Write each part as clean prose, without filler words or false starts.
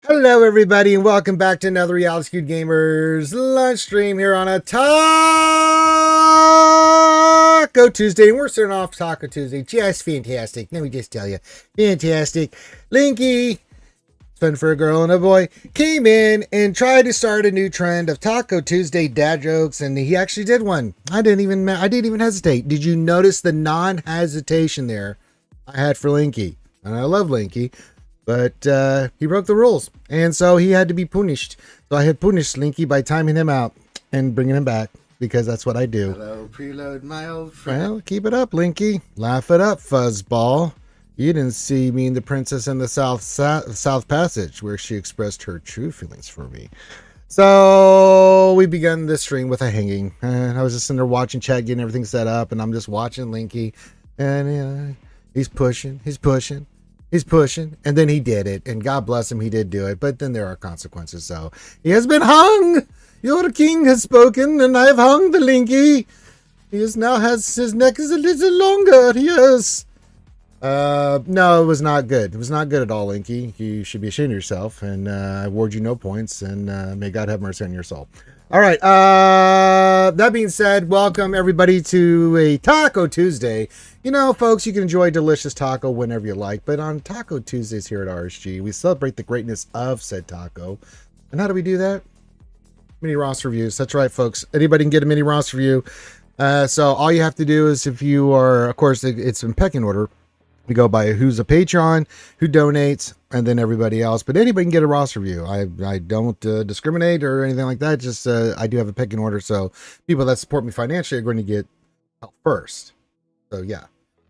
Hello, everybody, and welcome back to another Reality Skewed Gamers lunch stream here on a Taco Tuesday. And we're starting off Taco Tuesday. Just fantastic. Let me just tell you, fantastic. Linky, it's fun for a girl and a boy, came in and tried to start a new trend of Taco Tuesday dad jokes, and he actually did one. I didn't even hesitate. Did you notice the non-hesitation there I had for Linky? And I love Linky. But he broke the rules, and so he had to be punished. So I had punished Linky by timing him out and bringing him back, because that's what I do. Hello, preload, my old friend. Well, keep it up, Linky. Laugh it up, fuzzball. You didn't see me and the princess in the South Passage, where she expressed her true feelings for me. So we began this stream with a hanging. And I was just in there watching chat, getting everything set up, and I'm just watching Linky. And he's pushing, and then he did it, and God bless him, he did do it, but then there are consequences. So he has been hung. Your king has spoken, and I have hung the Linky. He now has, his neck is a little longer. Yes. No, it was not good. It was not good at all, Linky. You should be ashamed of yourself, and I award you no points, and may God have mercy on your soul. All right. That being said, welcome everybody to a Taco Tuesday. You know, folks, you can enjoy delicious taco whenever you like, but on Taco Tuesdays here at RSG, we celebrate the greatness of said taco. And how do we do that? Mini roster reviews. That's right, folks. Anybody can get a mini roster review. So all you have to do is, if you are, of course, it's in pecking order. We go by who's a Patreon, who donates, and then everybody else. But anybody can get a roster review. I don't discriminate or anything like that. Just I do have a pecking order, so people that support me financially are going to get help first. So yeah.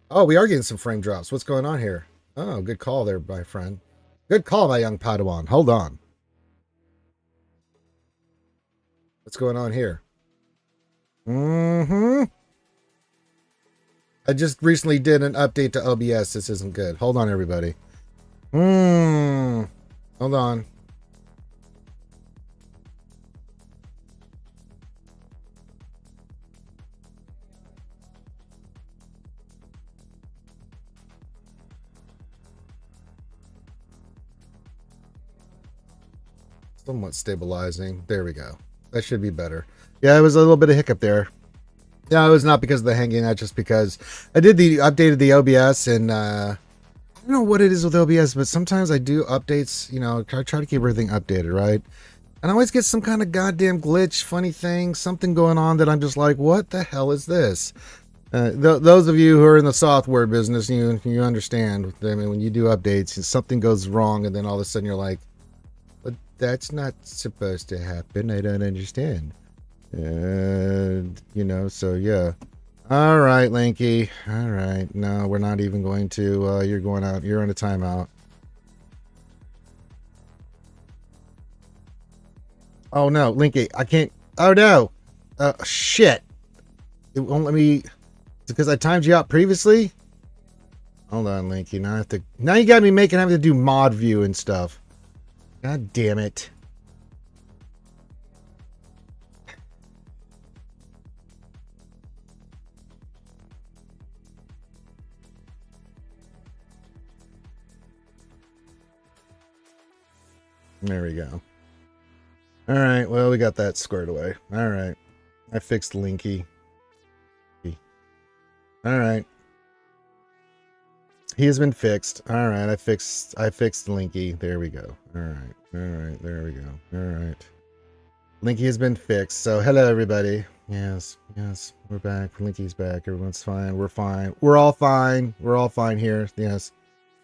Oh, we are getting some frame drops. What's going on here? Oh, good call there, my friend. Good call, my young Padawan. Hold on. What's going on here? I just recently did an update to OBS. This isn't good. Hold on, everybody. Hold on. Somewhat stabilizing. There we go. That should be better. Yeah, it was a little bit of hiccup there. Yeah, it was not because of the hanging, not just because I did updated the OBS, and I don't know what it is with OBS, but sometimes I do updates, you know, try to keep everything updated, right? And I always get some kind of goddamn glitch, funny thing, something going on that I'm just like, what the hell is this? Those of you who are in the software business, you understand. I mean, when you do updates and something goes wrong, and then all of a sudden you're like, but that's not supposed to happen. I don't understand. You know, so yeah. All right, Linky. All right. No, we're not even going to, you're going out. You're on a timeout. Oh no, Linky, I can't. Oh no. Shit. It won't let me. It's because I timed you out previously. Hold on, Linky. Now you got me having to do mod view and stuff. God damn it. There we go. All right, well, we got that squared away. All right. I fixed Linky. All right. He has been fixed. All right, I fixed Linky. There we go. All right. There we go. All right. Linky has been fixed. So, hello everybody. Yes, we're back. Linky's back. Everyone's fine. We're fine. We're all fine. We're all fine here. Yes.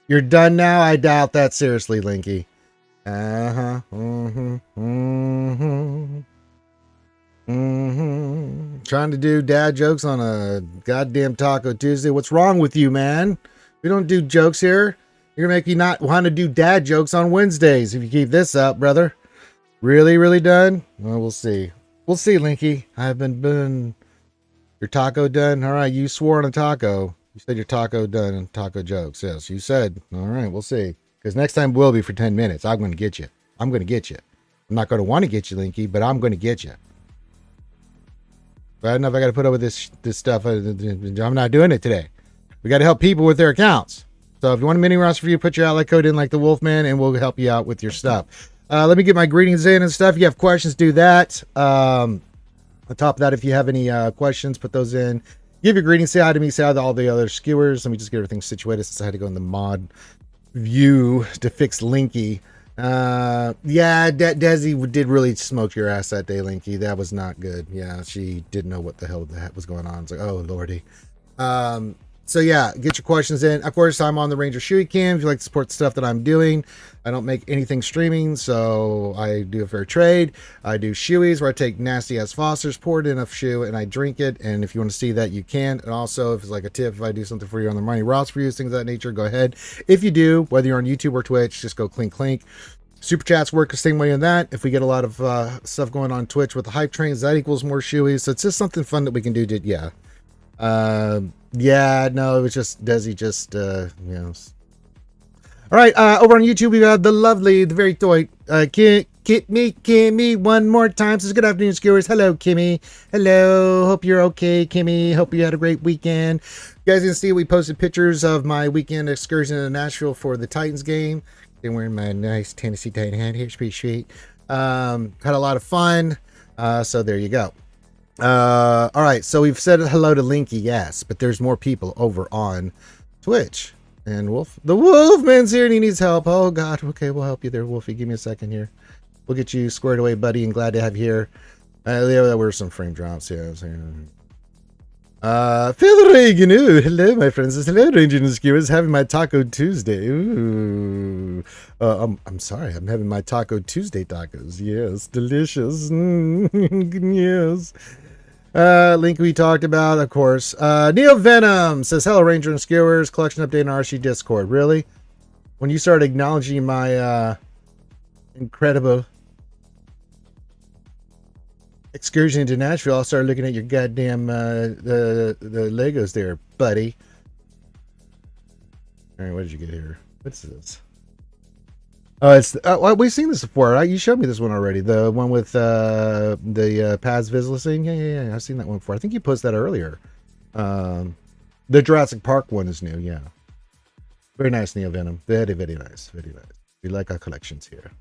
You're done now? I doubt that, seriously, Linky. Trying to do dad jokes on a goddamn Taco Tuesday. What's wrong with you, man? We don't do jokes here. You're gonna make me not want to do dad jokes on Wednesdays if you keep this up, brother. Really done? Well, we'll see. We'll see, Linky. I've been your taco done. All right, you swore on a taco. You said your taco done and taco jokes. Yes, you said. All right, we'll see. Because next time will be for 10 minutes. I'm going to get you. I'm going to get you. I'm not going to want to get you, Linky, but I'm going to get you. But I don't know if I got to put up with this stuff. I'm not doing it today. We got to help people with their accounts. So if you want a mini roster review, put your outlet code in like the Wolfman, and we'll help you out with your stuff. Let me get my greetings in and stuff. If you have questions, do that. On top of that, if you have any questions, put those in. Give your greetings. Say hi to me. Say hi to all the other skewers. Let me just get everything situated since I had to go in the mod view to fix Linky. Yeah, Desi did really smoke your ass that day, Linky. That was not good. Yeah, she didn't know what the hell was going on. It's like, oh lordy. So yeah, get your questions in. Of course, I'm on the Ranger Shoey Cam. If you like to support the stuff that I'm doing, I don't make anything streaming, so I do a fair trade. I do shoeys where I take nasty ass Fosters, pour it in a shoe, and I drink it. And if you want to see that, you can. And also, if it's like a tip, if I do something for you on the money Ross for you, things of that nature, go ahead. If you do, whether you're on YouTube or Twitch, just go clink clink. Super chats work the same way in that. If we get a lot of stuff going on Twitch with the hype trains, that equals more shoeys. So it's just something fun that we can do. Yeah. Yeah, no, it was just Desi all right, over on YouTube we got the lovely, the very toy Kimmy one more time. Says good afternoon, skewers. Hello, Kimmy. Hello, hope you're okay, Kimmy. Hope you had a great weekend. You guys can see we posted pictures of my weekend excursion to Nashville for the Titans game. Been wearing my nice Tennessee Titan hat here. It's pretty sweet. Had a lot of fun. So there you go. All right, so we've said hello to Linky, yes, but there's more people over on Twitch. And the Wolfman's here and he needs help. Oh god, okay, we'll help you there, Wolfie. Give me a second here. We'll get you squared away, buddy, and glad to have you here. There were some frame drops here. Phil Reagan, hello my friends. It's hello Ranger and Skewers, having my Taco Tuesday. Ooh. I'm sorry, I'm having my Taco Tuesday tacos. Yes, delicious. Yes. Link we talked about, of course. Neo Venom says, hello Ranger and Skewers, collection update on RC Discord. Really? When you start acknowledging my incredible excursion into Nashville, I'll start looking at your goddamn the Legos there, buddy. All right, what did you get here? What's this? Oh, it's we've seen this before, right? You showed me this one already. The one with the Paz Vizlicing. Yeah. I've seen that one before. I think you posted that earlier. The Jurassic Park one is new. Yeah, very nice, Neo Venom. Very, very nice. Very nice. We like our collections here.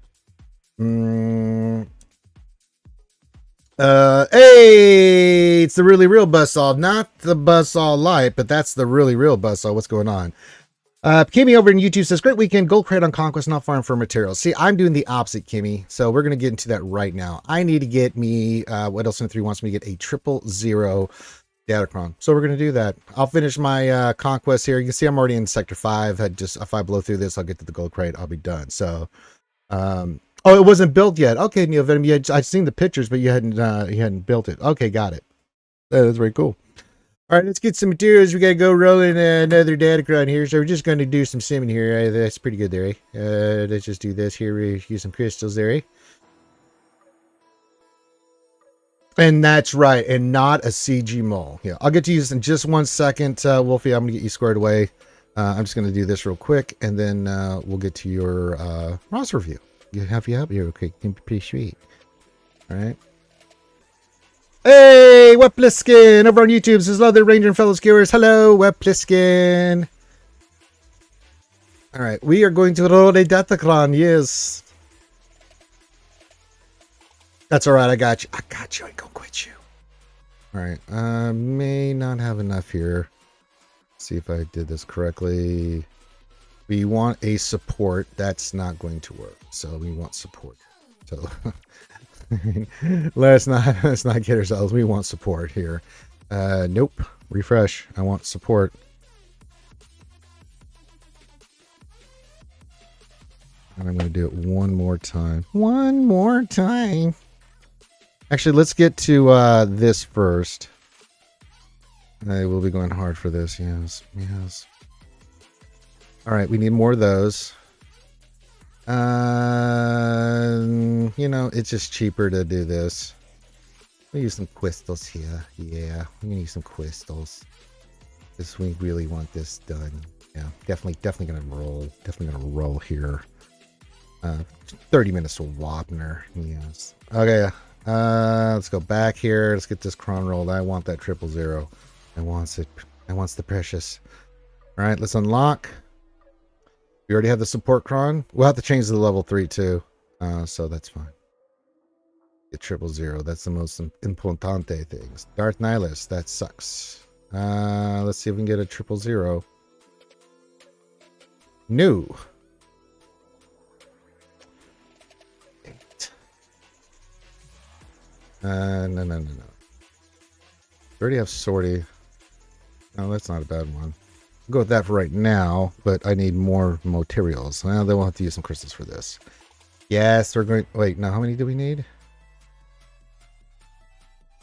Hey, it's the really real Buzzsaw, not the Buzzsaw Light, but that's the really real Buzzsaw. What's going on? Kimmy over in YouTube says, great weekend, gold crate on Conquest, not farm for materials. See, I'm doing the opposite, Kimmy. So we're going to get into that right now. I need to get me, what else in 3 wants me to get a 000 Datacron. So we're going to do that. I'll finish my Conquest here. You can see I'm already in Sector 5. If I blow through this, I'll get to the gold crate. I'll be done. So, oh, it wasn't built yet. Okay, Neo Venom, I'd seen the pictures, but you hadn't built it. Okay, got it. That's very cool. All right, let's get some materials. We got to go rolling another Datacron here. So we're just going to do some simming here. That's pretty good there. Let's just do this here. We use some crystals there. And that's right. And not a CG mole. Yeah, I'll get to you in just 1 second, Wolfie. I'm going to get you squared away. I'm just going to do this real quick. And then we'll get to your Ross review. You have you up here. Okay, pretty sweet. All right. Hey, Wet Pliskin over on YouTube says, hello there, Ranger and fellow skewers. Hello, Wet Pliskin. All right, we are going to roll a Datacron, yes. That's all right, I got you. I got you, I ain't gonna quit you. All right, may not have enough here. Let's see if I did this correctly. We want a support. That's not going to work, so we want support. So... let's not get ourselves. We want support here. Nope. Refresh. I want support. And I'm going to do it one more time. One more time. Actually, let's get to this first. I will be going hard for this. Yes. All right. We need more of those. You know, it's just cheaper to do this. We use some crystals here. Yeah, we're gonna use some crystals because we really want this done. Yeah, definitely gonna roll. Definitely gonna roll here. 30 minutes to Wapner. Yes. Okay. Let's go back here. Let's get this cron rolled. I want that 000. I wants it. I wants the precious. All right. Let's unlock. We already have the support cron. We'll have to change the level 3 too. So that's fine. Get 000. That's the most importante things. Darth Nihilus. That sucks. Let's see if we can get a 000. New. 8. No. We already have Sortie. No, that's not a bad one. I'll go with that for right now, but I need more materials. Well, then we'll have to use some crystals for this. Yes, we're going... Wait, now how many do we need?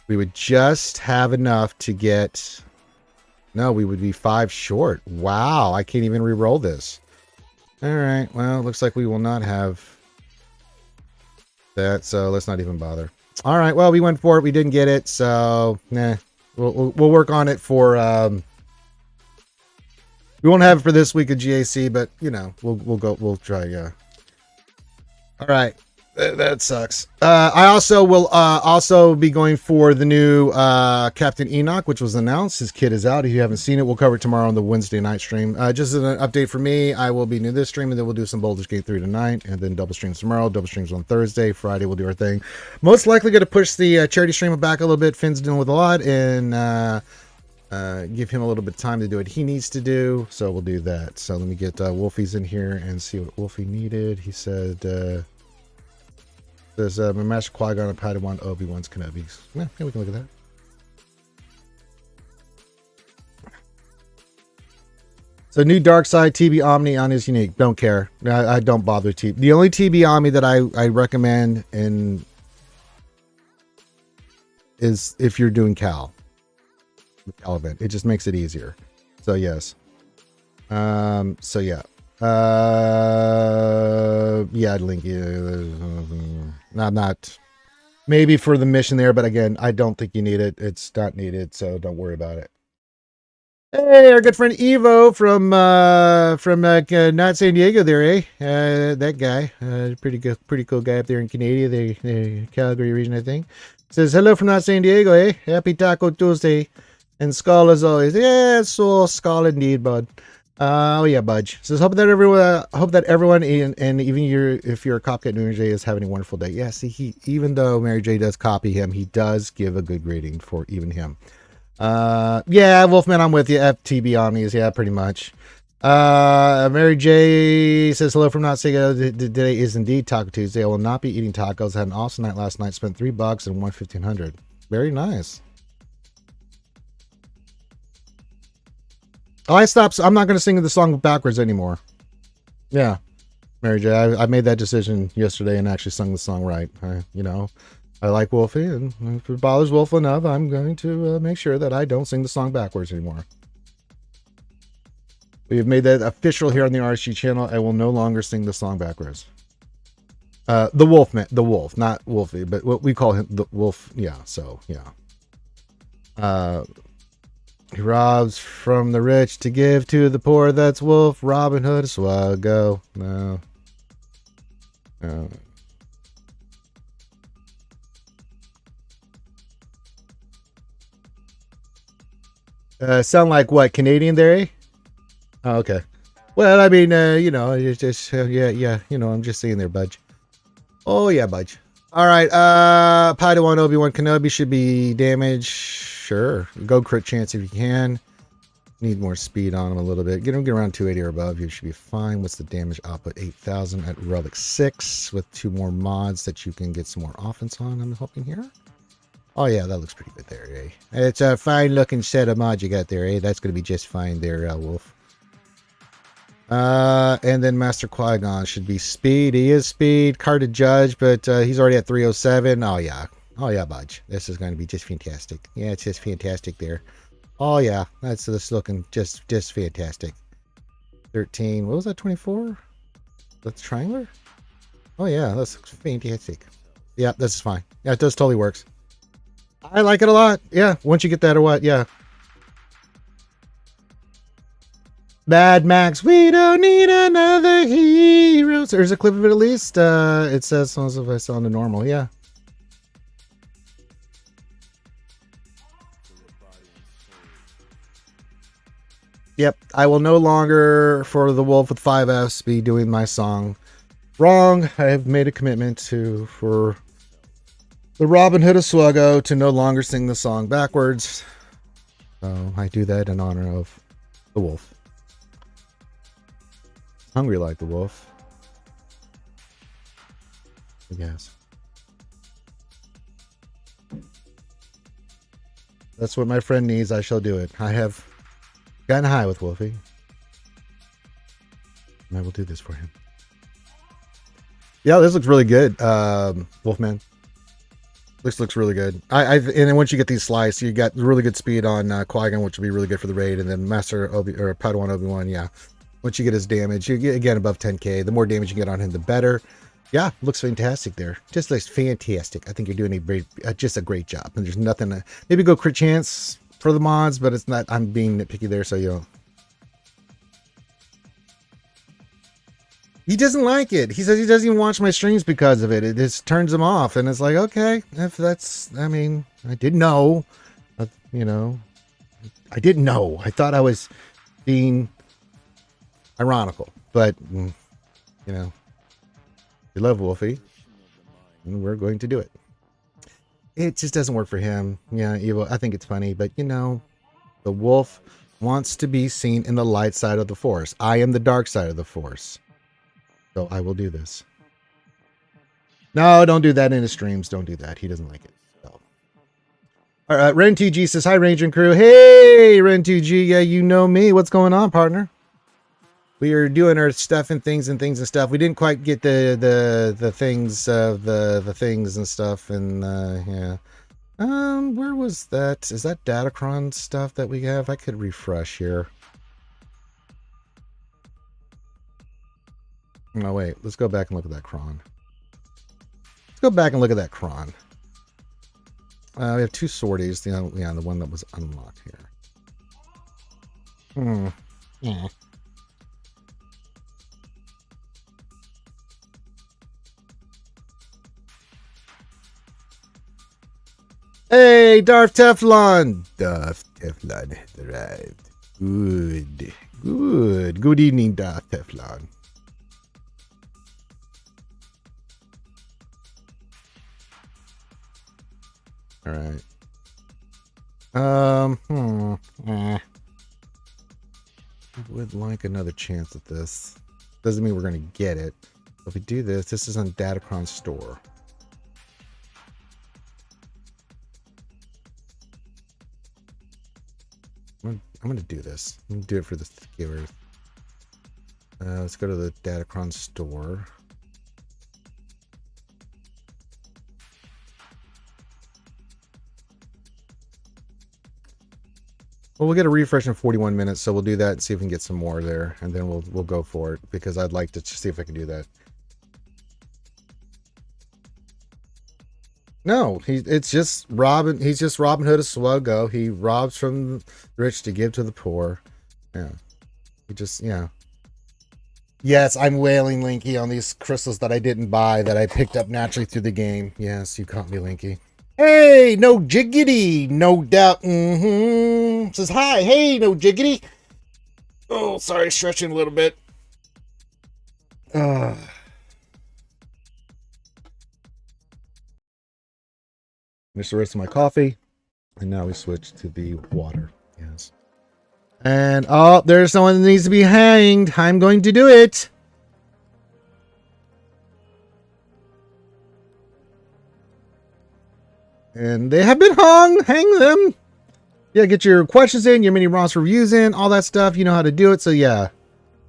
We would just have enough to get... No, we would be 5 short. Wow, I can't even re-roll this. Alright, well, it looks like we will not have that, so let's not even bother. Alright, well, we went for it. We didn't get it, so... Nah. We'll work on it for... we won't have it for this week of GAC, but, you know, we'll try, yeah. Alright. That sucks. I also will also be going for the new Captain Enoch, which was announced. His kit is out. If you haven't seen it, we'll cover it tomorrow on the Wednesday night stream. Just as an update for me, I will be new this stream, and then we'll do some Baldur's Gate 3 tonight, and then double streams tomorrow, double streams on Thursday. Friday, we'll do our thing. Most likely going to push the charity stream back a little bit. Finn's dealing with a lot, and give him a little bit of time to do what he needs to do, so we'll do that. So let me get Wolfie's in here and see what Wolfie needed. He said... There's Master Qui-Gon and Padawan Obi-Wan's Kenobi's. Yeah, we can look at that. So new Dark Side TB Omni on his unique. Don't care. I don't bother TB. The only TB Omni that I recommend is if you're doing Cal. The Cal event. It just makes it easier. So yes. So yeah. Yeah, I'd link you. Not maybe for the mission there, but again, I don't think you need it. It's not needed, so don't worry about it. Hey, our good friend Evo from not San Diego there, eh? That guy, pretty cool guy up there in Canada, the Calgary region, I think. Says hello from not San Diego, eh? Happy Taco Tuesday, and Skull as always. Yeah, so Skull indeed, bud. Oh yeah, Budge says hope that everyone and even if you're a copycat Mary J is having a wonderful day. Yeah, see, even though Mary J does copy him, he does give a good rating for even him. Yeah, Wolfman, I'm with you. FTB Omnis, yeah, pretty much. Mary J says hello from not saying today is indeed Taco Tuesday. I will not be eating tacos. Had an awesome night last night. Spent $3 and won 1,500. Very nice. Oh, I'm not going to sing the song backwards anymore. Yeah, Mary J. I made that decision yesterday and actually sung the song right. I like Wolfie, and if it bothers Wolf enough, I'm going to make sure that I don't sing the song backwards anymore. We have made that official here on the RSG channel. I will no longer sing the song backwards. The wolf, not Wolfie, but what we call him the wolf. Yeah, so yeah. He robs from the rich to give to the poor. That's Wolf, Robin Hood, Swgoh. No. Sound like what? Canadian there, eh? Oh, okay. Well, I mean, it's just, yeah, I'm just saying there, Budge. Oh, yeah, Budge. All right, Padawan Obi-Wan Kenobi should be damaged. Sure. Go crit chance if you can. Need more speed on him a little bit. Get around 280 or above. You should be fine. What's the damage output? 8,000 at Relic 6 with 2 more mods that you can get some more offense on, I'm hoping here. Oh, yeah, that looks pretty good there, eh? It's a fine-looking set of mods you got there, eh? That's going to be just fine there, Wolf. And then Master Qui-Gon should be speed. He is speed. Hard to judge, but he's already at 307. Oh, yeah. Oh, yeah, Budge. This is going to be just fantastic. Yeah, it's just fantastic there. Oh, yeah. That's looking just fantastic. 13. What was that, 24? That's triangular? Oh, yeah. That's fantastic. Yeah, this is fine. Yeah, it does totally works. I like it a lot. Yeah, once you get that or what, yeah. Mad Max, we don't need another hero. So there's a clip of it at least. It says as if I saw on the normal, yeah. Yep, I will no longer, for the Wolf with 5Fs, be doing my song wrong. I have made a commitment for the Robin Hood of Swgoh to no longer sing the song backwards. So I do that in honor of the wolf. Hungry like the wolf. I guess. That's what my friend needs. I shall do it. I have gotten high with Wolfie. And I will do this for him. Yeah, this looks really good, Wolfman. This looks really good. And then once you get these sliced, you got really good speed on Qui-Gon, which will be really good for the raid. And then Master or Padawan Obi-Wan, yeah. Once you get his damage, you get again above 10k. The more damage you get on him, the better. Yeah, looks fantastic there. Just looks fantastic. I think you're doing just a great job. And there's nothing to, maybe go crit chance for the mods, but it's not. I'm being nitpicky there, so you know. He doesn't like it. He says he doesn't even watch my streams because of it. It just turns him off. And it's like, okay, if that's, I mean, I didn't know, you know, I didn't know. I thought I was being ironical, but you know, we love Wolfie and we're going to do it. It just doesn't work for him. Yeah, evil. I think it's funny, but you know, the wolf wants to be seen in the light side of the force. I am the dark side of the force. So I will do this. No, don't do that in his streams. Don't do that. He doesn't like it. So. All right, Ren2G says, hi, Ranger and crew. Hey, Ren2G. Yeah, you know me. What's going on, partner? We are doing our stuff and things and stuff. We didn't quite get the things, the things and stuff. And yeah. Where was that? Is that Datacron stuff that we have? I could refresh here. No, wait. Let's go back and look at that cron. Let's go back and look at that cron. We have two sorties. Yeah, the one that was unlocked here. Yeah. Hey, Darth Teflon. Darth Teflon has arrived. Good. Good. Good evening, Darth Teflon. All right. I would like another chance at this. Doesn't mean we're going to get it. If we do this, this is on Datacron store. I'm going to do this. I'm going to do it for the skewers. Let's go to the Datacron store. Well, we'll get a refresh in 41 minutes, so we'll do that and see if we can get some more there, and then we'll go for it because I'd like to see if I can do that. No, it's just Robin. He's just Robin Hood of Swgoh. He robs from the rich to give to the poor. Yeah, he just Yes, I'm wailing Linky on these crystals that I didn't buy that I picked up naturally through the game. Yes, you caught me, Linky. Hey, no jiggity, no doubt. Says hi. Hey, no jiggity. Oh, sorry, stretching a little bit. Finish the rest of my coffee, and now we switch to the water. Yes. And oh, there's someone that needs to be hanged. I'm going to do it. And they have been hung. Hang them. Yeah, get your questions in, your mini Ross reviews in, all that stuff. You know how to do it. So yeah,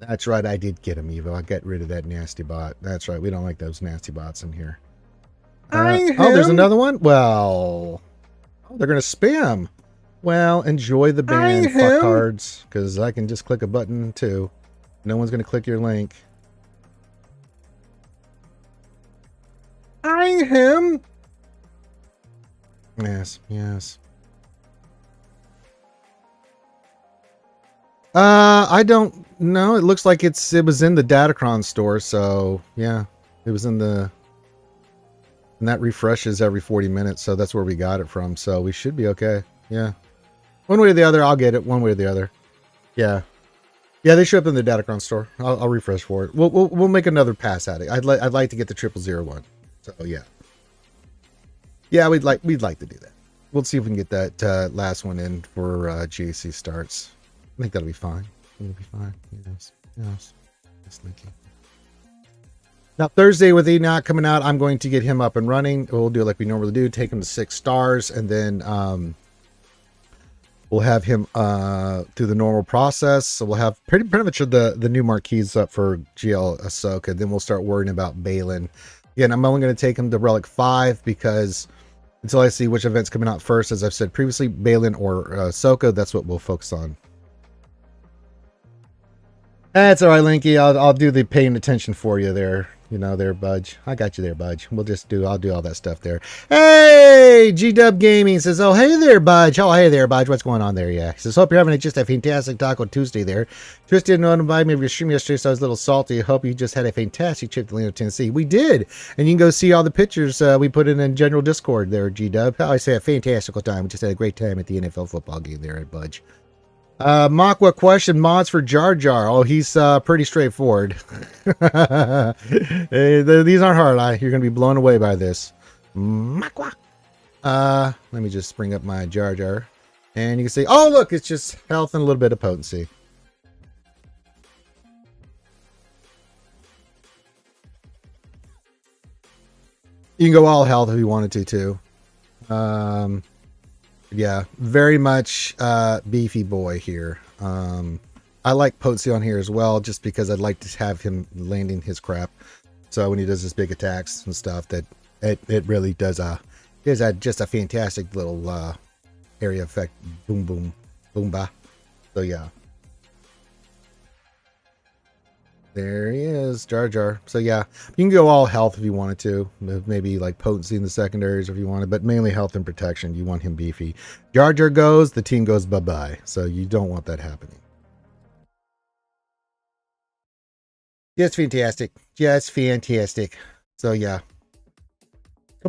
that's right. I did get him, Evo. I got rid of that nasty bot. That's right. We don't like those nasty bots in here. Oh, there's another one. Well, they're gonna spam. Well, enjoy the ban, fucktards, because I can just click a button too. No one's gonna click your link. Him. Yes, yes. I don't know. It looks like it was in the Datacron store, so yeah, it was in the. And that refreshes every 40 minutes, so that's where we got it from. So we should be okay. Yeah. One way or the other, I'll get it. One way or the other. Yeah. Yeah, they show up in the Datacron store. I'll refresh for it. We'll make another pass at it. I'd like to get the 0001. So yeah, we'd like to do that. We'll see if we can get that last one in for GAC starts. I think that'll be fine. It'll be fine. Yes. Thank you. Now Thursday with Enoch coming out, I'm going to get him up and running. We'll do it like we normally do. Take him to 6 stars, and then we'll have him through the normal process. So we'll have pretty much the new marquees up for GL Ahsoka. Then we'll start worrying about Balin. Again, I'm only going to take him to Relic 5 because until I see which event's coming out first, as I've said previously, Balin or Ahsoka, that's what we'll focus on. That's all right, Linky. I'll do the paying attention for you there. There, Budge. I got you there, Budge. I'll do all that stuff there. Hey, G-Dub Gaming says, oh, hey there, Budge. Oh, hey there, Budge. What's going on there? Yeah. He says, hope you're having just a fantastic Taco Tuesday there. Tristan notified me of your stream yesterday, so I was a little salty. I hope you just had a fantastic trip to Leno, Tennessee. We did. And you can go see all the pictures we put in general Discord there, G-Dub. I say a fantastical time. We just had a great time at the NFL football game there at Budge. Makwa question mods for Jar Jar. Oh, he's pretty straightforward. These aren't hard. You're gonna be blown away by this. Makwa. Let me just bring up my Jar Jar, and you can see. Oh, look, it's just health and a little bit of potency. You can go all health if you wanted to too. Yeah, very much beefy boy here. I like potency on here as well, just because I'd like to have him landing his crap. So when he does his big attacks and stuff, that it really does just a fantastic little area effect. Boom, boom, boom, ba. So yeah. There he is, Jar Jar. So yeah, you can go all health if you wanted to. Maybe like potency in the secondaries if you wanted, but mainly health and protection. You want him beefy. Jar Jar goes, the team goes bye-bye. So you don't want that happening. Yes, fantastic. Yes, fantastic. So yeah. I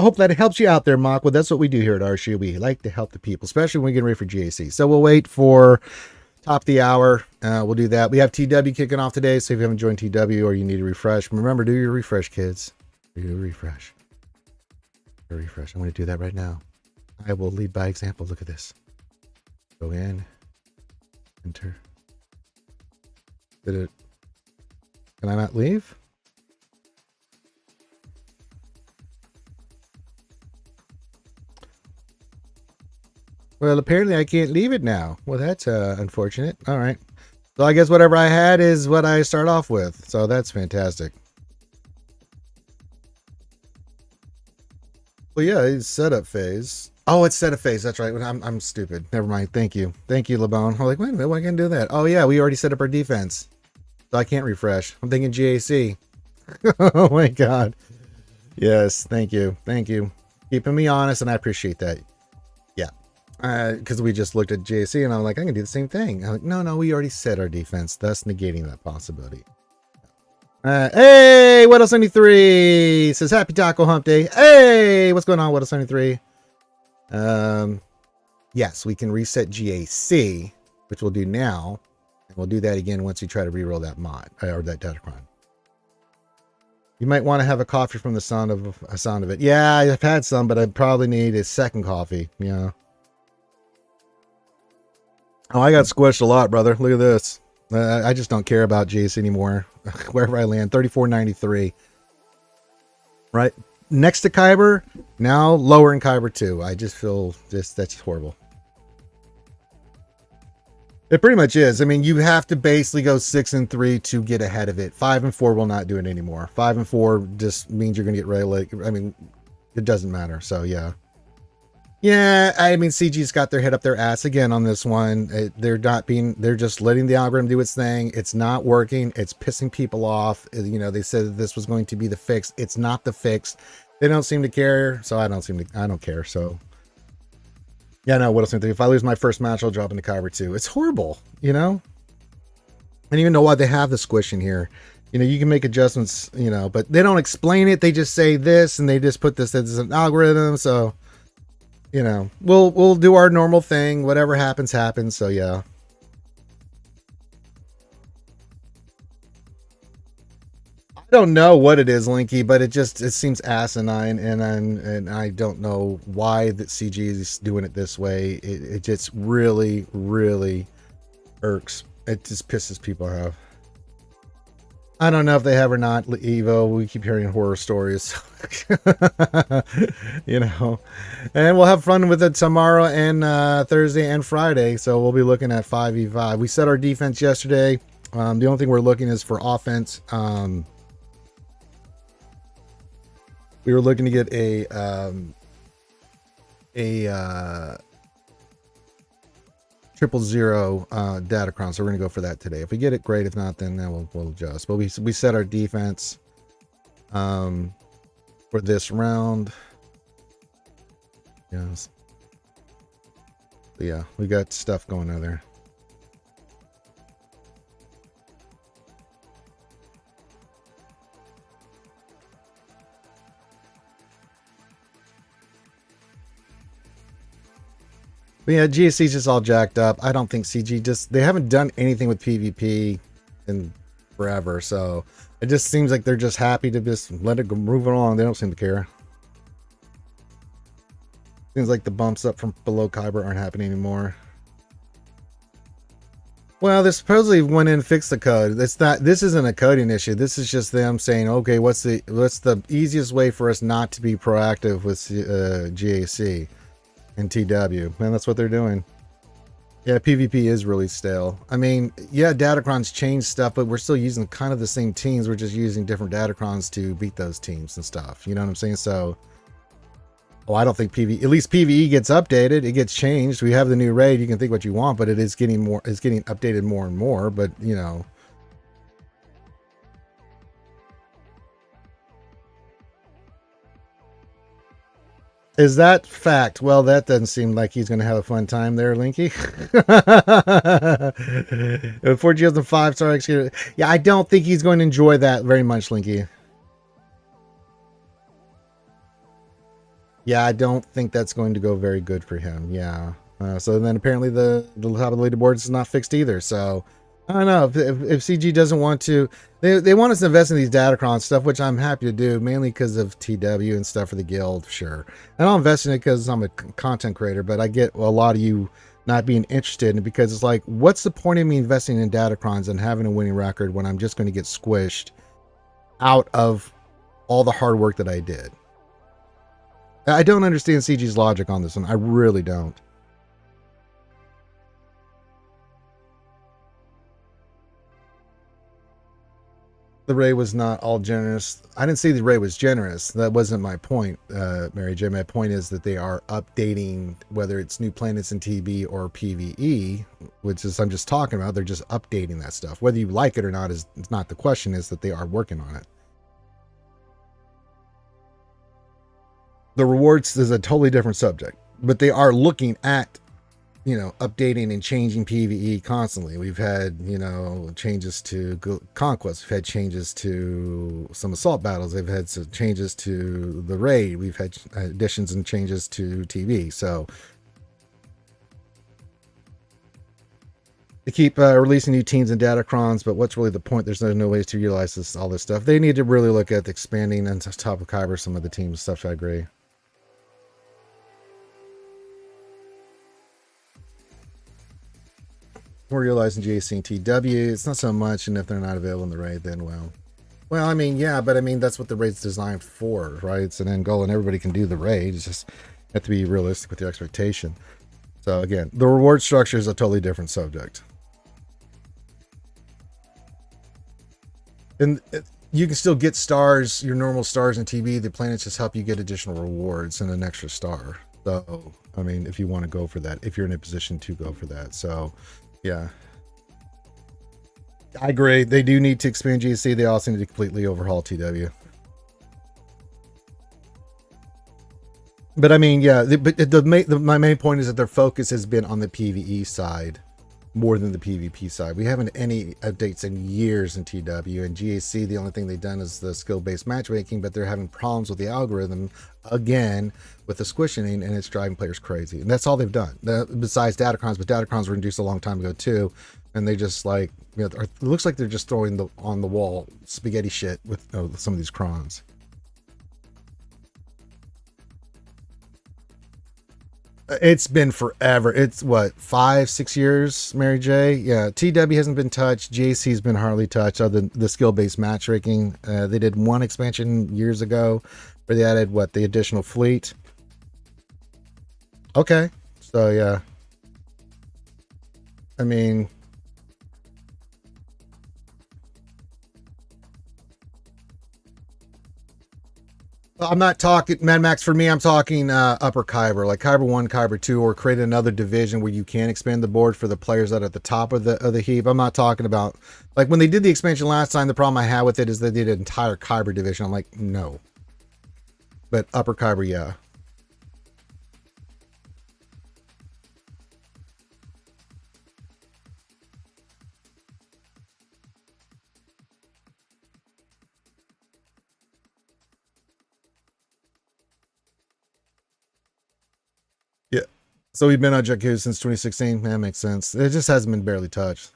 hope that helps you out there, Mock. Well, that's what we do here at RSU. We like to help the people, especially when we get ready for GAC. So we'll wait for top of the hour. We'll do that. We have TW kicking off today, so if you haven't joined TW or you need a refresh, remember, do your refresh, kids. Do your refresh. I'm going to do that right now. I will lead by example. Look at this. Go in. Enter. Did it? Can I not leave? Well, apparently I can't leave it now. Well, that's unfortunate. All right. So I guess whatever I had is what I start off with. So that's fantastic. Well, yeah, it's setup phase. Oh, it's setup phase. That's right. I'm stupid. Never mind. Thank you, LeBone. I'm like, wait a minute, why can't I do that? Oh yeah, we already set up our defense, so I can't refresh. I'm thinking GAC. Oh my God. Yes, thank you, keeping me honest, and I appreciate that. Because we just looked at JC and I'm like, I can do the same thing. I'm like, no, we already set our defense, thus negating that possibility. Hey, What Else 73 says happy Taco Hump Day. Hey, what's going on, What Else 73? Yes, we can reset GAC, which we'll do now, and we'll do that again once we try to reroll that mod or that Datacron. You might want to have a coffee from the sound of it. Yeah, I've had some, but I probably need a second coffee. Yeah. Oh, I got squished a lot, brother. Look at this. I just don't care about Jace anymore. Wherever I land, 34.93. Right next to Kyber, now lower in Kyber too. I just feel that's horrible. It pretty much is. I mean, you have to basically go 6-3 to get ahead of it. 5-4 will not do it anymore. 5-4 just means you're gonna get ready. I mean, it doesn't matter. So yeah. Yeah, I mean, CG's got their head up their ass again on this one. They're just letting the algorithm do its thing. It's not working. It's pissing people off. They said that this was going to be the fix. It's not the fix. They don't seem to care, so I don't care. So yeah, no, what else? If I lose my first match, I'll drop into Kyber 2. It's horrible, I don't even know why they have the squish in here. You can make adjustments, but they don't explain it. They just say this, and they just put this as an algorithm, so we'll do our normal thing. Whatever happens. So yeah. I don't know what it is, Linky, but it seems asinine, and I don't know why that CG is doing it this way. It just really irks. It just pisses people off. I don't know if they have or not, Evo. We keep hearing horror stories, you know. And we'll have fun with it tomorrow and Thursday and Friday. So we'll be looking at 5v5. We set our defense yesterday. The only thing we're looking is for offense. We were looking to get a 000 Datacron, so we're gonna go for that today. If we get it, great. If not, then we'll adjust. But we set our defense for this round. Yes. But yeah, we got stuff going on there. But yeah, GSC's just all jacked up. I don't think CG they haven't done anything with PvP in forever, so it just seems like they're just happy to just let it go, move along. They don't seem to care. Seems like the bumps up from below Kyber aren't happening anymore. Well, they supposedly went in and fixed the code. This isn't a coding issue. This is just them saying, okay, what's the easiest way for us not to be proactive with GAC and TW? Man, that's what they're doing. Yeah, PvP is really stale. I mean, yeah, Datacrons changed stuff, but we're still using kind of the same teams. We're just using different Datacrons to beat those teams and stuff. You know what I'm saying? So, I don't think at least PvE gets updated. It gets changed. We have the new raid. You can think what you want, but it's getting updated more and more. But, you know. Is that fact? Well, that doesn't seem like he's going to have a fun time there, Linky. 4 Geos and 5-star executor. Yeah, I don't think he's going to enjoy that very much, Linky. Yeah, I don't think that's going to go very good for him. Yeah. So then apparently the top of the leaderboard is not fixed either. So I don't know if CG doesn't want to. They want us to invest in these Datacron stuff, which I'm happy to do, mainly because of TW and stuff for the guild, sure. And I'll invest in it because I'm a content creator, but I get a lot of you not being interested in it because it's like, what's the point of me investing in Datacrons and having a winning record when I'm just going to get squished out of all the hard work that I did? I don't understand CG's logic on this one. I really don't. The raid was not all generous. I didn't say the raid was generous. That wasn't my point, Mary J. My point is that they are updating, whether it's new planets in TB or PvE, which is I'm just talking about. They're just updating that stuff. Whether you like it or not is not the question. Is that they are working on it. The rewards is a totally different subject, but they are looking at, updating and changing PvE constantly. We've had, changes to Conquest. We've had changes to some assault battles. They've had some changes to the raid. We've had additions and changes to TV. So they keep releasing new teams and Datacrons, but what's really the point? There's no ways to utilize all this stuff. They need to really look at expanding on top of Kyber some of the teams stuff. I agree. We're utilizing GAC and TW. It's not so much, and if they're not available in the raid, then well, I mean, yeah, but I mean that's what the raid's designed for, right? It's an end goal, and everybody can do the raid. It's just have to be realistic with your expectation. So again, the reward structure is a totally different subject, and you can still get stars, your normal stars in TB. The planets just help you get additional rewards and an extra star. So I mean, if you want to go for that, if you're in a position to go for that, so. Yeah, I agree. They do need to expand GSC. They also need to completely overhaul TW. But I mean, yeah. My main point is that their focus has been on the PvE side more than the PvP side. We haven't any updates in years in TW and GAC. The only thing they've done is the skill-based matchmaking, but they're having problems with the algorithm again with the squishing, and it's driving players crazy. And that's all they've done. Besides Datacrons, but Datacrons were introduced a long time ago too. and they just like, you know, it looks like they're just throwing the on the wall spaghetti shit with some of these crons. It's been forever. It's what, 5-6 years, Mary J. Yeah, TW hasn't been touched. JC's been hardly touched. Other than the skill-based matchmaking, they did one expansion years ago, where they added what, the additional fleet. Okay, so yeah, I mean, I'm not talking Mad Max for me. I'm talking Upper Kyber, like Kyber 1, Kyber 2, or create another division where you can expand the board for the players that are at the top of the heap. I'm not talking about like when they did the expansion last time. The problem I had with it is they did an entire Kyber division. I'm like, no. But Upper Kyber, yeah. Yeah. So we've been on Jakku since 2016. That makes sense. It just hasn't been barely touched.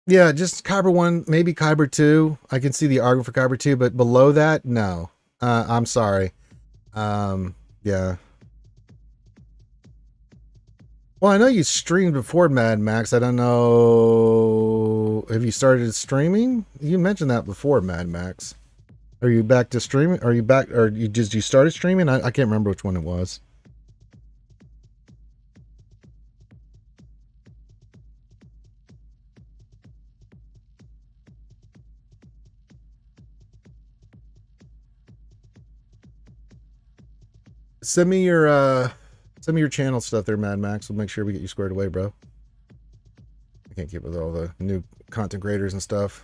Yeah, just Kyber 1, maybe Kyber 2. I can see the argument for Kyber 2, but below that, no. I'm sorry. Yeah. Well, I know you streamed before Mad Max. I don't know. Have you started streaming? You mentioned that before, Mad Max. Are you back to streaming? Are you back, or you started streaming? I can't remember which one it was. Send me your channel stuff there, Mad Max. We'll make sure we get you squared away, bro. I can't keep with all the new content creators and stuff.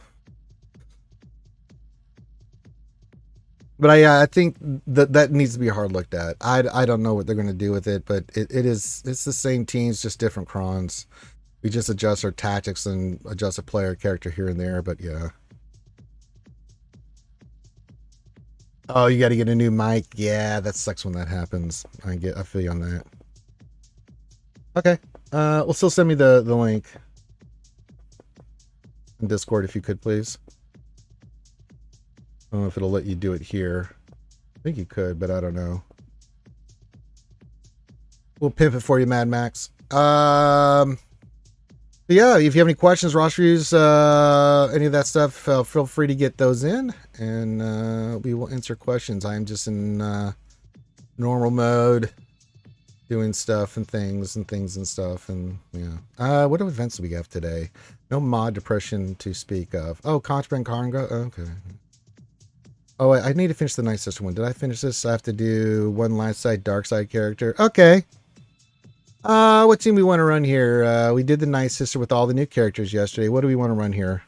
But I think that needs to be hard looked at. I don't know what they're going to do with it, but it's the same teams, just different crons. We just adjust our tactics and adjust a player character here and there, but yeah. Oh, you got to get a new mic. Yeah, that sucks when that happens. I feel you on that. Okay. Well, still send me the link in Discord if you could, please. I don't know if it'll let you do it here. I think you could, but I don't know. We'll pimp it for you, Mad Max. Yeah, if you have any questions, roster reviews, any of that stuff, feel free to get those in, and we will answer questions. I am just in normal mode, doing stuff and things and stuff, and yeah. What events do we have today? No mod depression to speak of. Oh, Contraband Conga. Okay. Oh, I need to finish the Night Sister one. Did I finish this? I have to do one light side, dark side character. Okay. What team we want to run here? We did the Night Sister with all the new characters yesterday. What do we want to run here?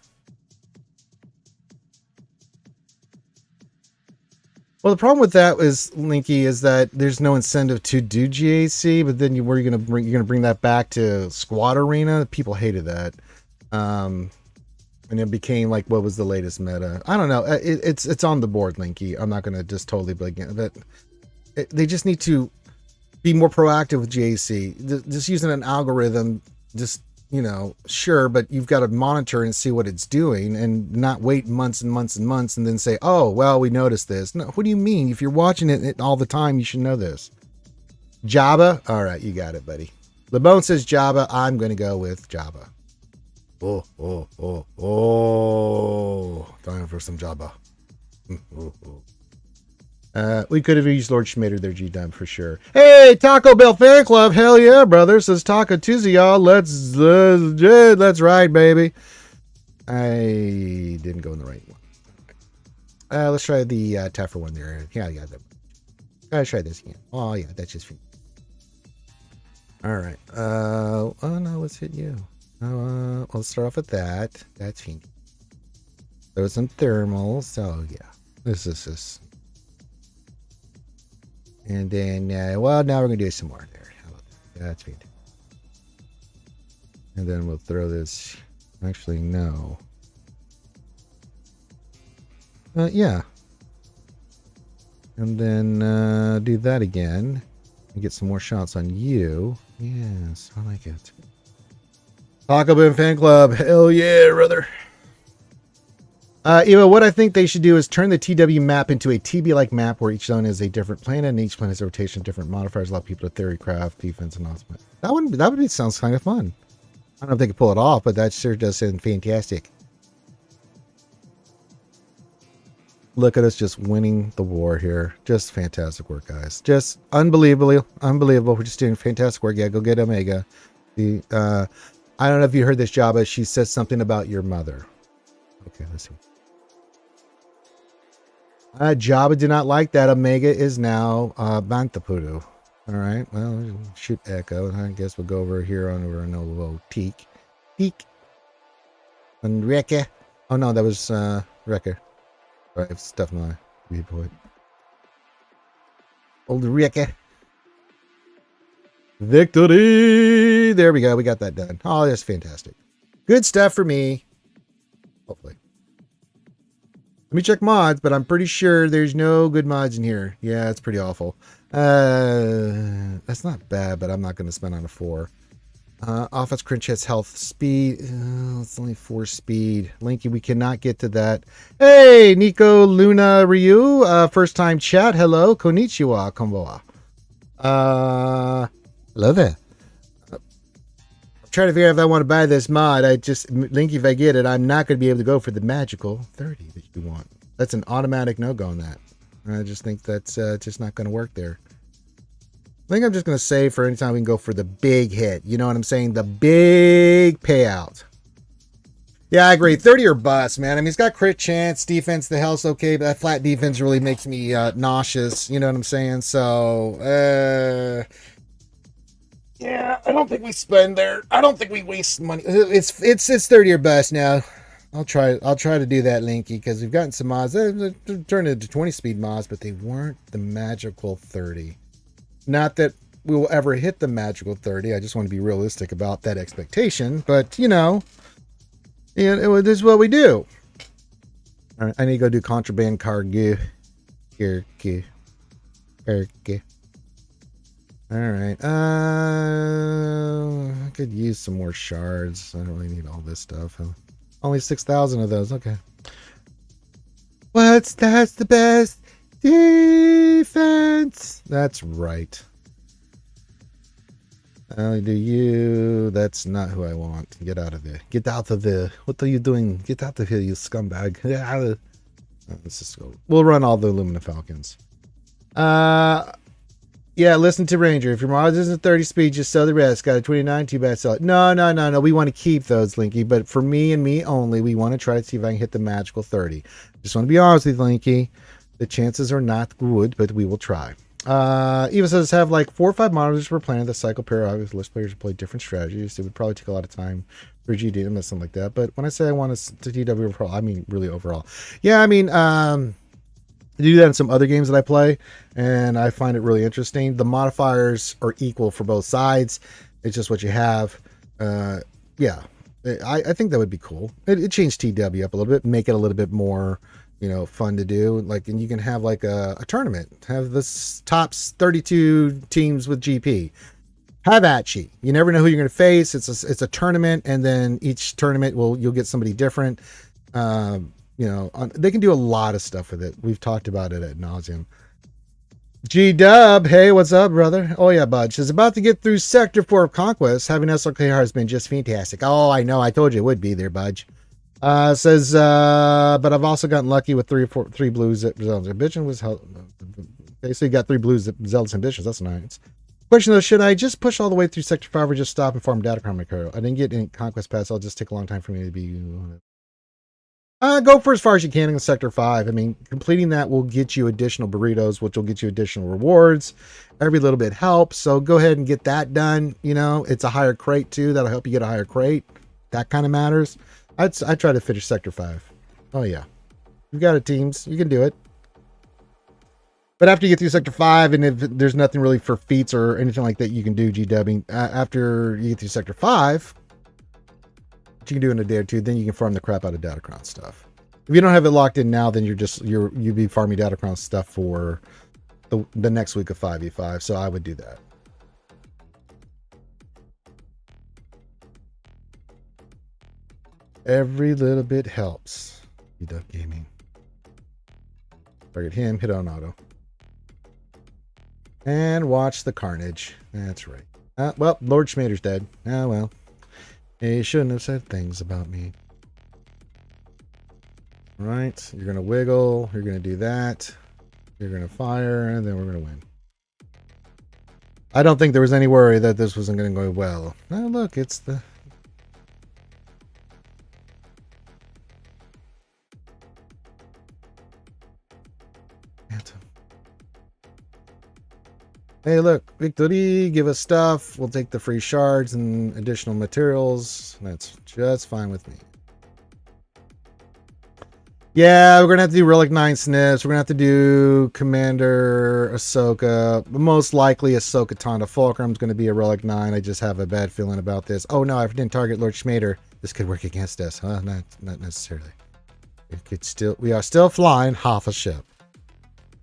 Well, the problem with that is, Linky, is that there's no incentive to do GAC, but then you're gonna bring that back to Squad Arena. People hated that. And it became like, what was the latest meta? I don't know. It's on the board, Linky. I'm not gonna just totally blame it, but they just need to be more proactive with GAC. Just using an algorithm, just, sure, but you've got to monitor and see what it's doing, and not wait months and months and months and then say, oh, well, we noticed this. No, what do you mean? If you're watching it all the time, you should know this. Jabba? All right, you got it, buddy. LeBone says Jabba. I'm going to go with Jabba. Time for some Jabba. We could have used Lord Schmader there, G-Dub, for sure. Hey, Taco Bell Fan Club. Hell yeah, brother. Says Taco Tuesday, y'all. Let's ride, baby. I didn't go in the right one. Let's try the tougher one there. Yeah. Let's try this again. Oh, yeah, that's just fine. All right. Oh, no, let's hit you. Let's start off with that. That's fine. Throw some thermals. So, yeah. This is. And then, well, now we're going to do some more there. How about that? That's good. And then we'll throw this. Actually, no. Yeah. And then do that again. And get some more shots on you. Yes, I like it. Taco Boom Fan Club. Hell yeah, brother. Eva, what I think they should do is turn the TW map into a TB-like map where each zone is a different planet and each planet has a rotation, different modifiers, allow people to theory, craft, defense, and ultimate. That would be sounds kind of fun. I don't know if they could pull it off, but that sure does sound fantastic. Look at us just winning the war here. Just fantastic work, guys. Just unbelievable. We're just doing fantastic work. Yeah, go get Omega. I don't know if you heard this, Jabba. She says something about your mother. Okay, let's see. Jabba did not like that. Omega is now Bantapudu. All right. Well, shoot Echo. I guess we'll go over here on over Novo Teak. And Reke. Oh no, that was Wrecker. I have stuff in my viewpoint. Old Reke. Victory! There we go. We got that done. Oh, that's fantastic. Good stuff for me. Hopefully. Let me check mods, but I'm pretty sure there's no good mods in here. Yeah, it's pretty awful. That's not bad, but I'm not going to spend on a 4. Offense cringe hits health speed. It's only 4 speed. Linky, we cannot get to that. Hey, Nico Luna Ryu. First time chat. Hello. Konnichiwa. Konbawa. Hello there. I'm trying to figure out if I want to buy this mod. Linky, if I get it, I'm not going to be able to go for the magical 30 that you want. That's an automatic no-go on that. I just think that's just not going to work there. I think I'm just going to save for any time we can go for the big hit. You know what I'm saying? The big payout. Yeah, I agree. 30 or bust, man. I mean, he's got crit chance. Defense, the health's okay, but that flat defense really makes me nauseous. You know what I'm saying? So, yeah, I don't think we spend there. I don't think we waste money. It's 30 or bust now. I'll try to do that, Linky, because we've gotten some mods. They turned into 20 speed mods, but they weren't the magical 30. Not that we will ever hit the magical 30. I just want to be realistic about that expectation. But, you know, this is what we do. All right, I need to go do contraband cargo. All right. I could use some more shards. I don't really need all this stuff. Only 6,000 of those. Okay. That's the best defense. That's right. I'll do you. That's not who I want. Get out of there. Get out of there. What are you doing? Get out of here, you scumbag. Let's just go. We'll run all the Illumina Falcons. Yeah, listen to Ranger. If your mod isn't 30 speed, just sell the rest. Got a 29, too bad, sell it. No. We want to keep those, Linky. But for me and me only, we want to try to see if I can hit the magical 30. Just want to be honest with you, Linky. The chances are not good, but we will try. Eva says have like 4 or 5 monitors per planet that cycle periodically. List players play different strategies. It would probably take a lot of time for GD to miss something like that. But when I say I want to TW overall, I mean really overall. Yeah, I mean, I do that in some other games that I play, and I find it really interesting. The modifiers are equal for both sides. It's just what you have. Yeah, I think that would be cool. It changed TW up a little bit, make it a little bit more, you know, fun to do. Like, and you can have like a tournament. Have this top 32 teams with GP. Have at you. You never know who you're going to face. It's a tournament, and then each tournament you'll get somebody different. You know, they can do a lot of stuff with it. We've talked about it ad nauseum. G-Dub, hey, what's up, brother? Oh, yeah, Budge. Is about to get through Sector 4 of Conquest. Having SLKR has been just fantastic. Oh, I know. I told you it would be there, Budge. Says, but I've also gotten lucky with 3 blues. Zealot's Ambition was held. Okay, so you got 3 blues Zealot's Ambitions. That's nice. Question though, should I just push all the way through Sector 5 or just stop and farm Datacron material? I didn't get any Conquest Pass. It'll just take a long time for me to be... go for as far as you can in Sector 5. I mean, completing that will get you additional burritos, which will get you additional rewards. Every little bit helps. So go ahead and get that done. You know, it's a higher crate too. That'll help you get a higher crate. That kind of matters. I try to finish Sector 5. Oh, yeah. You got it, teams. You can do it. But after you get through Sector 5, and if there's nothing really for feats or anything like that you can do, G-dubbing, after you get through Sector 5, what you can do in a day or two, then you can farm the crap out of Datacron stuff. If you don't have it locked in now, then you'd be farming Datacron stuff for the next week of 5v5, so I would do that. Every little bit helps. Duck Gaming. Target him, hit on auto. And watch the carnage. That's right. Well, Lord Schmader's dead. Ah, well. He shouldn't have said things about me. Right, you're going to wiggle. You're going to do that. You're going to fire, and then we're going to win. I don't think there was any worry that this wasn't going to go well. Oh, look, it's the... Hey, look, victory, give us stuff. We'll take the free shards and additional materials. That's just fine with me. Yeah, we're going to have to do Relic 9 sniffs. We're going to have to do Commander Ahsoka. Most likely Ahsoka Tanda Fulcrum's going to be a Relic 9. I just have a bad feeling about this. Oh, no, I didn't target Lord Schmader. This could work against us, huh? Not necessarily. We are still flying half a ship.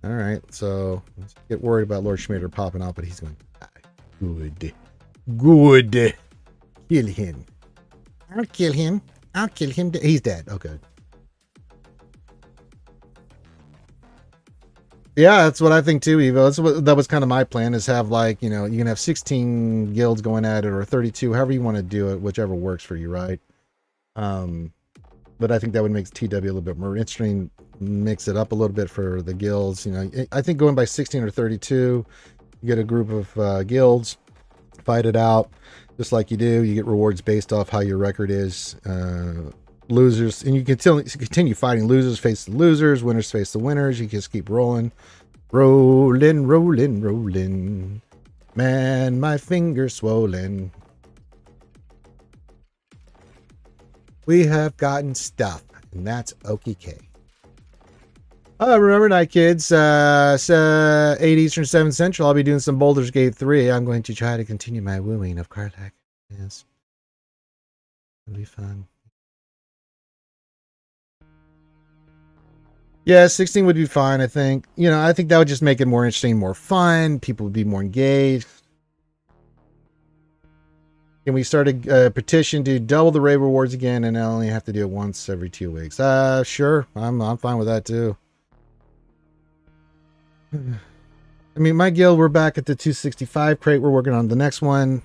All right, so let's get worried about Lord Schmader popping out, but he's going to die. Good. Kill him. I'll kill him. I'll kill him. He's dead. Okay. Yeah, that's what I think too, Evo. That was kind of my plan, is have, like, you know, you can have 16 guilds going at it, or 32, however you want to do it, whichever works for you, right? But I think that would make TW a little bit more interesting, mix it up a little bit for the guilds. You know, I think going by 16 or 32, you get a group of guilds, fight it out, just like you do. You get rewards based off how your record is. Losers, and you can continue fighting. Losers face the losers, winners face the winners. You just keep rolling. Rolling. Man, my finger's swollen. We have gotten stuff, and that's okay. Remember night, kids. 8 Eastern, 7 Central. I'll be doing some Baldur's Gate 3. I'm going to try to continue my wooing of Karlak. Yes. It'll be fun. Yeah, 16 would be fine, I think. You know, I think that would just make it more interesting, more fun. People would be more engaged. Can we start a petition to double the raid rewards again, and I only have to do it once every 2 weeks? Sure. I'm fine with that too. I mean, my guild, we're back at the 265 crate. We're working on the next one.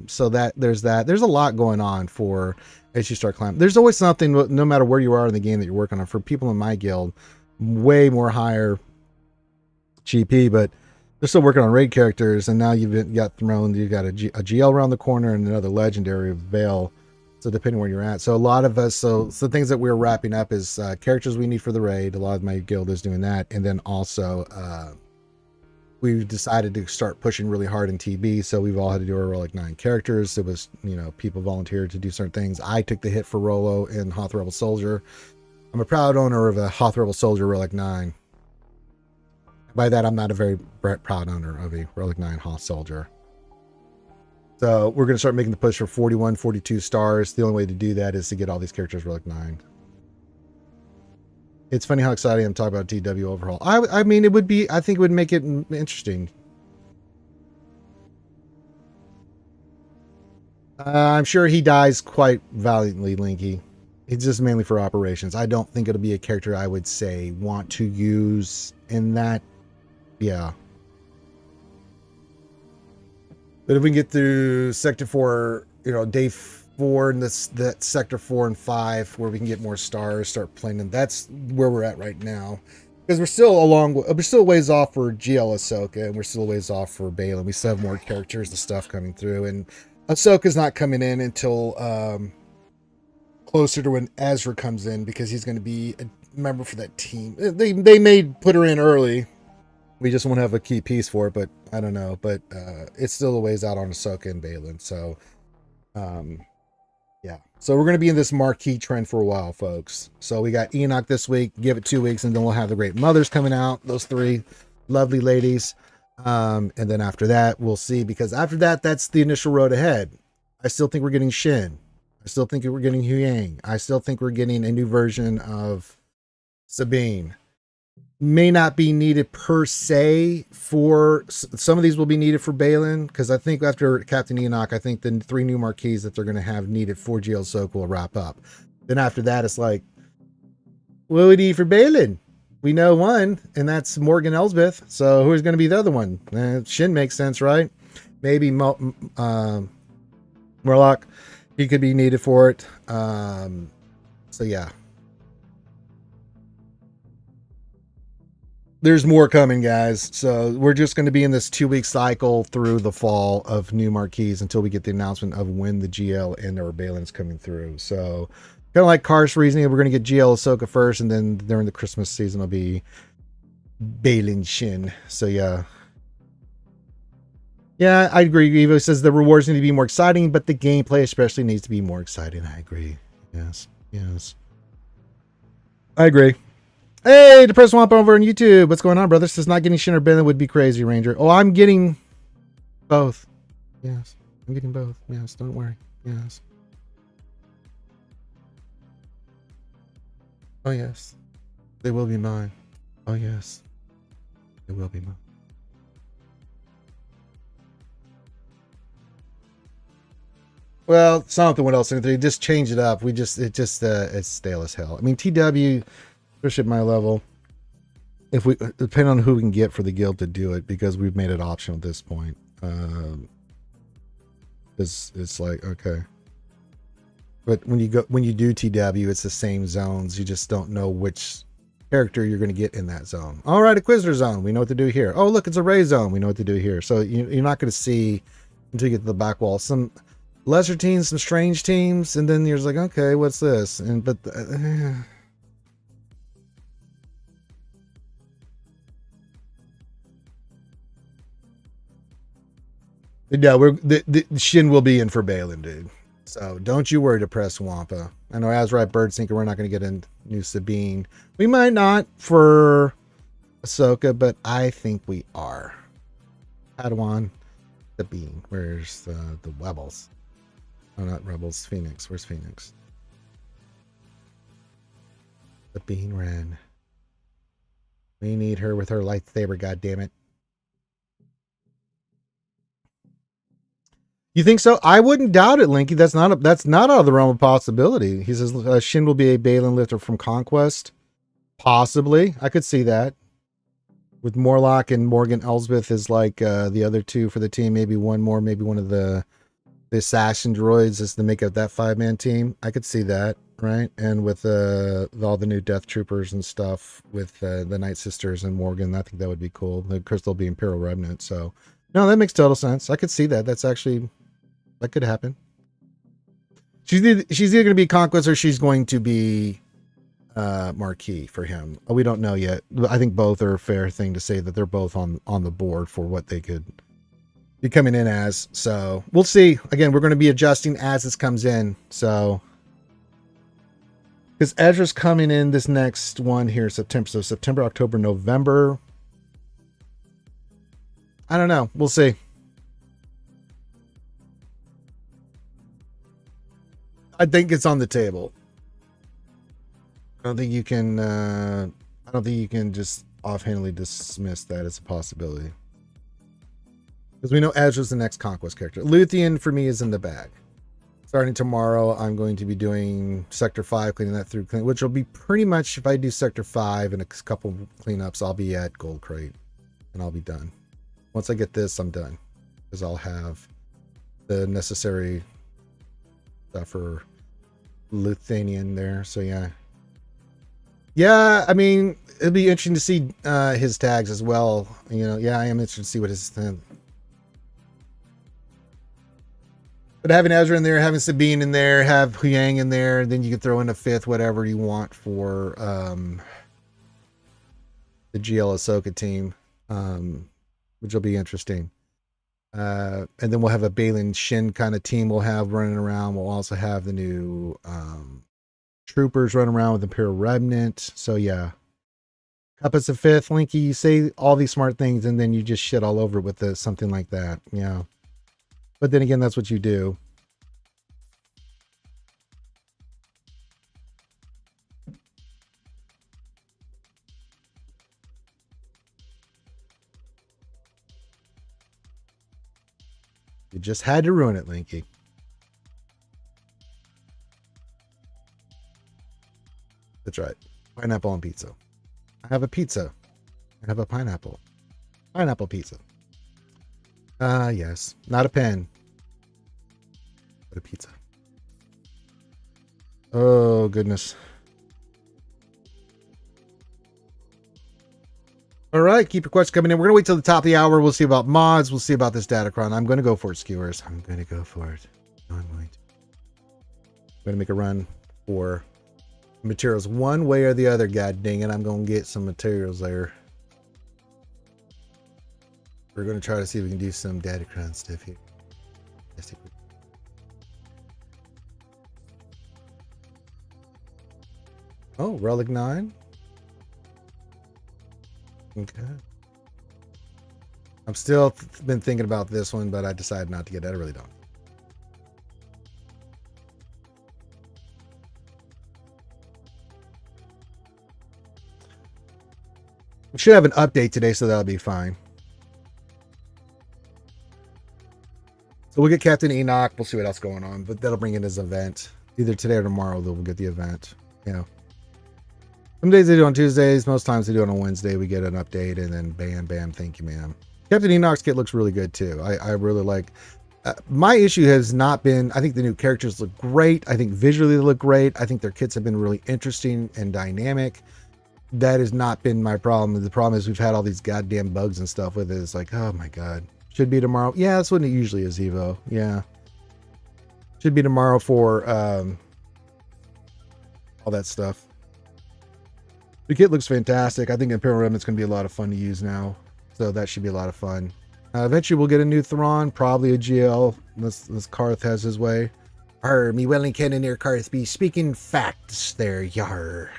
So there's a lot going on for as you start climbing. There's always something, no matter where you are in the game, that you're working on. For people in my guild, way more higher GP, but they're still working on raid characters. And now you've got thrown, you've got a GL around the corner and another legendary Veil. So depending where you're at, so a lot of us, so the things that we're wrapping up is characters we need for the raid. A lot of my guild is doing that, and then also we've decided to start pushing really hard in TB, so we've all had to do our Relic 9 characters. It was, you know, people volunteered to do certain things. I took the hit for Rolo in Hoth Rebel Soldier. I'm a proud owner of a Hoth Rebel Soldier Relic 9. By that, I'm not a very proud owner of a Relic 9 Hoth Soldier. So we're going to start making the push for 41, 42 stars. The only way to do that is to get all these characters Relic 9. It's funny how excited I am talking about TW overhaul. I mean, it would be, I think it would make it interesting. I'm sure he dies quite valiantly, Linky. It's just mainly for operations. I don't think it'll be a character I would say want to use in that. Yeah. But if we can get through Sector 4, you know, day 4 and that Sector 4 and 5, where we can get more stars, start playing them. That's where we're at right now, because we're still a ways off for GL Ahsoka, and we're still a ways off for Balin. We still have more characters and stuff coming through, and Ahsoka's not coming in until closer to when Ezra comes in, because he's going to be a member for that team. They may put her in early. We just won't have a key piece for it, but I don't know. But it's still a ways out on Ahsoka and Balin, so yeah. So we're going to be in this marquee trend for a while, folks. So we got Enoch this week. Give it 2 weeks, and then we'll have the Great Mothers coming out. Those 3 lovely ladies. And then after that, we'll see. Because after that, that's the initial road ahead. I still think we're getting Shin. I still think we're getting Huyang. I still think we're getting a new version of Sabine. may not be needed per se for some of these will be needed for Balin, because I think after Captain Enoch, I think the 3 new marquees that they're going to have needed for GL Soak will wrap up. Then after that, it's like, what would we need for Balin? We know one, and that's Morgan Elsbeth. So who's going to be the other one? Shin makes sense, right? Maybe Murloc. He could be needed for it. So yeah. There's more coming, guys. So we're just going to be in this 2-week cycle through the fall of new marquees until we get the announcement of when the GL and our Balin's coming through. So kind of like Kar's reasoning, we're going to get GL Ahsoka first, and then during the Christmas season, it'll be Balin Shin. So yeah. Yeah, I agree. Evo says the rewards need to be more exciting, but the gameplay especially needs to be more exciting. I agree. Yes. I agree. Hey, Depressed Swamp over on YouTube. What's going on, brother? Says not getting Shin or Balin would be crazy, Ranger. Oh, I'm getting both. Yes. I'm getting both. Yes, don't worry. Yes. Oh, yes. They will be mine. Oh, yes. They will be mine. Well, something what else? They just change it up. It's stale as hell. I mean, TW, especially at my level, if we depend on who we can get for the guild to do it, because we've made it optional at this point. It's like, okay. But when you do TW, it's the same zones. You just don't know which character you're going to get in that zone. All right, Inquisitor zone. We know what to do here. Oh, look, it's a Ray zone. We know what to do here. So you're not going to see until you get to the back wall some lesser teams, some strange teams, and then you're just like, okay, what's this? Yeah, the Shin will be in for Balin, dude. So don't you worry, Depressed Wampa. I know Azrai Birdsinker, we're not going to get a new Sabine. We might not for Ahsoka, but I think we are. Padawan, Sabine. Where's the Rebels? Oh, not Rebels. Phoenix. Where's Phoenix? Sabine Wren. We need her with her lightsaber, goddammit. You think so? I wouldn't doubt it, Linky. That's not out of the realm of possibility. He says Shin will be a Balin lifter from Conquest. Possibly. I could see that. With Morlock and Morgan Elsbeth is like the other two for the team. Maybe one more. Maybe one of the assassin droids is to make up that 5-man team. I could see that, right? And with all the new Death Troopers and stuff with the Night Sisters and Morgan, I think that would be cool. Of course, they'll be Imperial Remnant. So, no, that makes total sense. I could see that. That could happen. She's either going to be Conquest or she's going to be Marquee for him. We don't know yet. I think both are a fair thing to say that they're both on the board for what they could be coming in as. So we'll see. Again, we're going to be adjusting as this comes in. So because Ezra's coming in this next one here, September. So September, October, November. I don't know. We'll see. I think it's on the table. I don't think you can just offhandedly dismiss that as a possibility. Because we know Ezra's the next Conquest character. Luthien for me is in the bag. Starting tomorrow, I'm going to be doing Sector 5, cleaning that through, which will be pretty much, if I do Sector 5 and a couple cleanups, I'll be at Gold Crate and I'll be done. Once I get this, I'm done. Because I'll have the necessary stuff for Luthanian there. So yeah. Yeah, I mean, it'd be interesting to see his tags as well. You know, yeah, I am interested to see what his but having Ezra in there, having Sabine in there, have Huyang in there, and then you can throw in a 5th, whatever you want for the GL Ahsoka team, which will be interesting. And then we'll have a Balin Shin kind of team we'll have running around. We'll also have the new troopers running around with Imperial Remnant. So yeah. Cup is a 5th, Linky. You say all these smart things and then you just shit all over it with something like that. Yeah. But then again, that's what you do. You just had to ruin it, Linky. That's right. Pineapple on pizza. I have a pizza. I have a pineapple. Pineapple pizza. Yes. Not a pen. But a pizza. Oh, goodness. All right. Keep your questions coming in. We're going to wait till the top of the hour. We'll see about mods. We'll see about this Datacron. I'm going to go for it, skewers. I'm going to go for it. I'm going to make a run for materials one way or the other. God dang it. I'm going to get some materials there. We're going to try to see if we can do some Datacron stuff here. Oh, Relic 9. Okay. I'm still been thinking about this one, but I decided not to get that. I really don't. We should have an update today, so that'll be fine. So we'll get Captain Enoch. We'll see what else is going on, but that'll bring in his event. Either today or tomorrow, we'll get the event. You know. Some days they do on Tuesdays. Most times they do it on Wednesday. We get an update, and then bam, bam, thank you, ma'am. Captain Enoch's kit looks really good, too. I really like... my issue has not been... I think the new characters look great. I think visually they look great. I think their kits have been really interesting and dynamic. That has not been my problem. The problem is we've had all these goddamn bugs and stuff with it. It's like, oh my god. Should be tomorrow. Yeah, that's when it usually is, Evo. Yeah. Should be tomorrow for all that stuff. The kit looks fantastic. I think Imperial Remnant's going to be a lot of fun to use now. So that should be a lot of fun. Eventually we'll get a new Thrawn, probably a GL, unless Karth has his way. Arr, me welling cannoneer Karth be speaking facts there, yar.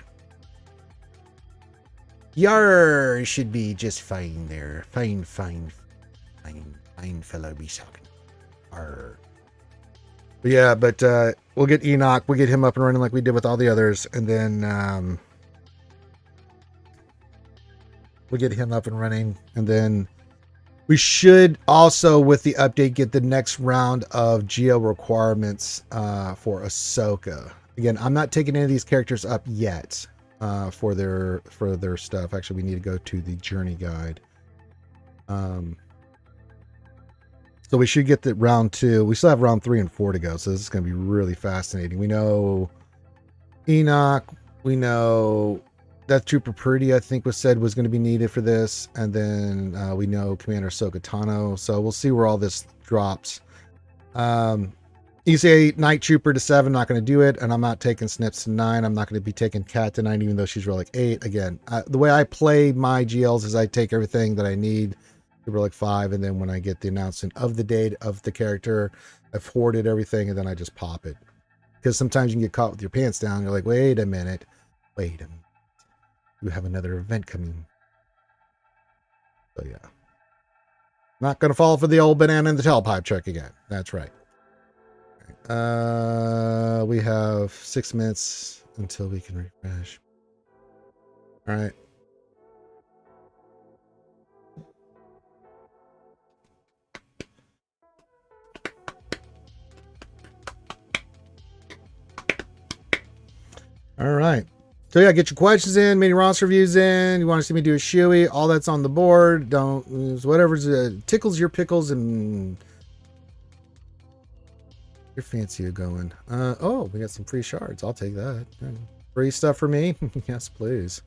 Yar should be just fine there. Fine fellow be talking. Arr. But yeah, but we'll get Enoch, we'll get him up and running like we did with all the others, and then we'll get him up and running, and then we should also, with the update, get the next round of geo requirements for Ahsoka. Again, I'm not taking any of these characters up yet for their stuff. Actually, we need to go to the journey guide. So we should get the round 2. We still have round 3 and 4 to go, so this is going to be really fascinating. We know Enoch. We know Death Trooper Purdy, I think, was going to be needed for this. And then we know Commander Ahsoka Tano. So we'll see where all this drops. You say Night Trooper to 7, not going to do it. And I'm not taking Snips to 9. I'm not going to be taking Cat to 9, even though she's Relic 8. Again, the way I play my GLs is I take everything that I need to Relic 5. And then when I get the announcement of the date of the character, I've hoarded everything and then I just pop it. Because sometimes you can get caught with your pants down. You're like, wait a minute. You have another event coming. So yeah. Not going to fall for the old banana in the tailpipe trick again. That's right. We have 6 minutes until we can refresh. All right. All right. So yeah, get your questions in, mini roster reviews in. You want to see me do a shoey? All that's on the board. Don't whatever's tickles your pickles and your fancy are going. Oh, we got some free shards. I'll take that. Free stuff for me? Yes, please.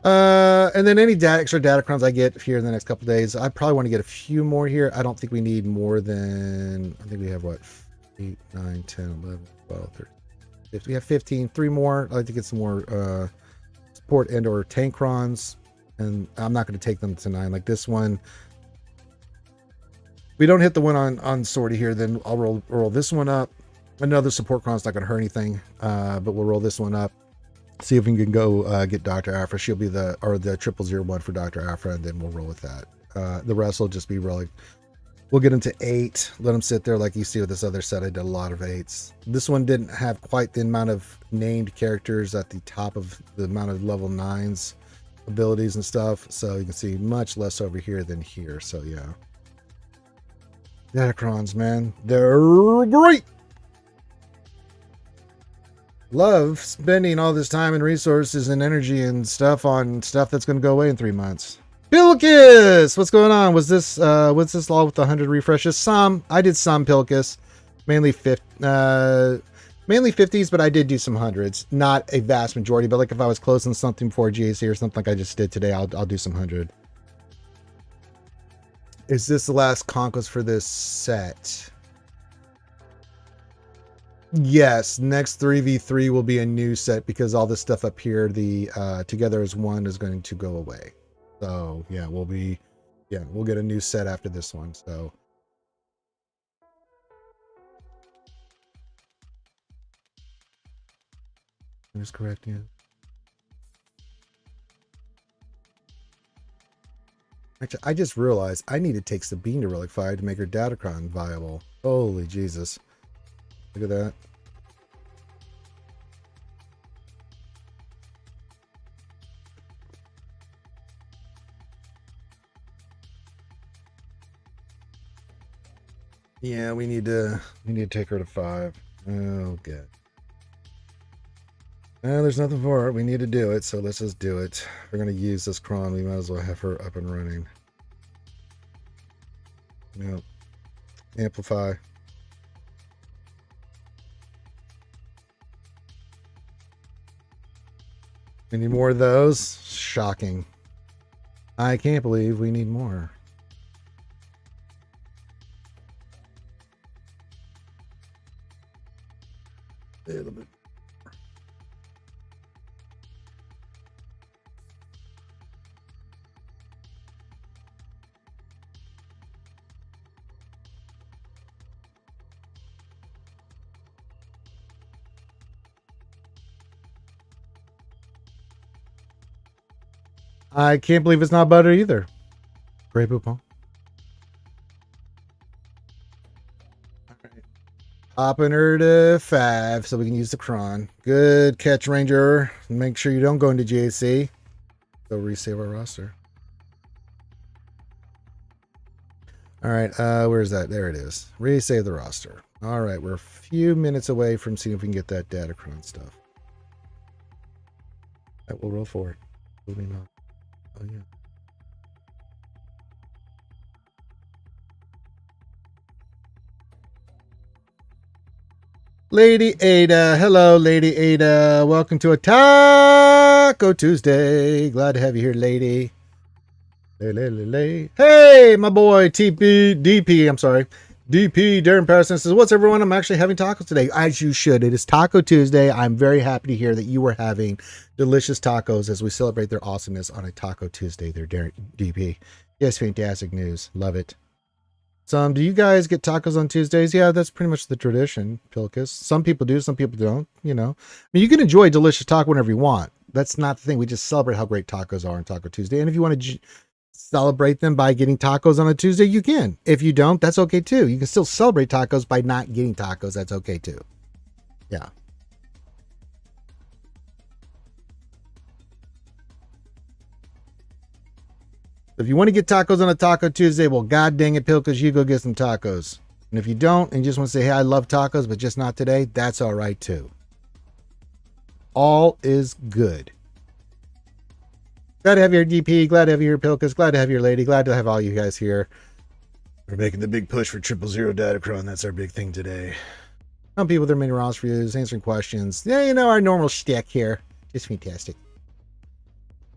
And then any extra Datacrons I get here in the next couple days, I probably want to get a few more here. I don't think we need more than, I think we have what, 8, 9, 10, 11, 12, 13. If we have 15, 3 more. I'd like to get some more support and or tankrons, and I'm not going to take them to 9 like this one. We don't hit the one on Sortie here, then I'll roll this one up. Another support cron's not going to hurt anything, but we'll roll this one up. See if we can go get Dr. Afra. She'll be the 0001 for Dr. Afra, and then we'll roll with that. The rest will just be Relic. We'll get them to 8. Let them sit there like you see with this other set. I did a lot of 8s. This one didn't have quite the amount of named characters at the top of the amount of level 9s abilities and stuff. So you can see much less over here than here. So yeah. Datacrons, man. They're great. Love spending all this time and resources and energy and stuff on stuff that's going to go away in 3 months. Pilkus, what's going on? Was this all with the 100 refreshes? Some. I did some Pilkus, mainly 50s, but I did do some hundreds. Not a vast majority, but like if I was closing something before GAC or something like I just did today, I'll do some 100. Is this the last conquest for this set? Yes, next 3v3 will be a new set because all this stuff up here, the Together as One, is going to go away. So yeah, we'll get a new set after this one. So that is correct, yeah. Actually, I just realized I need to take Sabine to Relic 5 to make her Datacron viable. Holy Jesus. Look at that. Yeah, we need to take her to 5. Oh god. There's nothing for it. We need to do it, so let's just do it. If we're gonna use this cron, we might as well have her up and running. Yep. Amplify. Any more of those? Shocking. I can't believe we need more. A little bit. I can't believe it's not butter either. Grey Poupon. Hopping her to 5 so we can use the cron. Good catch, Ranger. Make sure you don't go into GAC. So resave our roster. All right, where's that? There it is. Resave the roster. All right, we're a few minutes away from seeing if we can get that Datacron stuff. That will roll forward. Moving on. Oh yeah. Lady Ada. Hello, Lady Ada. Welcome to a Taco Tuesday. Glad to have you here, lady. Hey, my boy, DP, I'm sorry. DP, Darren Patterson says, what's everyone? I'm actually having tacos today, as you should. It is Taco Tuesday. I'm very happy to hear that you are having delicious tacos as we celebrate their awesomeness on a Taco Tuesday there, Darren, DP. Yes, fantastic news. Love it. Do you guys get tacos on Tuesdays? Yeah, that's pretty much the tradition, Pilkus. Some people do, some people don't, you know. I mean, you can enjoy a delicious taco whenever you want. That's not the thing. We just celebrate how great tacos are on Taco Tuesday. And if you want to celebrate them by getting tacos on a Tuesday, you can. If you don't, that's okay too. You can still celebrate tacos by not getting tacos. That's okay too. Yeah. If you want to get tacos on a Taco Tuesday, well, god dang it, Pilkus, you go get some tacos. And if you don't, and you just want to say, hey, I love tacos, but just not today, that's all right too. All is good. Glad to have your DP. Glad to have your Pilkus. Glad to have your lady. Glad to have all you guys here. We're making the big push for 000 Datacron. That's our big thing today. Some people with their mini roster reviews, answering questions. Yeah, you know, our normal shtick here. Just fantastic.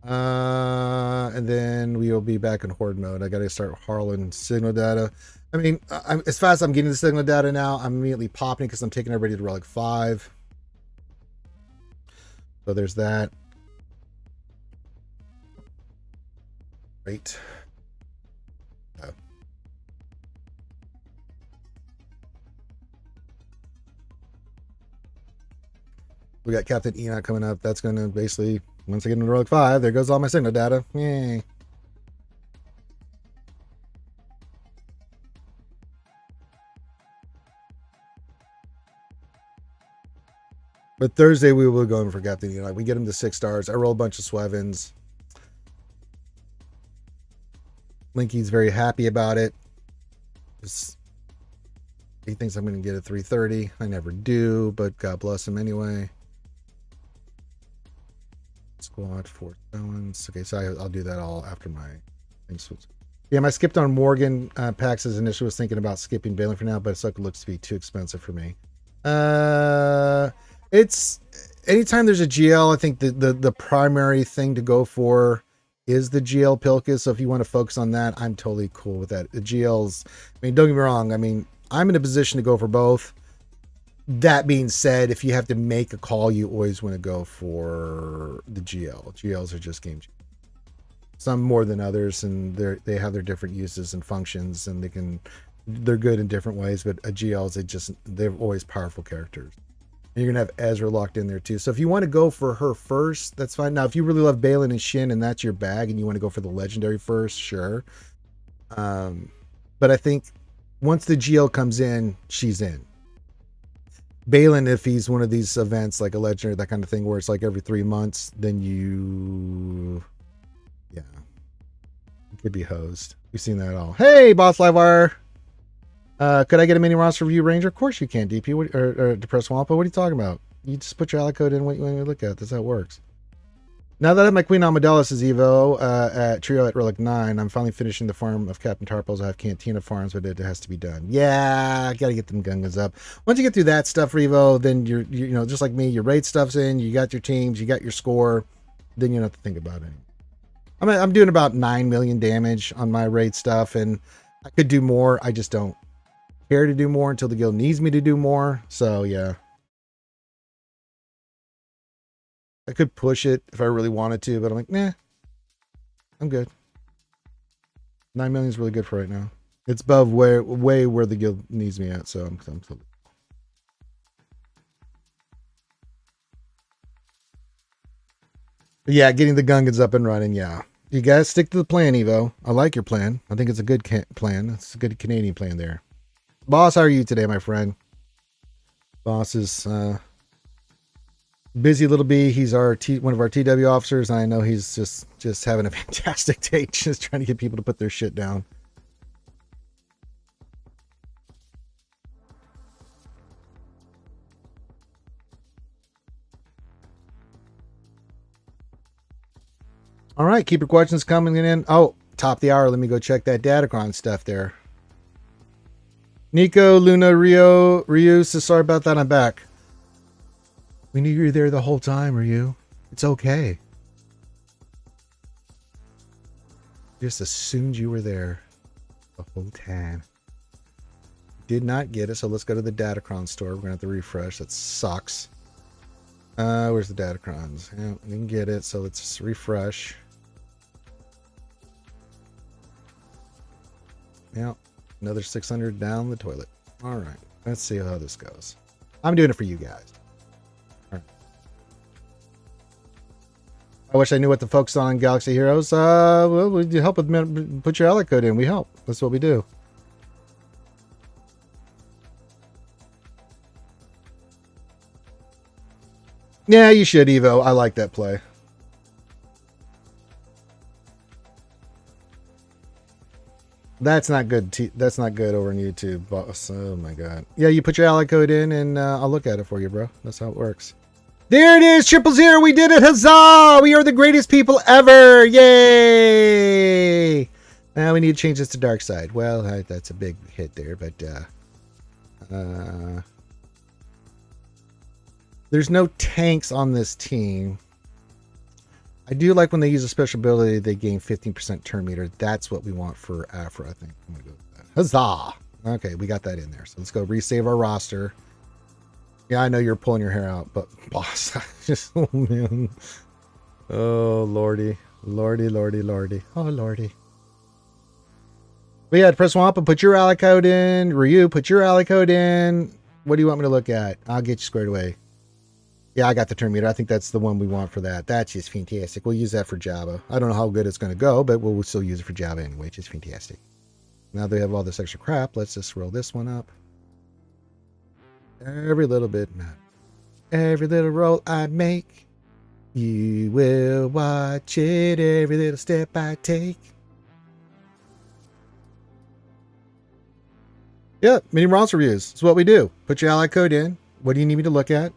And then we will be back in horde mode. I got to start harling signal data. I mean, as fast as I'm getting the signal data now, I'm immediately popping because I'm taking everybody to Relic 5. So there's that. Great. We got Captain Enoch coming up. That's going to basically, once I get into Relic 5, there goes all my signal data. Yay. But Thursday, we will go in for Captain Enoch. We get him to 6 stars. I roll a bunch of Swevins. Linky's very happy about it. He thinks I'm going to get a 330. I never do, but God bless him anyway. Squad 4 stones. Okay, so I'll do that all after my things. Yeah, I skipped on Morgan. Pax's initially was thinking about skipping Balin for now, but it looks to be too expensive for me. It's anytime there's a GL, I think the primary thing to go for is the GL Pilka. So if you want to focus on that, I'm totally cool with that. The GLs, I mean, don't get me wrong. I mean, I'm in a position to go for both. That being said, if you have to make a call, you always want to go for the GL. GLs are just game changers. Some more than others, and they have their different uses and functions, and they're good in different ways. But a GLs, they're always powerful characters. And you're gonna have Ezra locked in there too. So if you want to go for her first, that's fine. Now, if you really love Balin and Shin and that's your bag, and you want to go for the legendary first, sure. But I think once the GL comes in, she's in. Balin, if he's one of these events like a legendary, that kind of thing, where it's like every 3 months, then you could be hosed. We've seen that all. Hey, Boss Livewire. Could I get a mini roster review, Ranger? Of course you can, DP or Depressed Wampa. What are you talking about? You just put your ally code in when you look at it. That's how it works. Now that I have my Queen Amadelis' Evo at Trio at Relic 9, I'm finally finishing the farm of Captain Tarpos. I have Cantina farms, but it has to be done. Yeah, I gotta get them Gungas up. Once you get through that stuff, Revo, then you're just like me, your raid stuff's in, you got your teams, you got your score, then you don't have to think about it. I'm doing about 9 million damage on my raid stuff, and I could do more. I just don't care to do more until the guild needs me to do more. So yeah. I could push it if I really wanted to, but I'm like, nah, I'm good. 9 million is really good for right now. It's above way where the guild needs me at, so I'm yeah, getting the Gungans up and running, yeah. You guys stick to the plan, Evo. I like your plan. I think it's a good plan. It's a good Canadian plan there. Boss, how are you today, my friend? Boss is busy little B. He's one of our TW officers, and I know he's just having a fantastic day, just trying to get people to put their shit down. All right, keep your questions coming in. Oh, top of the hour. Let me go check that Datacron stuff there. Nico, Luna, Ryu. So sorry about that. I'm back. We knew you were there the whole time, Ryu. It's okay. Just assumed you were there the whole time. Did not get it, so let's go to the Datacron store. We're gonna have to refresh. That sucks. Where's the Datacrons? Yeah, we can get it, so let's just refresh. Yeah, another 600 down the toilet. All right, let's see how this goes. I'm doing it for you guys. All right. I wish I knew what to focus on in Galaxy Heroes. Well, we help with put your ally code in. We help. That's what we do. Yeah, you should, Evo. I like that play. That's not good. That's not good over on YouTube, boss. Oh my god. Yeah, you put your ally code in, and I'll look at it for you, bro. That's how it works. There it is, 000. We did it. Huzzah! We are the greatest people ever. Yay! Now we need to change this to dark side. Well, that's a big hit there, but there's no tanks on this team. I do like when they use a special ability, they gain 15% turn meter. That's what we want for Afra, I think. I'm gonna go with that. Huzzah! Okay, we got that in there. So let's go resave our roster. Yeah, I know you're pulling your hair out, but boss, just oh man. Oh lordy. Lordy, lordy, lordy. Oh lordy. But yeah, press swamp and put your ally code in. Ryu, put your ally code in. What do you want me to look at? I'll get you squared away. Yeah, I got the turn meter. I think that's the one we want for that. That's just fantastic. We'll use that for Java. I don't know how good it's going to go, but we'll still use it for Java anyway. It's just fantastic. Now they have all this extra crap. Let's just roll this one up. Every little bit matters. Every little roll I make, you will watch it. Every little step I take. Yeah, mini ROMs reviews. It's what we do. Put your ally code in. What do you need me to look at?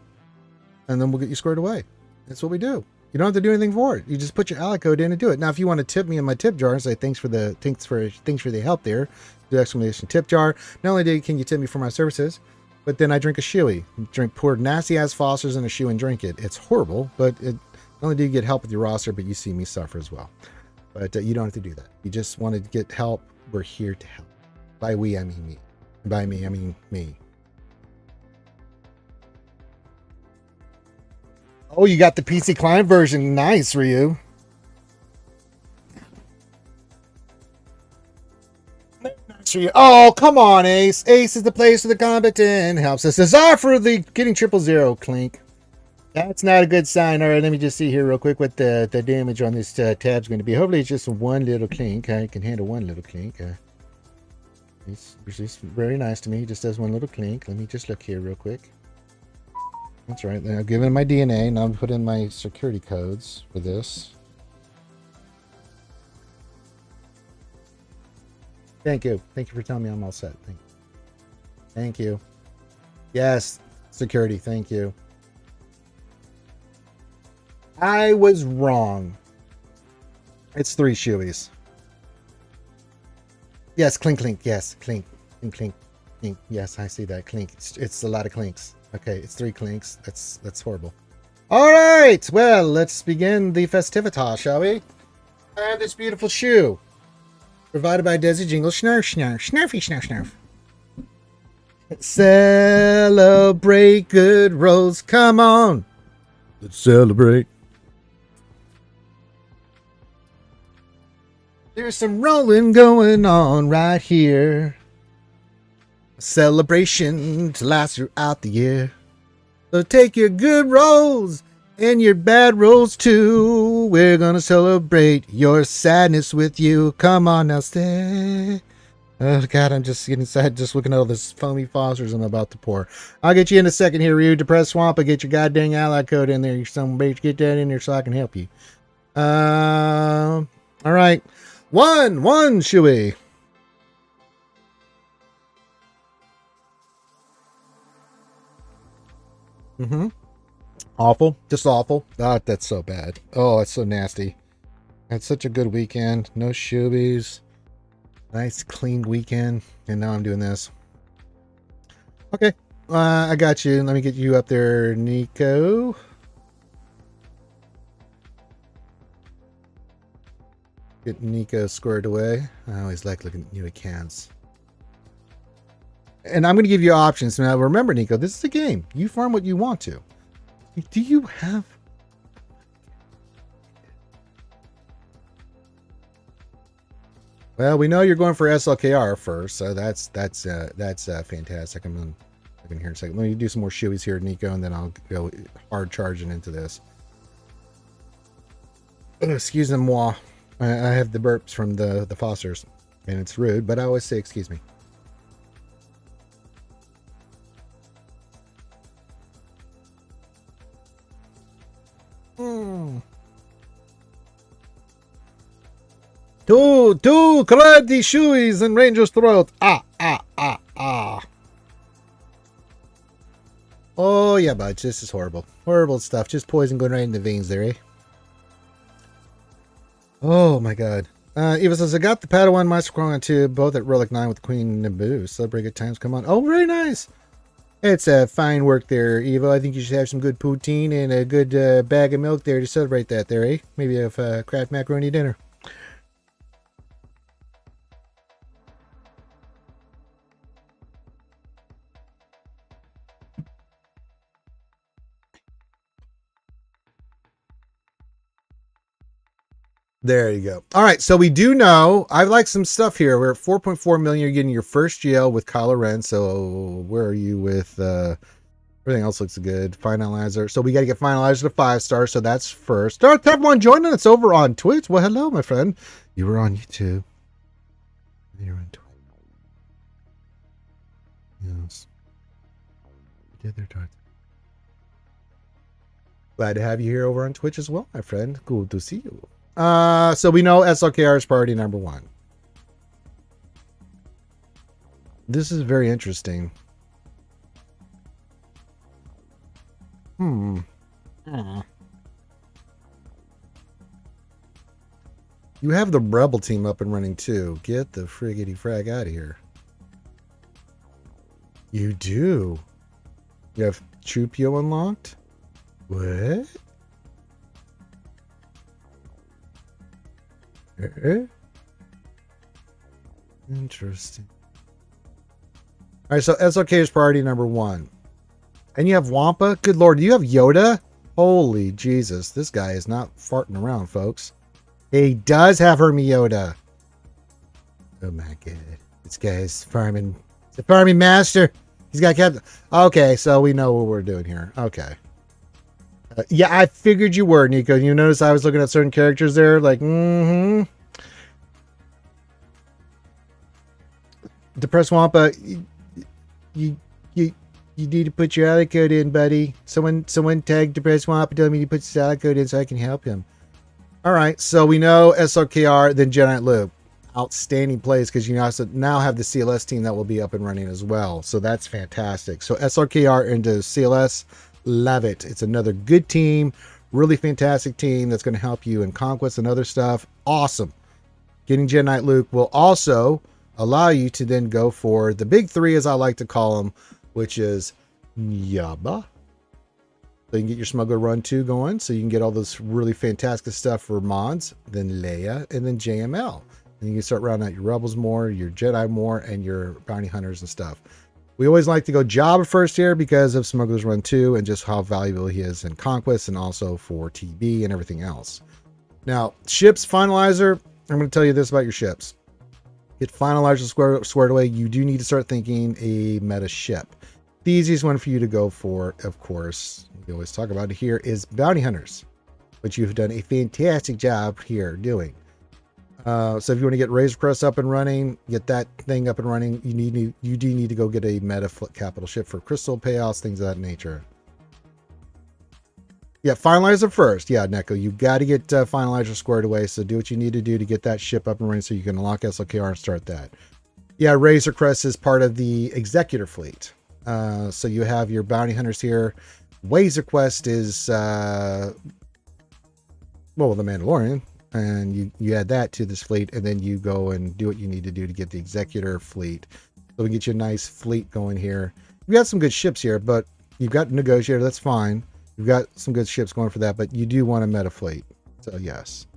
And then we'll get you squared away. That's what we do. You don't have to do anything for it. You just put your ally code in and do it. Now, if you want to tip me in my tip jar and say thanks for the help there, do exclamation tip jar. Not only can you tip me for my services, but then I drink a shoey. Pour nasty ass Fosters in a shoe and drink it. It's horrible, but not only do you get help with your roster, but you see me suffer as well. But you don't have to do that. You just want to get help. We're here to help. By we, I mean me. By me, I mean me. Oh, you got the PC client version. Nice, Ryu. Nice, Ryu. Oh, come on, Ace. Ace is the place of the combatant. Helps us. Desire for the getting 000, Clink. That's not a good sign. All right, let me just see here real quick what the damage on this tab's going to be. Hopefully it's just one little clink. I can handle one little clink. He's very nice to me. He just does one little clink. Let me just look here real quick. That's right. Then I'll give him my DNA, and I'll put in my security codes for this. Thank you. Thank you for telling me I'm all set. Thank you. Yes, security. Thank you. I was wrong. It's 3 shoeys. Yes, clink, clink. Yes, clink, clink, clink, clink. Yes, I see that clink. It's a lot of clinks. Okay, it's 3 clinks. That's horrible. All right. Well, let's begin the festivitas, shall we? I have this beautiful shoe, provided by Desi Jingle. Snarf, snarf, snarfy, snarf, snarf. Celebrate good rolls. Come on. Let's celebrate. There's some rolling going on right here. A celebration to last throughout the year. So take your good rolls and your bad rolls too. We're gonna celebrate your sadness with you. Come on now, stay. Oh God, I'm just getting sad just looking at all this foamy Fosters I'm about to pour. I'll get you in a second here, Ryu. Depressed Swamp. I'll get your goddamn ally code in there. You son of a bitch. Get that in there so I can help you. All right. One, Shuey. Awful. Just awful. Ah, that's so bad. Oh, it's so nasty. Had such a good weekend. No shoobies. Nice, clean weekend. And now I'm doing this. Okay. I got you. Let me get you up there, Nico. Get Nico squared away. I always like looking at new accounts. And I'm going to give you options. Now, remember, Nico, this is a game. You farm what you want to. Do you have... Well, we know you're going for SLKR first, so that's fantastic. I'm in here in a second. Let me do some more shoeys here, Nico, and then I'll go hard charging into this. Excuse moi. I have the burps from the Fosters, and it's rude, but I always say excuse me. Two karate shoeys in Ranger's throat. Oh yeah, budge, this is horrible. Horrible stuff. Just poison going right in the veins there, eh? Oh my god. Eva says, I got the Padawan Master Quran 2, both at Relic 9 with Queen Naboo. Celebrate good times, come on. Oh, very nice. It's a fine work there, Evo. I think you should have some good poutine and a good bag of milk there to celebrate that there, eh? Maybe a Kraft macaroni dinner. There you go. All right, so we do know, I like some stuff here. We're at 4.4 million. You're getting your first GL with Kylo Ren. So where are you with everything else looks good. Finalizer. So we got to get Finalizer to 5-star. So that's first. All right, everyone joining us over on Twitch. Well, hello, my friend. You were on YouTube. You're on Twitch. Yes. Get there, Tart. Glad to have you here over on Twitch as well, my friend. Cool to see you. So we know SLKR is priority number 1. This is very interesting. Hmm. You have the Rebel team up and running too. Get the friggity frag out of here. You do. You have Chupio unlocked? What? Interesting. All right, so SOK is priority number 1. And you have Wampa? Good lord, do you have Yoda? Holy Jesus, this guy is not farting around, folks. He does have Yoda. Oh my god. This guy's farming. He's a farming master. He's got kept. Okay, so we know what we're doing here. Okay. Yeah, I figured you were, Nico. You notice I was looking at certain characters there, like, Depressed Wampa, you need to put your alley code in, buddy. Someone tagged Depressed Wampa, telling me to put his alley code in so I can help him. All right, so we know SRKR, then Jedi Luke. Outstanding plays because you also now have the CLS team that will be up and running as well. So that's fantastic. So SRKR into CLS, love it. It's another good team, really fantastic team that's going to help you in Conquest and other stuff. Awesome. Getting Jedi Knight Luke will also allow you to then go for the big 3, as I like to call them, which is Yaba. So you can get your Smuggler Run 2 going, so you can get all this really fantastic stuff for mods, then Leia, and then JML. And you can start rounding out your Rebels more, your Jedi more, and your Bounty Hunters and stuff. We always like to go Jabba first here because of Smuggler's Run 2 and just how valuable he is in Conquest and also for TB and everything else. Now, ships finalizer, I'm going to tell you this about your ships. Get finalizer squared away, you do need to start thinking a meta ship. The easiest one for you to go for, of course, we always talk about it here, is Bounty Hunters, which you've done a fantastic job here doing. So if you want to get Razor Crest up and running, get that thing up and running, you do need to go get a meta capital ship for crystal payouts, things of that nature. Yeah, finalizer first. Yeah, Neko, you got to get finalizer squared away. So do what you need to do to get that ship up and running so you can unlock SLKR and start that. Yeah, Razor Crest is part of the Executor fleet. So you have your bounty hunters here. Razor Quest is, well, the Mandalorian. And you add that to this fleet, and then you go and do what you need to do to get the Executor fleet. So we get you a nice fleet going here. We've got some good ships here, but you've got Negotiator, that's fine. You've got some good ships going for that, but you do want a meta fleet. So yes.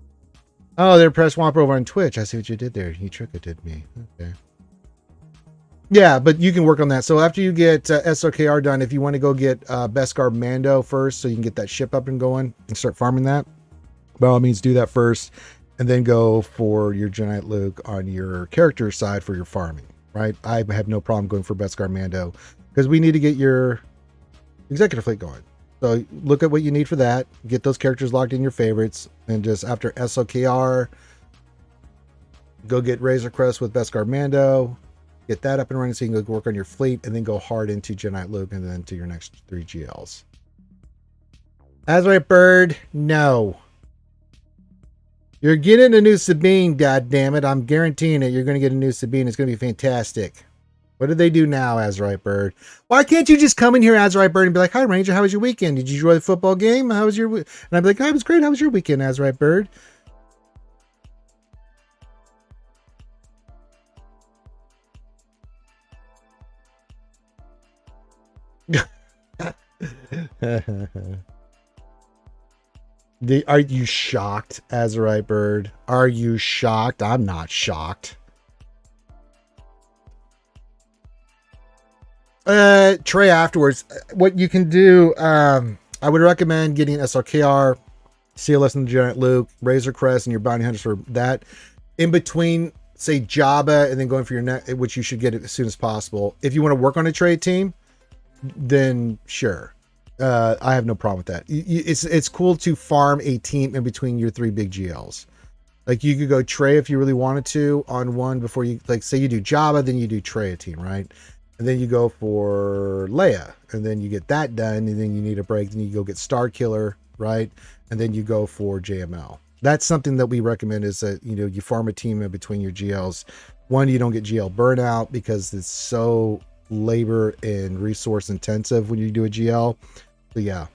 Oh, they're Press Wampa over on Twitch. I see what you did there. You trick-or-did me. Okay. Yeah, but you can work on that. So after you get SRKR done, if you want to go get Beskar Mando first, so you can get that ship up and going and start farming that, by all means do that first, and then go for your Jedi Luke on your character side for your farming, right? I have no problem going for Beskar Mando because we need to get your Executive fleet going. So look at what you need for that, get those characters locked in your favorites, and just after SOKR, go get Razor Crest with Beskar Mando, get that up and running so you can go work on your fleet, and then go hard into Jedi Luke and then to your next 3 GLs. Azrael Bird, no. You're getting a new Sabine, goddammit. I'm guaranteeing it. You're going to get a new Sabine. It's going to be fantastic. What do they do now, Azrael Bird? Why can't you just come in here, Azrael Bird, and be like, hi, Ranger, how was your weekend? Did you enjoy the football game? How was your And I'd be like, oh, it was great. How was your weekend, Azrael Bird? Are you shocked, Azrael Bird? Are you shocked? I'm not shocked. Trey afterwards. What you can do, I would recommend getting SRKR, CLS and the Giant Luke, Razor Crest, and your bounty hunters for that. In between, say Jabba, and then going for your net, which you should get it as soon as possible. If you want to work on a trade team, then sure. I have no problem with that. It's cool to farm a team in between your 3 big GLs. Like you could go Trey if you really wanted to on one before you, like say you do Jabba, then you do Trey a team, right? And then you go for Leia, and then you get that done, and then you need a break. Then you go get Star Killer, right? And then you go for JML. That's something that we recommend is that, you know, you farm a team in between your GLs. One, you don't get GL burnout because it's so labor and resource intensive when you do a GL. So yeah.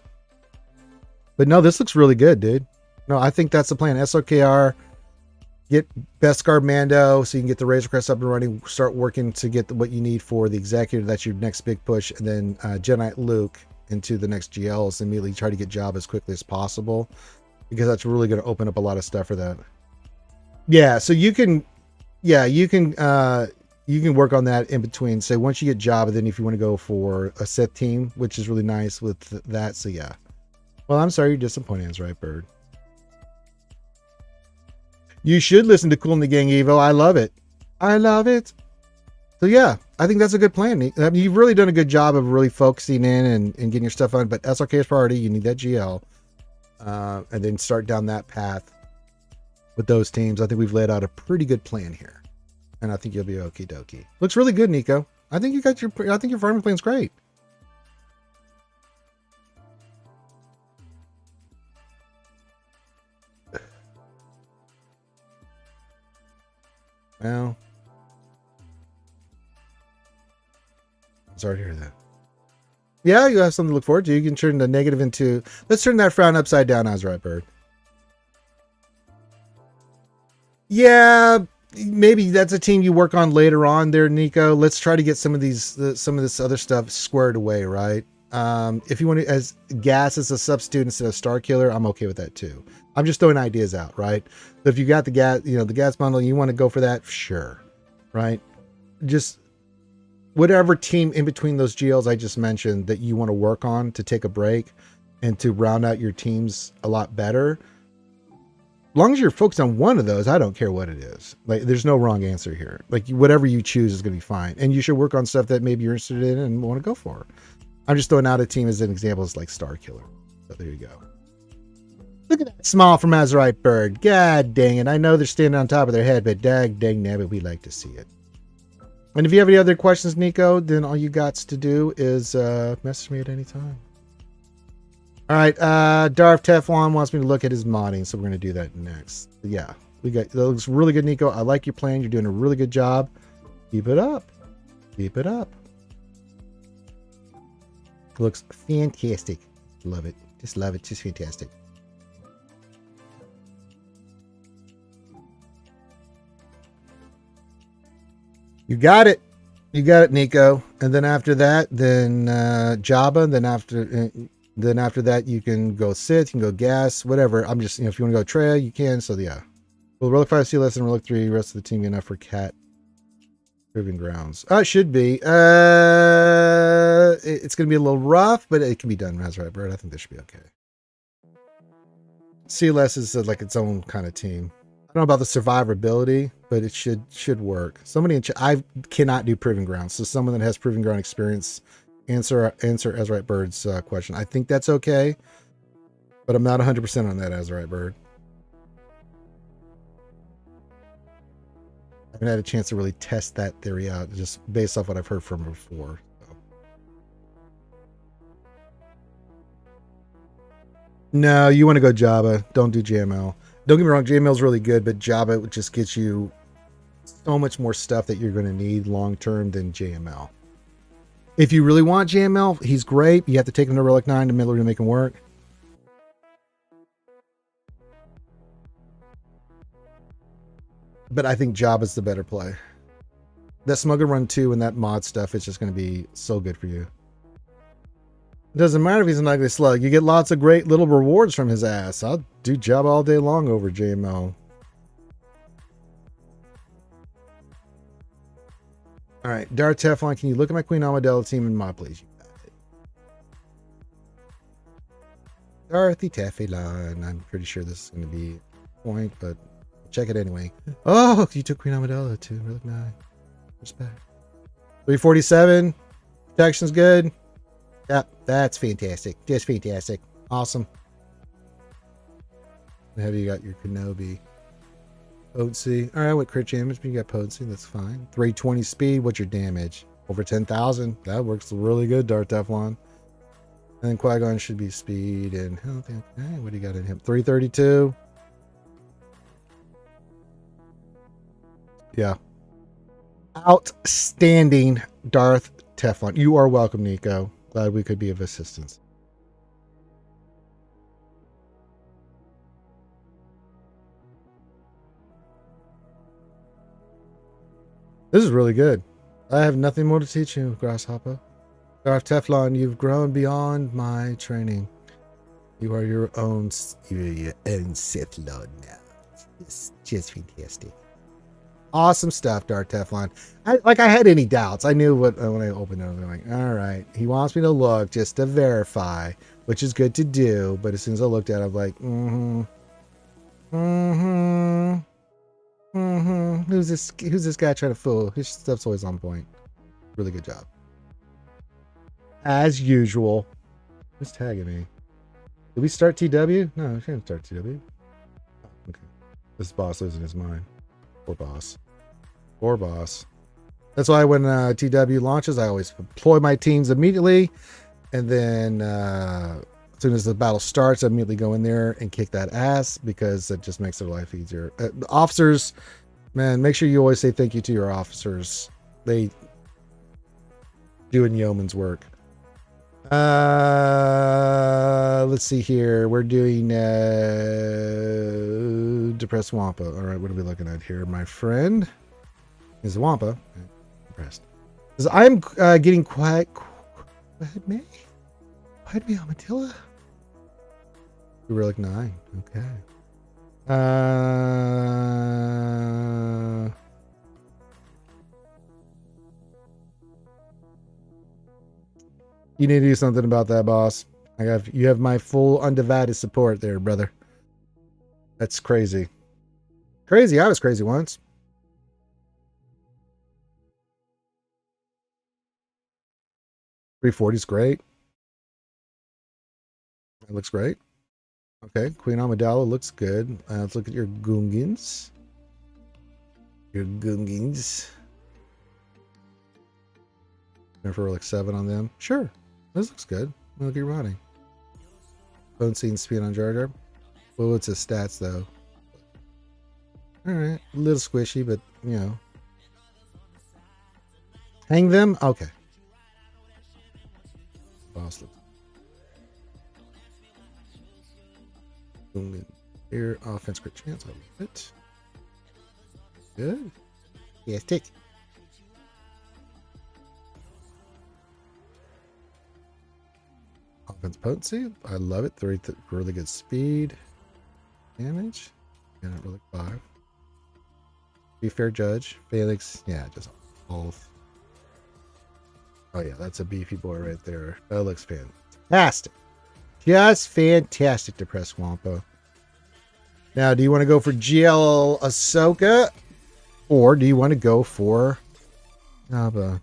But no, this looks really good, dude. No, I think that's the plan. SOKR, get Beskar Mando so you can get the Razor Crest up and running, start working to get what you need for the executive. That's your next big push. And then Jedi Luke into the next GLs, immediately try to get Job as quickly as possible, because that's really going to open up a lot of stuff for that. Yeah, so you can work on that in between. Say once you get Job, and then if you want to go for a set team, which is really nice with that. So yeah. Well, I'm sorry you're disappointed, Azurite Bird. You should listen to Cool in the Gang Evo. I love it. I love it. So yeah, I think that's a good plan. I mean, you've really done a good job of really focusing in and getting your stuff on, but SRK is priority. You need that GL. And then start down that path with those teams. I think we've laid out a pretty good plan here. And I think you'll be okie dokie. Looks really good, Nico. I think your farming plan's great. Well, I'm sorry to hear that. Yeah, you have something to look forward to. You can turn the negative into... Let's turn that frown upside down, Azurite Bird. Yeah, maybe that's a team you work on later on there, Nico. Let's try to get some of this other stuff squared away, right? If you want to, as gas as a substitute instead of Star Killer, I'm okay with that too. I'm just throwing ideas out, right? So if you got the gas, the gas bundle, you want to go for that, sure, right? Just whatever team in between those GLs I just mentioned that you want to work on to take a break and to round out your teams a lot better. As long as you're focused on one of those, I don't care what it is. Like, there's no wrong answer here. Like, whatever you choose is going to be fine. And you should work on stuff that maybe you're interested in and want to go for. I'm just throwing out a team as an example. It's like Star Killer. So there you go. Look at that smile from Azurite Bird. God dang it. I know they're standing on top of their head, but dang nabbit, we like to see it. And if you have any other questions, Nico, then all you got to do is message me at any time. All right. Darth Teflon wants me to look at his modding, so we're going to do that next. But yeah, that looks really good, Nico. I like your plan. You're doing a really good job. Keep it up. Keep it up. Looks fantastic. Love it. Just love it. Just fantastic. You got it. You got it, Nico. And then after that, then Jabba. Then after that, you can go Sith, you can go Gas, whatever. I'm just, if you want to go Trey, you can. So yeah. Well, Relic 5 see less than Relic 3. The rest of the team enough for Cat Proving Grounds. It should be. It's going to be a little rough, but it can be done. Azurite Bird. I think this should be okay. CLS is like its own kind of team. I don't know about the survivability, but it should work. Somebody I cannot do Proving Grounds, so someone that has Proving Ground experience, answer Azurite Bird's question. I think that's okay, but I'm not 100% on that, Azurite Bird. I haven't had a chance to really test that theory out, just based off what I've heard from before. So. No, you want to go Jabba. Don't do JML. Don't get me wrong, JML is really good, but Jabba just gets you so much more stuff that you're going to need long term than JML. If you really want JML, he's great. You have to take him to Relic 9 to Miller to make him work. But I think Jabba's the better play. That Smuggler Run 2 and that mod stuff is just going to be so good for you. It doesn't matter if he's an ugly slug. You get lots of great little rewards from his ass. I'll do Jabba all day long over JML. All right, Darth Teflon, can you look at my Queen Amidala team and mod, please? You got it. Dorothy Teflon. I'm pretty sure this is going to be a point, but check it anyway. Oh, you took Queen Amidala too. Really nice. Respect. 347. Protection's good. Yep, that's fantastic. Just fantastic. Awesome. Have you got your Kenobi? Potency. All right, what crit damage? But you got potency. That's fine. 320 speed. What's your damage? Over 10,000. That works really good, Darth Teflon. And then Qui-Gon should be speed and health. Okay, what do you got in him? 332. Yeah. Outstanding, Darth Teflon. You are welcome, Nico. Glad we could be of assistance. This is really good. I have nothing more to teach you, Grasshopper. Darth Teflon, you've grown beyond my training. You are your own Sith Lord now. It's just fantastic. Awesome stuff, Darth Teflon. I had any doubts. I knew what when I opened it, I'm like, all right, he wants me to look just to verify, which is good to do. But as soon as I looked at it, I'm like, Who's this guy trying to fool? His stuff's always on point. Really good job. As usual. Who's tagging me? Did we start TW? No, we didn't start TW. Oh, okay. This boss losing his mind. Poor boss. Poor boss. That's why when TW launches, I always deploy my teams immediately. And then as soon as the battle starts, I immediately go in there and kick that ass because it just makes their life easier. Officers, man, make sure you always say thank you to your officers. They doing yeoman's work. Let's see here. We're doing Depressed Wampa. All right, what are we looking at here, my friend? Is Wampa depressed? I'm getting quiet. Quiet me, Armadillo. You were like 9. Okay. You need to do something about that, boss. You have my full undivided support there, brother. That's crazy. Crazy. I was crazy once. $340 is great. It looks great. Okay, Queen Amidala looks good. Let's look at your Gungans. Going for like 7 on them. Sure. This looks good. Look at your body. Potency and speed on Jar Jar. Well, what's his stats though? Alright. A little squishy, but you know. Hang them? Okay. Boss looks. Here, offense crit chance. I love it. Good. Yes, tick. Offense potency. I love it. 3 really good speed. Damage. Yeah, not really 5. Be fair judge. Felix. Yeah, just both. Oh yeah, that's a beefy boy right there. That looks fantastic. Just fantastic, Depressed Wampa. Now, do you want to go for GL Ahsoka? Or do you want to go for Naba?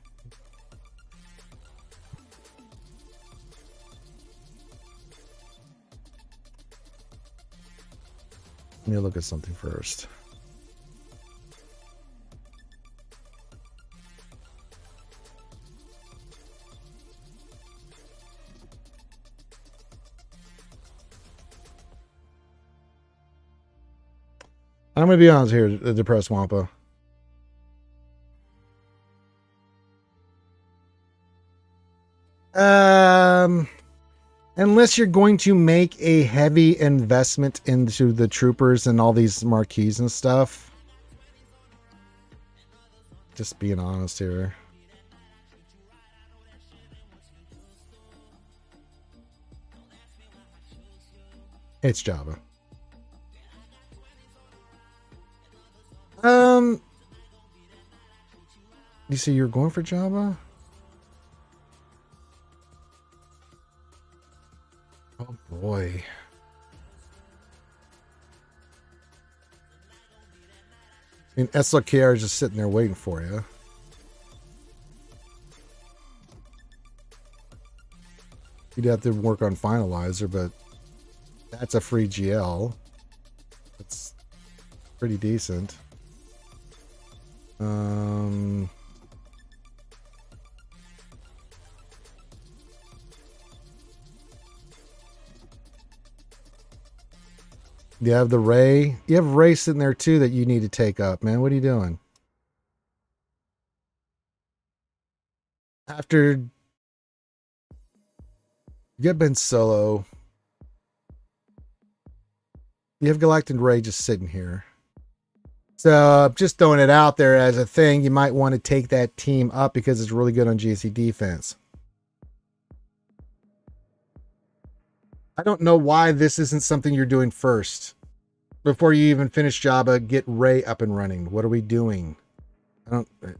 Let me look at something first. I'm going to be honest here, the Depressed Wampa. Unless you're going to make a heavy investment into the troopers and all these marquees and stuff. Just being honest here. It's Java. You see you're going for Java? Oh boy. I mean, SLKR is just sitting there waiting for you. You'd have to work on Finalizer, but that's a free GL. That's pretty decent. You have the Ray. You have Ray sitting there too that you need to take up, man. What are you doing? After you get Ben solo, you have Galactic Ray just sitting here. So just throwing it out there as a thing, you might want to take that team up because it's really good on GC defense. I don't know why this isn't something you're doing first. Before you even finish Jabba, get Ray up and running. What are we doing?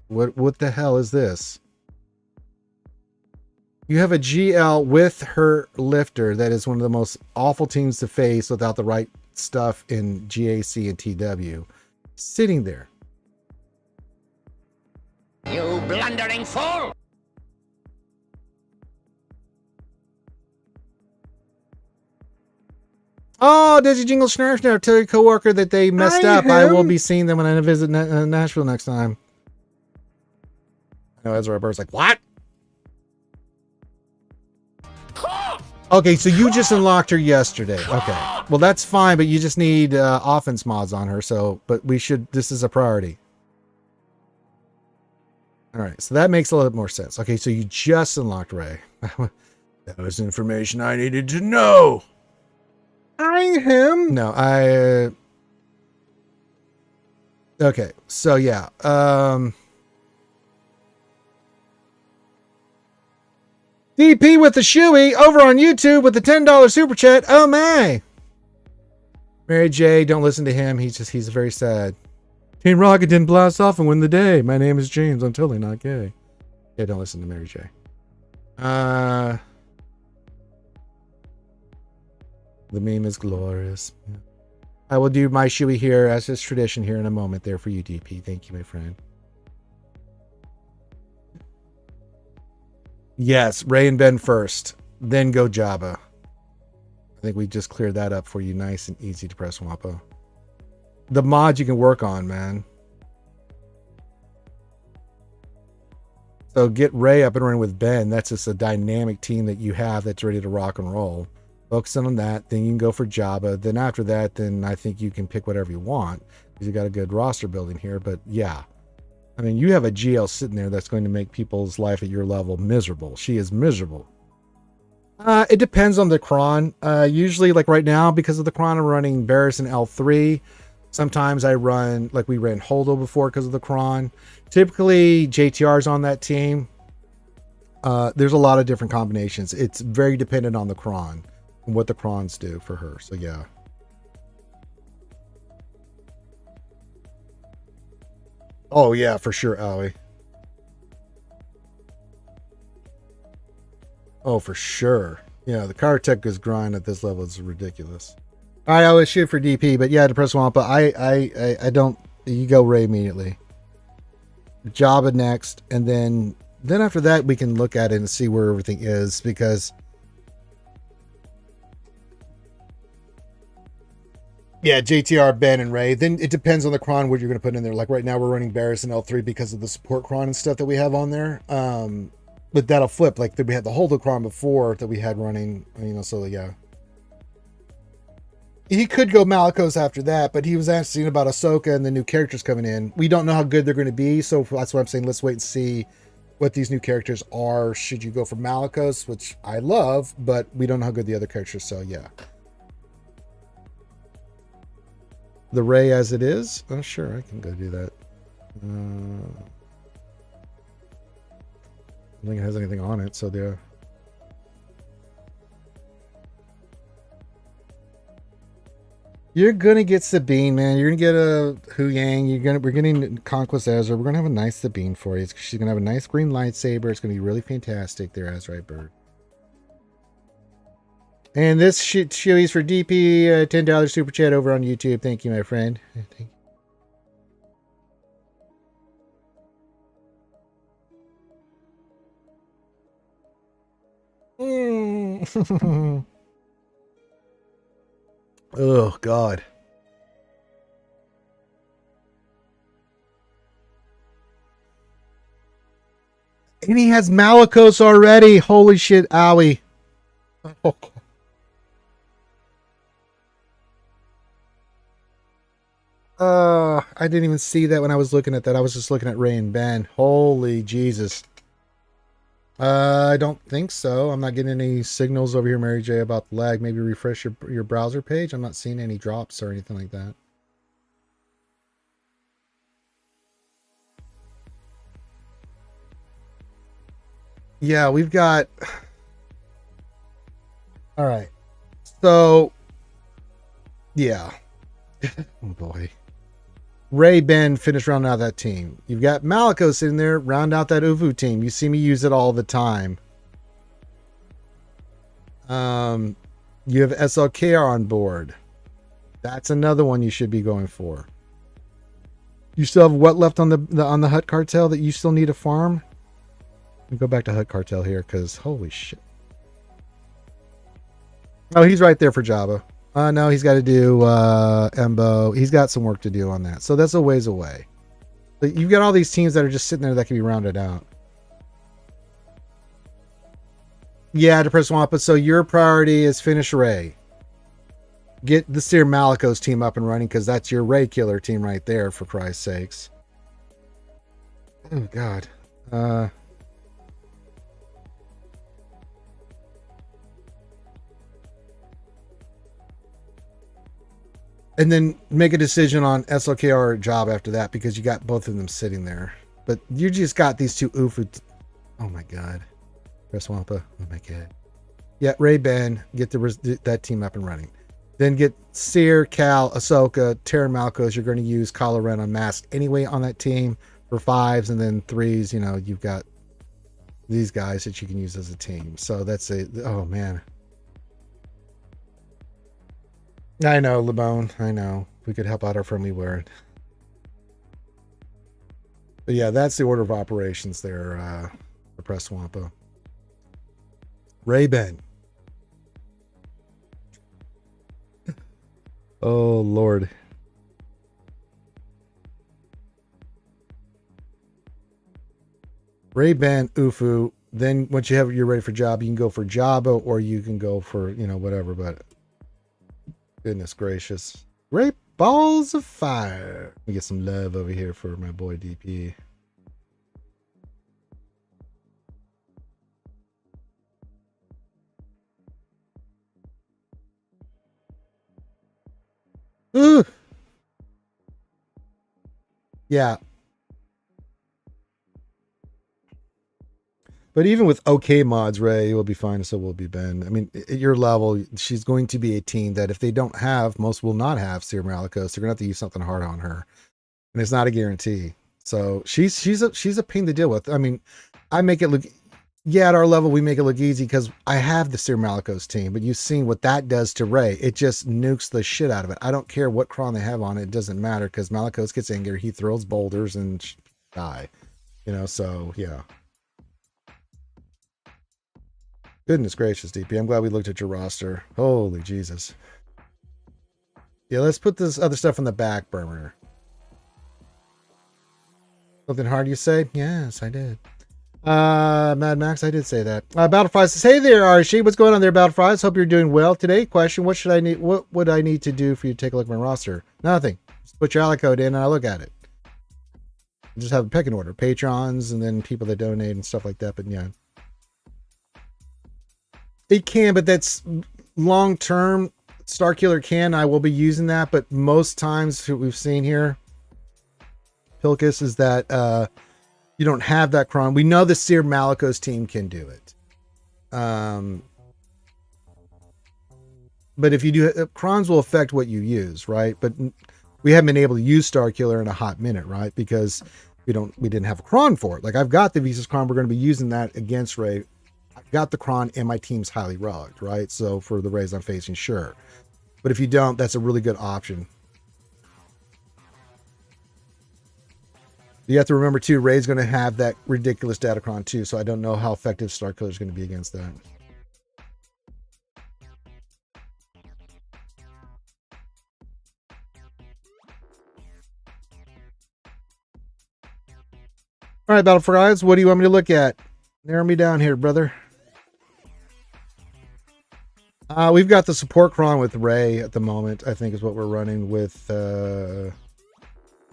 What the hell is this? You have a GL with her lifter that is one of the most awful teams to face without the right stuff in GAC and TW. Sitting there. You blundering fool! Oh, Digi Jingle Snarf now. Tell your coworker that they messed up. I will be seeing them when I visit Nashville next time. I know Ezra Bird's like, what? Okay, so you just unlocked her yesterday. Okay. Well, that's fine, but you just need offense mods on her. So, but we should, this is a priority. All right, so that makes a little bit more sense. Okay, so you just unlocked Ray. That was information I needed to know. No, okay, so yeah. DP with the shoey over on YouTube with the $10 super chat. Oh my. Mary J, don't listen to him. He's very sad. Team Rocket didn't blast off and win the day. My name is James. I'm totally not gay. Yeah, don't listen to Mary J. The meme is glorious. Yeah. I will do my shoey here as is tradition here in a moment there for you, DP. Thank you, my friend. Yes, Ray and Ben first, then go Jabba. I think we just cleared that up for you, nice and easy to press Wampa. The mods you can work on, man. So get Ray up and running with Ben. That's just a dynamic team that you have that's ready to rock and roll. Focusing on that, then you can go for Jabba. Then after that, then I think you can pick whatever you want because you got a good roster building here. But yeah, I mean, you have a GL sitting there that's going to make people's life at your level miserable. She is miserable. It depends on the cron. Usually, like right now, because of the cron, I'm running Barris and L3. Sometimes I run, like we ran Holdo before because of the cron. Typically, JTR's on that team. There's a lot of different combinations. It's very dependent on the cron and what the crons do for her. So yeah. Oh yeah, for sure, Allie. Oh, for sure. Yeah, the car tech is grind at this level is ridiculous. All right, I always shoot for DP, but yeah, to press Wampa, I don't. You go Ray immediately. Jabba next, and then after that we can look at it and see where everything is because. Yeah, JTR, Ben, and Ray. Then it depends on the cron what you're going to put in there. Like right now, we're running Barris and L3 because of the support cron and stuff that we have on there. But that'll flip. Like we had the Holdocron before that we had running, you know, so yeah. He could go Malicos after that, but he was asking about Ahsoka and the new characters coming in. We don't know how good they're going to be, so that's what I'm saying. Let's wait and see what these new characters are. Should you go for Malicos, which I love, but we don't know how good the other characters, so yeah. The Ray as it is? Oh, sure, I can go do that. I don't think it has anything on it, so there. You're gonna get Sabine, man. You're gonna get a Hu Yang. We're getting Conquest Ezra. We're gonna have a nice Sabine for you. She's gonna have a nice green lightsaber. It's gonna be really fantastic there, Ezra Bird. And this shoey's for DP, $10 super chat over on YouTube. Thank you, my friend. Thank you. Oh, God. And he has Malicos already. Holy shit, owie. Okay. I didn't even see that when I was looking at that. I was just looking at Ray and Ben. Holy Jesus. I don't think so. I'm not getting any signals over here, Mary J, about the lag. Maybe refresh your browser page. I'm not seeing any drops or anything like that. Yeah, we've got... All right. So, yeah. Oh, boy. Ray, Ben, finish rounding out that team. You've got Maliko sitting there, round out that Uvu team. You see me use it all the time. You have SLKR on board. That's another one you should be going for. You still have what left on the Hut Cartel that you still need to farm? Let me go back to Hut Cartel here, because holy shit. Oh, he's right there for Jabba. No, he's got to do Embo. He's got some work to do on that. So that's a ways away. But you've got all these teams that are just sitting there that can be rounded out. Yeah, Depressed Wampa. So your priority is finish Ray. Get the Seer Maliko's team up and running, because that's your Ray killer team right there, for Christ's sakes. Oh, God. And then make a decision on SLKR or job after that, because you got both of them sitting there. But you just got these two Ufu. Oh my God. Press Wampa. Oh my God. Yeah, Ray Ben, get that team up and running. Then get Seer, Cal, Ahsoka, Terran Malkos. You're going to use Kylo Ren unmasked anyway on that team for 5s, and then 3s. You know, you've got these guys that you can use as a team. So that's oh man. I know, Lebone. I know. We could help out our friendly word. But yeah, that's the order of operations there for Press Wampa. Ray Ben. Oh, Lord. Ray Ben, Ufu. Then once you're ready for Jabba, you can go for Jabba, or you can go for, whatever, but goodness gracious. Great balls of fire. Let me get some love over here for my boy DP. Ooh. Yeah. But even with okay mods, Ray will be fine, so will be Ben. I mean, at your level, she's going to be a team that if they don't have, most will not have Seer Malikos. They're going to have to use something hard on her. And it's not a guarantee. So she's a pain to deal with. I mean, I make it look... Yeah, at our level, we make it look easy because I have the Seer Malikos team, but you've seen what that does to Ray. It just nukes the shit out of it. I don't care what cron they have on it. It doesn't matter because Malikos gets angry. He throws boulders and die. So yeah. Goodness gracious, DP. I'm glad we looked at your roster. Holy Jesus. Yeah, let's put this other stuff on the back burner. Something hard you say? Yes, I did. Mad Max, I did say that. Battle Fries says, hey there, Archie. What's going on there, Battle Fries? Hope you're doing well today. Question, what would I need to do for you to take a look at my roster? Nothing. Just put your ally code in and I look at it. Just have a pecking order. Patrons and then people that donate and stuff like that. But yeah. It can, but that's long term. Starkiller can. I will be using that, but most times what we've seen here, Pilkus, is that you don't have that cron. We know the Seer Malikos team can do it. But if you do, crons will affect what you use, right? But we haven't been able to use Starkiller in a hot minute, right? Because we didn't have a cron for it. Like I've got the Visas cron. We're going to be using that against Ray. I've got the cron and my team's highly rugged, right? So for the Rays I'm facing, sure. But if you don't, that's a really good option. You have to remember too, Ray's going to have that ridiculous Datacron too, so I don't know how effective Starkiller is going to be against that. All right, Battle for Eyes, what do you want me to look at? Narrow me down here, brother. We've got the support cron with Ray at the moment, I think is what we're running with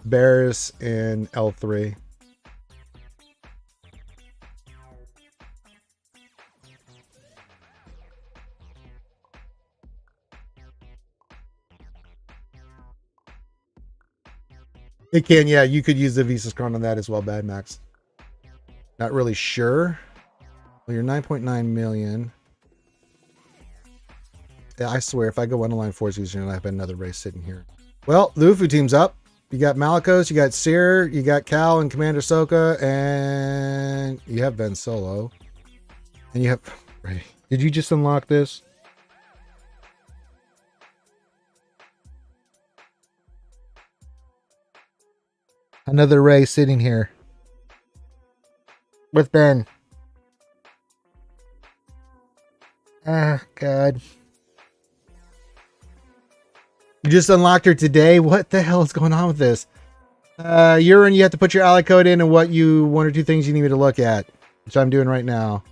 Barris and L3. It can, yeah. You could use the Visas card on that as well, Bad Max. Not really sure. Well, you're 9.9 million. Yeah, I swear, if I go underline force user, I have another race sitting here. Well, the Ufu team's up. You got Malikos, you got Seer, you got Cal and Commander Soka, and you have Ben Solo. And you have... Right. Did you just unlock this? Another Ray sitting here. With Ben. Ah, God. You just unlocked her today? What the hell is going on with this? Urine, you have to put your ally code in and one or two things you need me to look at, which I'm doing right now.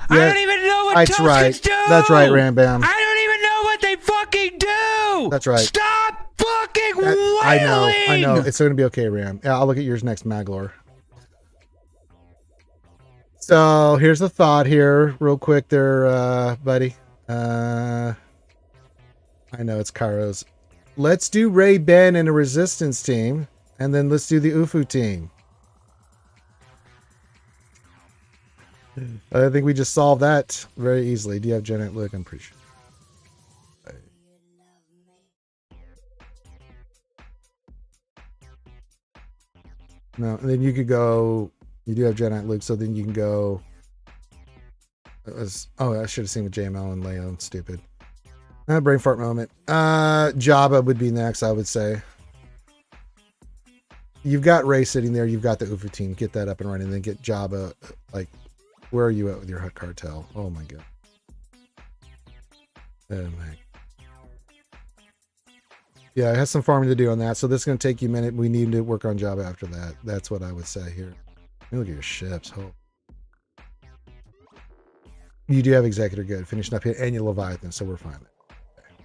I don't even know what that's tokens right. do. That's right, Rambam. I don't even know what they fucking do. That's right. Stop fucking wailing. I know. It's going to be okay, Ram. Yeah, I'll look at yours next, Maglor. So here's the thought here, real quick there, buddy. I know it's Kairos. Let's do Ray Ben and a resistance team, and then let's do the Ufu team. I think we just solved that very easily. Do you have Janet Luke? I'm pretty sure. No, and then you could go. You do have Jedi Luke, so then you can go. I should have seen with JML and Leo. Stupid. Brain fart moment. Jabba would be next, I would say. You've got Ray sitting there. You've got the Ufu team. Get that up and running. Then get Jabba. Like, where are you at with your Hut Cartel? Oh my god. Oh my. Yeah, it has some farming to do on that. So this is going to take you a minute. We need to work on Jabba after that. That's what I would say here. Look at your ships. Oh. You do have Executor good. Finishing up here. And your Leviathan, so we're fine. Okay.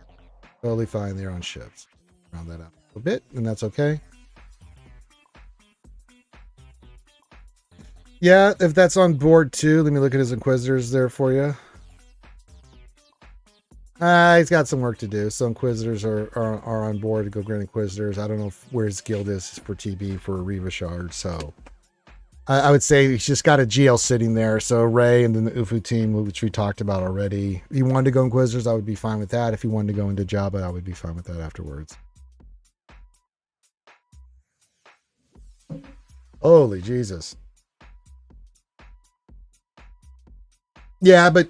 Totally fine there on ships. Round that out a bit, and that's okay. Yeah, if that's on board too, let me look at his Inquisitors there for you. He's got some work to do. So Inquisitors are on board to go Grand Inquisitors. I don't know where his guild is for TB for a Reva Shard, so... I would say he's just got a GL sitting there. So Ray and then the Ufu team, which we talked about already. If he wanted to go Inquisitors, I would be fine with that. If he wanted to go into Jabba, I would be fine with that afterwards. Holy Jesus. Yeah, but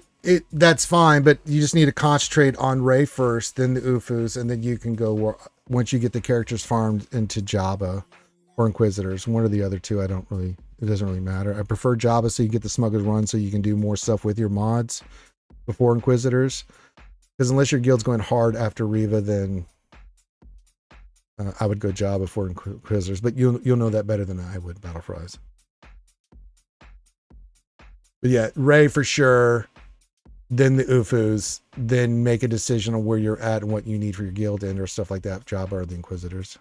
that's fine. But you just need to concentrate on Ray first, then the Ufus, and then you can go once you get the characters farmed into Jabba or Inquisitors. One or the other two, it doesn't really matter. I prefer Jabba so you get the Smuggler's Run so you can do more stuff with your mods before Inquisitors. Because unless your guild's going hard after Reva, then I would go Jabba before Inquisitors. But you'll know that better than I would, Battlefries. But yeah, Ray for sure. Then the Ufus. Then make a decision on where you're at and what you need for your guild and or stuff like that. Jabba or the Inquisitors.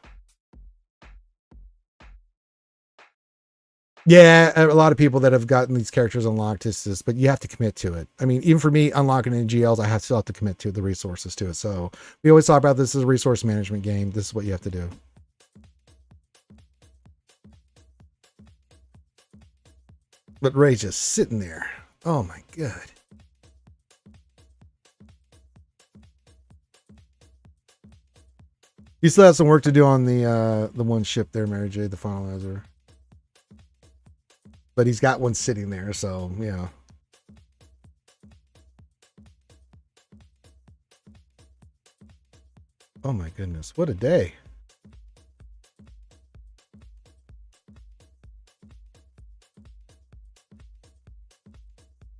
Yeah, a lot of people that have gotten these characters unlocked but you have to commit to it. I mean, even for me, unlocking in GLs, I still have to commit to the resources to it. So we always talk about this as a resource management game. This is what you have to do. But Ray's just sitting there. Oh my god. You still have some work to do on the one ship there, Mary J, the Finalizer. But he's got one sitting there, so, yeah. Oh my goodness, what a day.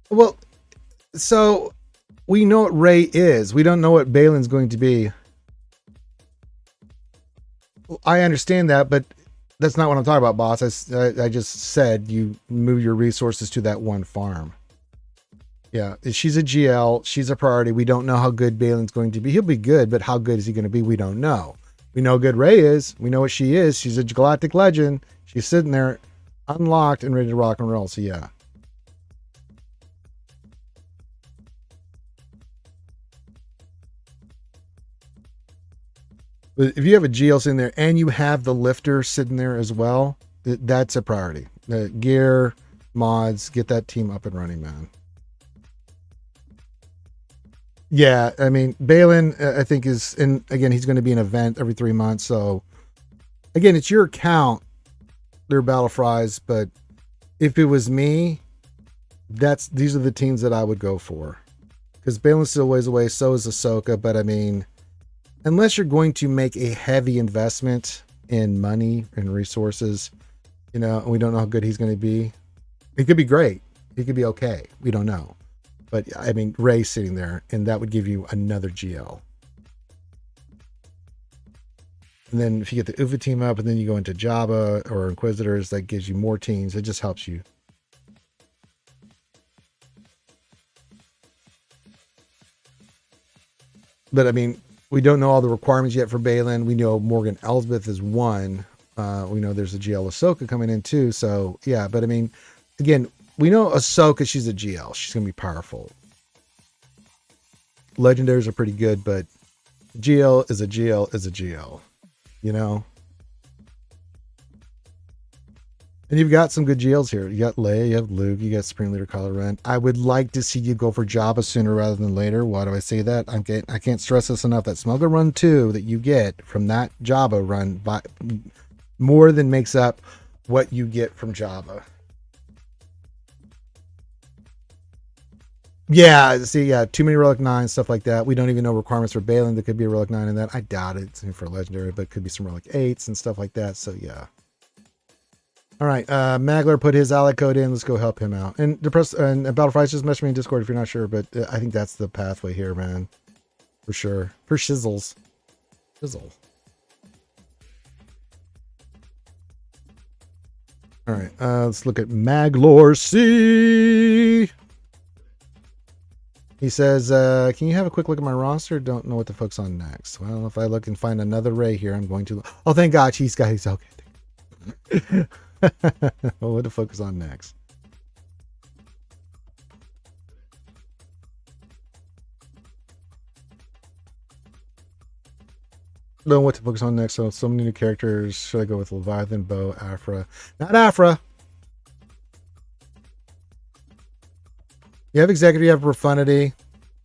Well, so we know what Ray is. We don't know what Balin's going to be. I understand that, but that's not what I'm talking about, boss. I just said you move your resources to that one farm. Yeah, she's a GL. She's a priority. We don't know how good Balin's going to be. He'll be good, but how good is he going to be? We don't know. We know how good Ray is. We know what she is. She's a galactic legend. She's sitting there unlocked and ready to rock and roll. So, yeah. But if you have a GL sitting there and you have the lifter sitting there as well, that's a priority. Gear, mods, get that team up and running, man. Yeah, I mean, Balin, I think is, and again, he's going to be an event every 3 months. So, again, it's your account. They're battle fries, but if it was me, these are the teams that I would go for. Because Balin's still ways away, so is Ahsoka. But I mean, unless you're going to make a heavy investment in money and resources, you know, and we don't know how good he's going to be. He could be great. He could be okay. We don't know. But I mean, Rey's sitting there, and that would give you another GL. And then if you get the Ufa team up, and then you go into Jabba or Inquisitors, that gives you more teams. It just helps you. But I mean, we don't know all the requirements yet for Balin. We know Morgan Elsbeth is one. We know there's a GL Ahsoka coming in too. So yeah, but I mean, again, we know Ahsoka, she's a GL. She's going to be powerful. Legendaries are pretty good, but GL is a GL is a GL, you know? And you've got some good GLs here. You got Leia, you have Luke, you got Supreme Leader Kylo Ren. I would like to see you go for Jabba sooner rather than later. Why do I say that? I can't stress this enough. That Smuggler Run 2 that you get from that Jabba run more than makes up what you get from Jabba. Yeah, see, yeah, too many Relic 9, stuff like that. We don't even know requirements for Balin. There could be a Relic 9 in that. I doubt it for Legendary, but it could be some Relic 8s and stuff like that. So, yeah. All right, Magler put his ally code in. Let's go help him out. And Battlefries, just message me in Discord if you're not sure, but I think that's the pathway here, man. For sure. For shizzles. Shizzle. All right, let's look at Maglor C. He says, can you have a quick look at my roster? Don't know what to focus on next. Well, if I look and find another Ray here, I'm going to... Oh, thank God. He's okay. Well, what to focus on next? Don't know what to focus on next. So many new characters. Should I go with Leviathan, Bo, Afra? Not Afra. You have Executive, you have Profundity.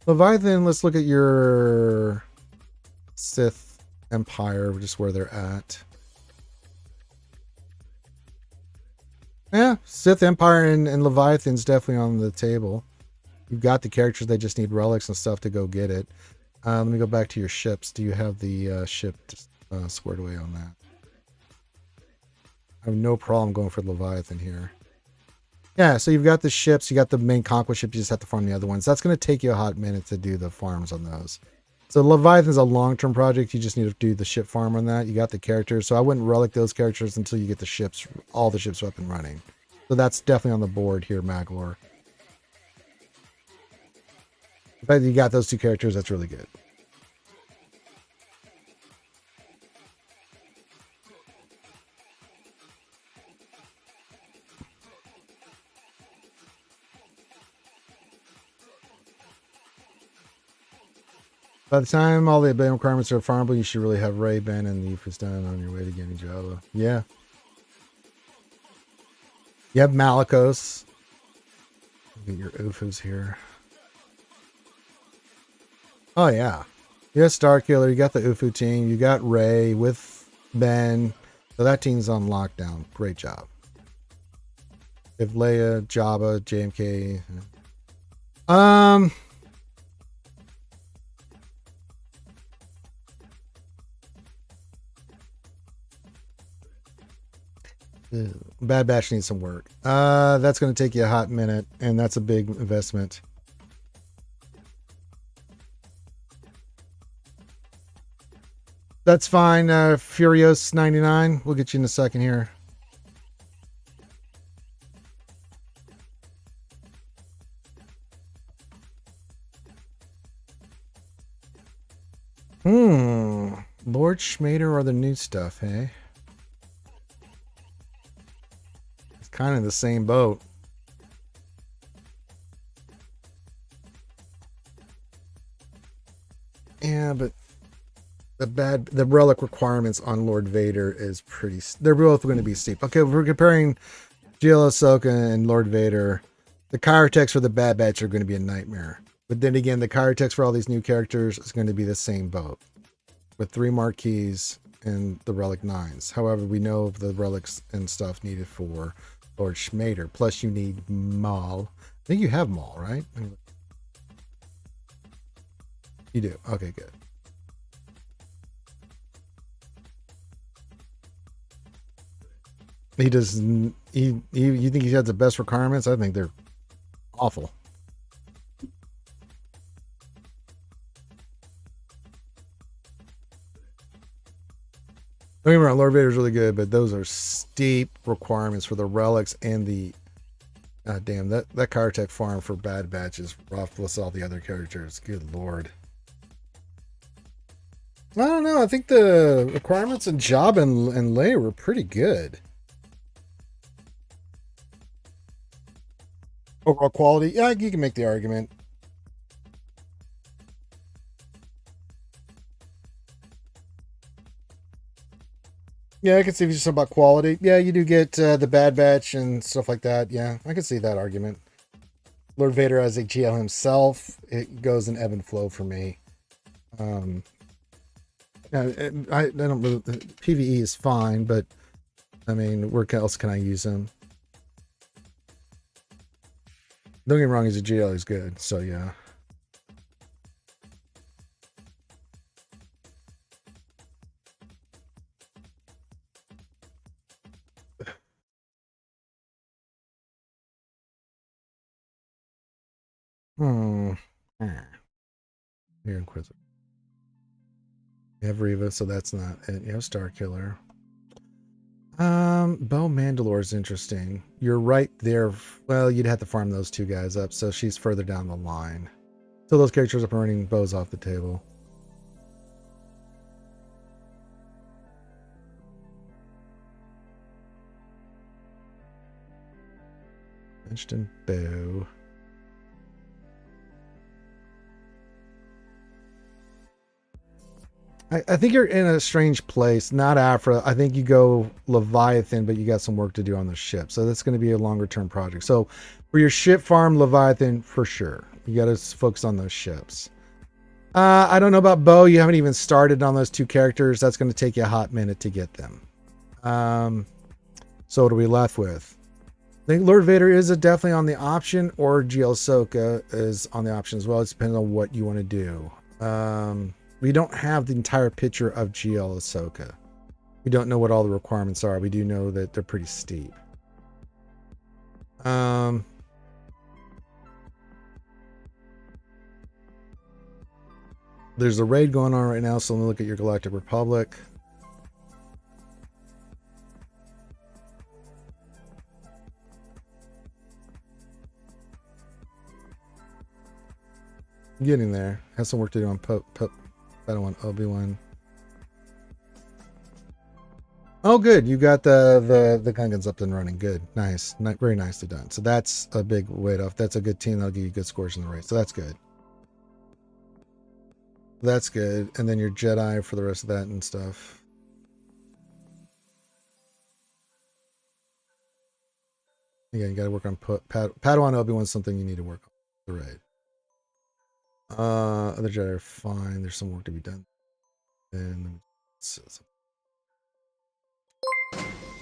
Leviathan, let's look at your Sith Empire, just where they're at. Yeah, Sith Empire and Leviathan's definitely on the table. You've got the characters, they just need relics and stuff to go get it. Let me go back to your ships. Do you have the ship squared away on that? I have no problem going for Leviathan here. Yeah, so you've got the ships, you got the main conquest ship, you just have to farm the other ones. That's going to take you a hot minute to do the farms on those. So Leviathan's a long-term project. You just need to do the ship farm on that. You got the characters, so I wouldn't relic those characters until you get the ships, all the ships up and running. So that's definitely on the board here, Maglor. The fact that you got those two characters, that's really good. By the time all the Bane requirements are farmable, you should really have Ray, Ben, and the Ufus done on your way to getting Java. Yeah. You have Malicos. Get your Ufus here. Oh, yeah. You got Starkiller. You got the Ufu team. You got Ray with Ben. So that team's on lockdown. Great job. You have Leia, Jabba, JMK. Bad Batch needs some work. That's going to take you a hot minute, and that's a big investment. That's fine. Furios 99. We'll get you in a second here. Lord Schmader or the new stuff, hey? Kind of the same boat. Yeah, but the relic requirements on Lord Vader is pretty. They're both going to be steep. Okay, if we're comparing GL Ahsoka and Lord Vader, the chirotecs for the Bad Batch are going to be a nightmare. But then again, the chirotecs for all these new characters is going to be the same boat, with 3 marquees and the relic 9s. However, we know of the relics and stuff needed for Lord Schmader. Plus, you need Maul. I think you have Maul, right? You do. Okay, good. He doesn't. You think he has the best requirements? I think they're awful. Don't get me wrong, Lord Vader's really good, but those are steep requirements for the relics and the. God damn, that Chirotek farm for Bad Batch is rough plus all the other characters. Good lord. I don't know. I think the requirements in Job and Leia were pretty good. Overall quality, yeah, you can make the argument. Yeah, I can see if you're just about quality. Yeah, you do get the Bad Batch and stuff like that. Yeah, I can see that argument. Lord Vader as a GL himself, it goes in ebb and flow for me. I don't really, PvE is fine, but I mean, where else can I use him? Don't get me wrong, he's a GL, he's good, so yeah. Here, Inquisitor. You have Reva, so that's not it. You have Star Killer. Bo Mandalore is interesting. You're right there. Well, you'd have to farm those 2 guys up, so she's further down the line. So those characters are burning Bo's off the table. Mentioned Bo. I think you're in a strange place. Not Afra. I think you go Leviathan, but you got some work to do on the ship. So that's going to be a longer term project. So for your ship farm, Leviathan for sure. You got to focus on those ships. I don't know about Bo. You haven't even started on those 2 characters. That's going to take you a hot minute to get them. So what are we left with? I think Lord Vader is definitely on the option, or GL Ahsoka is on the option as well. It's depending on what you want to do. We don't have the entire picture of GL Ahsoka. We don't know what all the requirements are. We do know that they're pretty steep. There's a raid going on right now, so let me look at your Galactic Republic. Getting there. Has some work to do on Padawan Obi-Wan. Oh, good. You got the Gungans up and running. Good. Nice. Very nicely done. So that's a big weight off. That's a good team. That'll give you good scores in the race. So that's good. That's good. And then your Jedi for the rest of that and stuff. Again, you got to work on Padawan Obi-Wan. Something you need to work on. The raid. Other Jedi are fine. There's some work to be done. And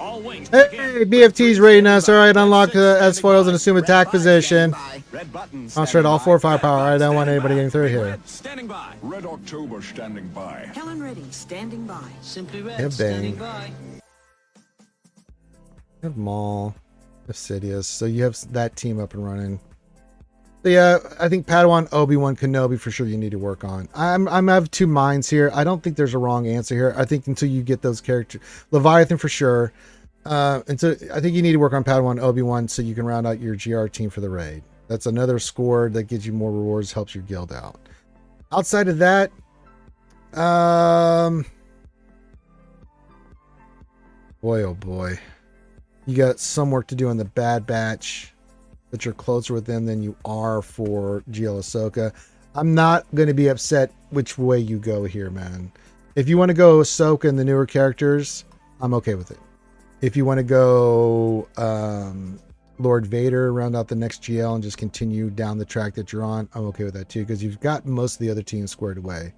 hey, BFT's raiding us. All right, unlock the S foils and assume attack position. Concentrate all 4 firepower. I don't want anybody getting through here. Standing by. Red October standing by. Helen Ready standing by. Simply Red Have standing Bane. by. You have Maul, Sidious. So you have that team up and running. So yeah, I think Padawan, Obi-Wan, Kenobi for sure you need to work on. I have 2 minds here. I don't think there's a wrong answer here. I think until you get those characters, Leviathan for sure. And so I think you need to work on Padawan, Obi-Wan so you can round out your GR team for the raid. That's another score that gives you more rewards, helps your guild out. Outside of that, boy, oh boy. You got some work to do on the Bad Batch, but you're closer with them than you are for GL Ahsoka. I'm not going to be upset which way you go here, man. If you want to go Ahsoka and the newer characters, I'm okay with it. If you want to go Lord Vader, round out the next GL and just continue down the track that you're on, I'm okay with that too, because you've got most of the other teams squared away.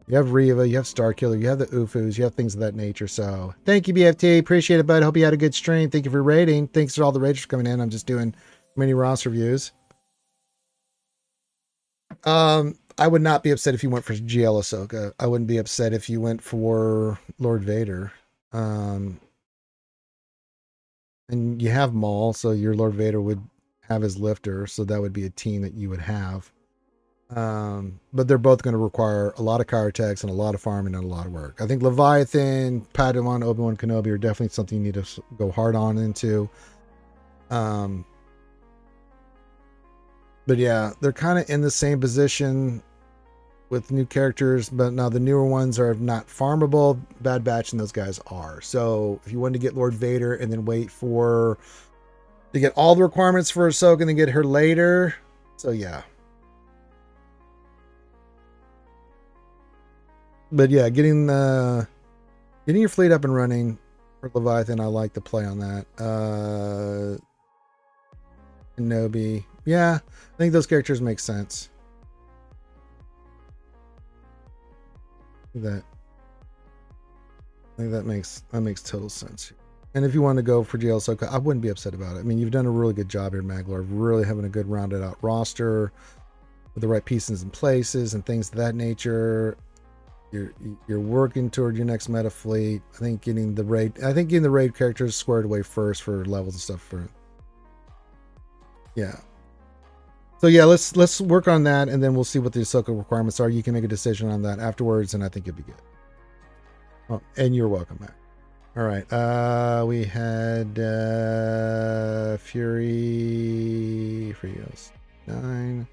You have Reva, you have Starkiller, you have the Ufus, you have things of that nature. So thank you, BFT. Appreciate it, bud. Hope you had a good stream. Thank you for rating. Thanks to all the raiders for coming in. I'm just doing mini roster reviews. I would not be upset if you went for GL Ahsoka. I wouldn't be upset if you went for Lord Vader. And you have Maul, so your Lord Vader would have his lifter, so that would be a team that you would have. But they're both going to require a lot of Kyrtex and a lot of farming and a lot of work. I think Leviathan, Padawan, Obi-Wan Kenobi are definitely something you need to go hard on into. But yeah, they're kind of in the same position with new characters, but now the newer ones are not farmable. Bad Batch and those guys are. So if you wanted to get Lord Vader and then wait to get all the requirements for Ahsoka and then get her later. So yeah. But yeah, getting your fleet up and running for Leviathan, I like the play on that. Kenobi. Yeah, I think those characters make sense. I think that makes total sense. And if you want to go for GL Ahsoka, I wouldn't be upset about it. I mean, you've done a really good job here, Maglar, really having a good rounded out roster with the right pieces and places and things of that nature. You're working toward your next meta fleet. I think getting the raid characters squared away first for levels and stuff yeah. So yeah, let's work on that, and then we'll see what the Ahsoka requirements are. You can make a decision on that afterwards, and I think you'll be good. Oh, and you're welcome back. All right, we had Furios 9.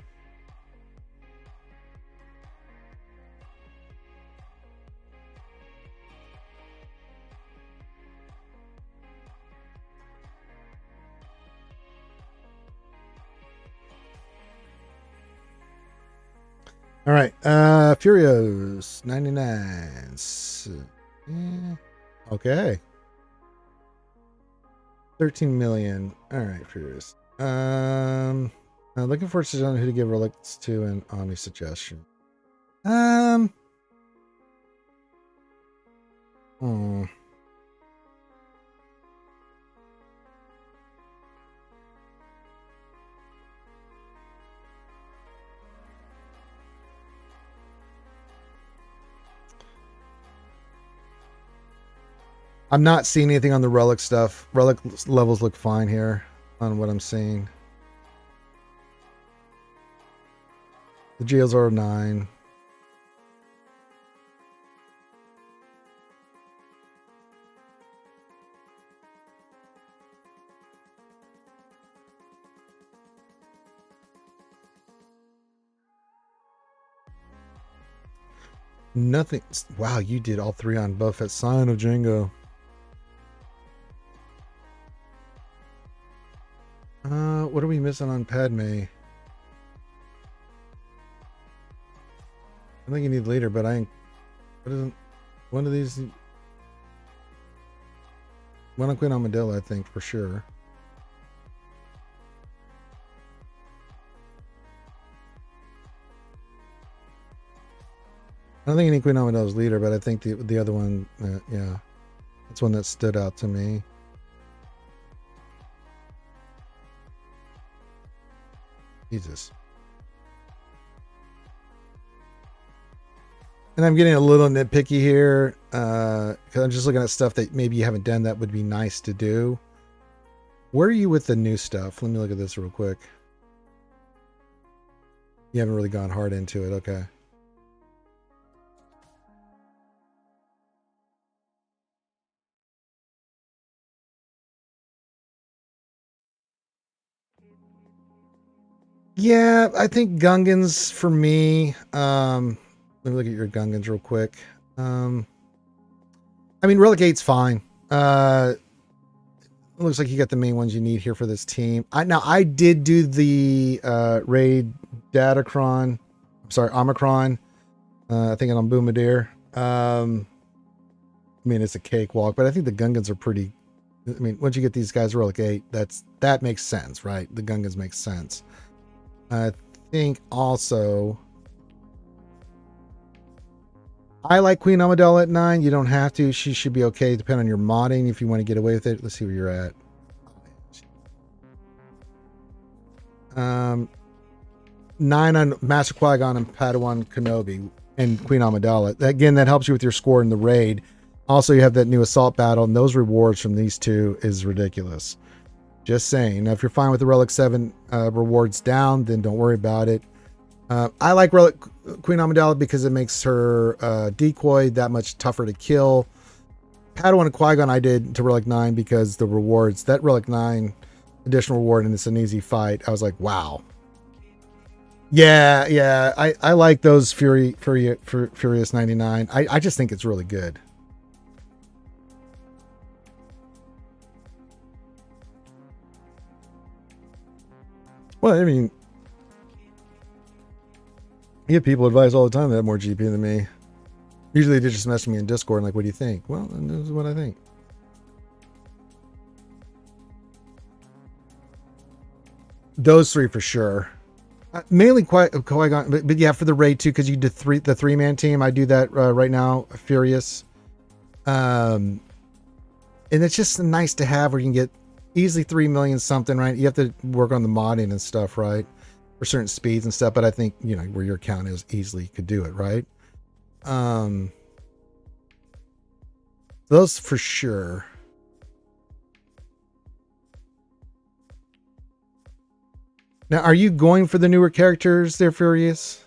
All right, Furios 99. Yeah. Okay. 13 million. All right, Furious. Looking for a suggestion on who to give relics to and Omni suggestion. I'm not seeing anything on the relic stuff. Relic levels look fine here on what I'm seeing. The GLs are 9. Nothing. Wow, you did all 3 on Buffett. Sign of Django. What are we missing on Padme? I think you need leader, but I ain't. What isn't one of these? One on Queen Armadillo, I think for sure. I don't think any Queen Armadillo's leader, but I think the other one, yeah, that's one that stood out to me. Jesus. And I'm getting a little nitpicky here because I'm just looking at stuff that maybe you haven't done that would be nice to do. Where are you with the new stuff? Let me look at this real quick. You haven't really gone hard into it. Okay. Yeah, I think Gungans for me. Let me look at your Gungans real quick. I mean, Relegate's fine. It looks like you got the main ones you need here for this team. I did do the raid Omicron. I think on Boomadir. I mean, it's a cakewalk, but I think the Gungans are pretty. I mean, once you get these guys relic 8, that makes sense, right? The Gungans make sense. I think also I like Queen Amidala at 9. You don't have to. She should be okay, depending on your modding if you want to get away with it. Let's see where you're at. 9 on Master Qui-Gon and Padawan Kenobi and Queen Amidala. Again, that helps you with your score in the raid. Also, you have that new assault battle, and those rewards from these two is ridiculous. Just saying. Now, if you're fine with the Relic 7 rewards down, then don't worry about it. I like Relic Queen Amidala because it makes her decoy that much tougher to kill. Padawan and Qui-Gon I did to Relic 9 because the rewards, that Relic 9 additional reward, and it's an easy fight. I was like, wow. Yeah. I like those Furious 99. I just think it's really good. Well, I mean, you get people advice all the time that have more GP than me. Usually they just message me in Discord and like, what do you think? Well, this is what I think. Those 3 for sure. Mainly Qui-Gon, but yeah, for the raid too, because you did the 3-man team. I do that right now, Furious. And it's just nice to have where you can get easily 3 million something, right? You have to work on the modding and stuff, right? For certain speeds and stuff, but I think, you know, where your account is easily could do it, right? Those for sure. Now, are you going for the newer characters there, Furious?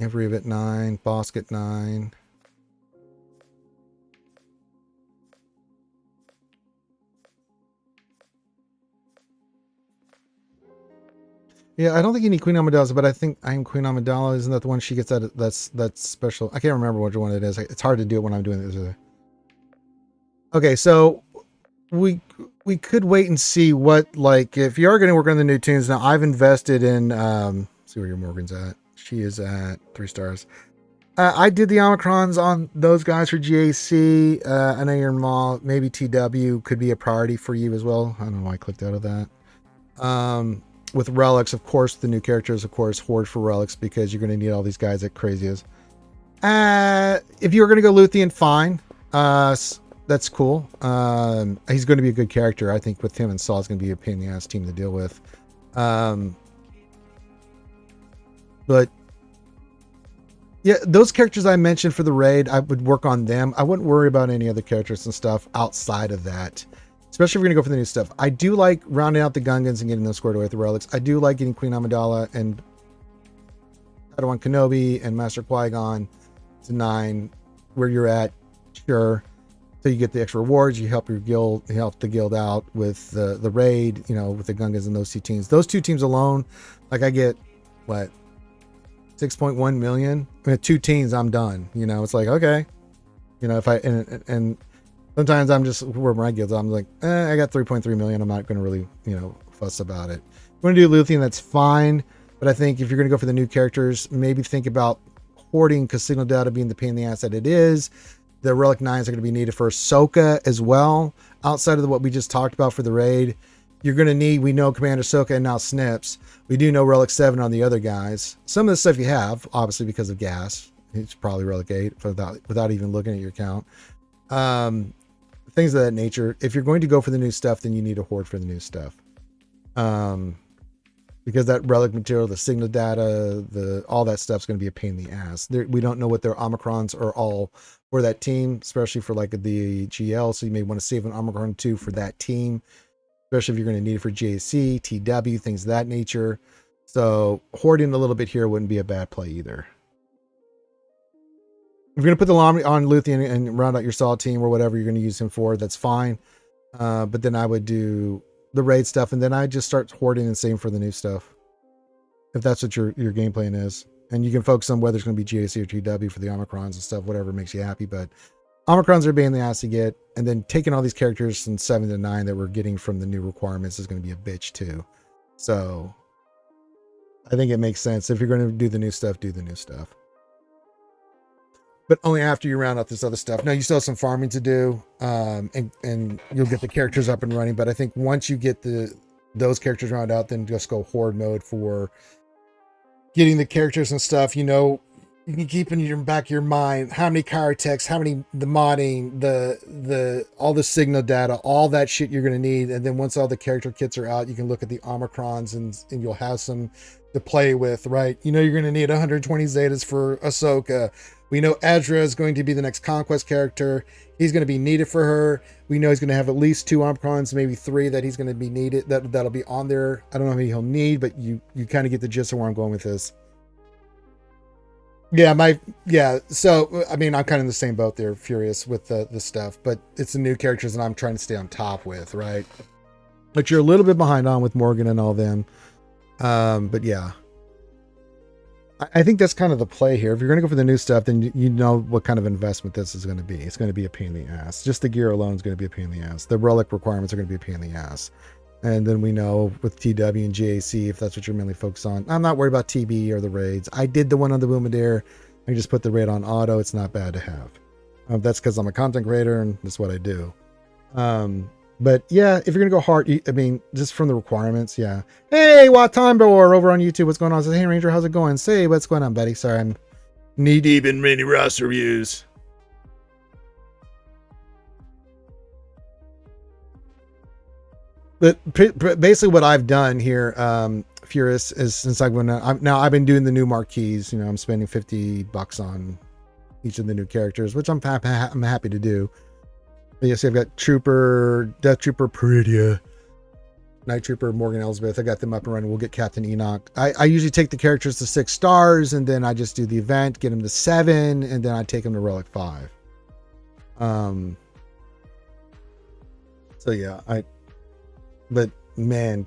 Every at 9, Bosk at 9. Yeah, I don't think you need Queen Amidala, but I think I am Queen Amidala. Isn't that the one she gets that's special? I can't remember which one it is. It's hard to do it when I'm doing this. Okay, so we could wait and see what, like, if you are going to work on the new tunes. Now, I've invested in, see where your Morgan's at. She is at 3 stars. I did the Omicrons on those guys for GAC. I know you're in Mall. Maybe TW could be a priority for you as well. I don't know why I clicked out of that. With relics, of course, the new characters, of course, Horde for relics, because you're going to need all these guys at crazy as. If you were going to go Luthien, fine. That's cool. He's going to be a good character. I think with him and Saul is going to be a pain in the ass team to deal with. But yeah, those characters I mentioned for the raid, I would work on them. I wouldn't worry about any other characters and stuff outside of that. Especially if you're going to go for the new stuff. I do like rounding out the Gungans and getting those squared away with the relics. I do like getting Queen Amidala and Padawan Kenobi and Master Qui-Gon to 9, where you're at. Sure. So you get the extra rewards. You help your guild, you help the guild out with the raid, you know, with the Gungans and those 2 teams. Those 2 teams alone, like I get, what, 6.1 million? I mean, 2 teams, I'm done. You know, it's like, okay. You know, if I, and sometimes I'm just, where my guilds, I'm like, I got 3.3 million. I'm not going to really, you know, fuss about it. If you want to do Luthien, that's fine. But I think if you're going to go for the new characters, maybe think about hoarding, because signal data being the pain in the ass that it is. The Relic 9s are going to be needed for Ahsoka as well. Outside of what we just talked about for the raid, you're going to need, we know Commander Ahsoka and now Snips. We do know Relic 7 on the other guys. Some of the stuff you have, obviously because of gas. It's probably Relic 8 without even looking at your count. Things of that nature. If you're going to go for the new stuff, then you need a hoard for the new stuff. Because that relic material, the signal data, all that stuff's going to be a pain in the ass. We don't know what their Omicrons are all for that team, especially for like the GL. So you may want to save an Omicron 2 for that team, especially if you're going to need it for JC, TW, things of that nature. So hoarding a little bit here wouldn't be a bad play either. If you're going to put the Lomri on Luthien and round out your Saw team or whatever you're going to use him for, that's fine. But then I would do the raid stuff, and then I just start hoarding and saving for the new stuff. If that's what your game plan is. And you can focus on whether it's going to be GAC or TW for the Omicrons and stuff, whatever makes you happy. But Omicrons are being the ass to get. And then taking all these characters from 7 to 9 that we're getting from the new requirements is going to be a bitch too. So I think it makes sense. If you're going to do the new stuff, do the new stuff. But only after you round out this other stuff. Now, you still have some farming to do, and you'll get the characters up and running. But I think once you get those characters rounded out, then just go horde mode for getting the characters and stuff. You know, you can keep in your back of your mind how many chirotecs, how many the modding, the all the signal data, all that shit you're gonna need. And then once all the character kits are out, you can look at the Omicrons and you'll have some to play with, right? You know, you're gonna need 120 Zetas for Ahsoka. We know Ezra is going to be the next Conquest character. He's going to be needed for her. We know he's going to have at least 2 Omicrons, maybe 3 that he's going to be needed. That'll be on there. I don't know how many he'll need, but you kind of get the gist of where I'm going with this. Yeah, so I mean, I'm kind of in the same boat there, Furious, with the stuff, but it's the new characters that I'm trying to stay on top with, right? But you're a little bit behind on with Morgan and all them. But yeah. I think that's kind of the play here. If you're going to go for the new stuff, then you know what kind of investment this is going to be. It's going to be a pain in the ass. Just the gear alone is going to be a pain in the ass. The relic requirements are going to be a pain in the ass. And then we know with TW and GAC, if that's what you're mainly focused on. I'm not worried about TB or the raids. I did the one on the Boomadeer. I can just put the raid on auto. It's not bad to have. That's because I'm a content creator and that's what I do. But yeah, if you're going to go hard, I mean, just from the requirements, yeah. Hey, Watambor over on YouTube. What's going on? Says, hey, Ranger, how's it going? Say, what's going on, buddy? Sorry, I'm knee deep in many roster reviews. But basically what I've done here, Furious, is since I've been doing the new marquees, you know, I'm spending $50 on each of the new characters, which I'm happy to do. But yes, I've got Death Trooper Peridia, Night Trooper Morgan Elsbeth. I got them up and running. We'll get Captain Enoch. I usually take the characters to 6 stars, and then I just do the event, get them to 7, and then I take them to Relic 5. So yeah, but man,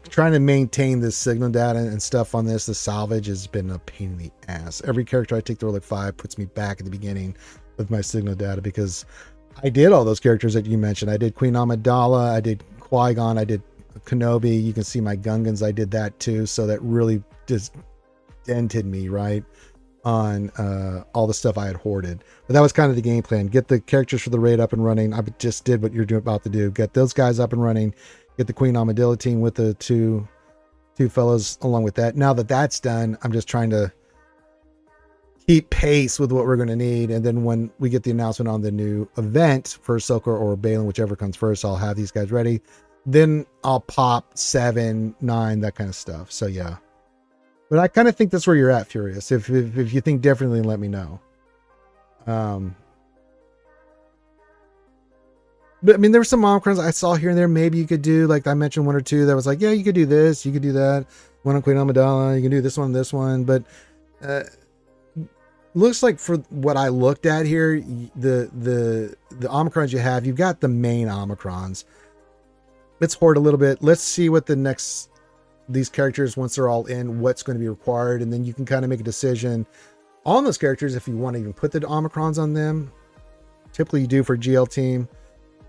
trying to maintain this signal data and stuff on this, the salvage has been a pain in the ass. Every character I take to Relic 5 puts me back at the beginning with my signal data, because I did all those characters that you mentioned. I did Queen Amidala, I did Qui-Gon, I did Kenobi. You can see my Gungans, I did that too. So that really just dented me, right, on all the stuff I had hoarded. But that was kind of the game plan. Get the characters for the raid up and running. I just did what you're about to do. Get those guys up and running. Get the Queen Amidala team with the two fellows along with that. Now that that's done, I'm just trying to keep pace with what we're going to need. And then when we get the announcement on the new event for Ahsoka or Balin, whichever comes first, I'll have these guys ready. Then I'll pop 7, 9, that kind of stuff. So yeah. But I kind of think that's where you're at, Furious. If you think differently, let me know. But I mean, there were some Omicrons I saw here and there. Maybe you could do, like I mentioned, 1 or 2 that was like, yeah, you could do this, you could do that. One on Queen Amidala, you can do this one. But looks like for what I looked at here, the Omicrons you've got the main Omicrons. Let's hoard a little bit. Let's see what these characters, once they're all in, what's going to be required. And then you can kind of make a decision on those characters if you want to even put the Omicrons on them. Typically you do for GL team.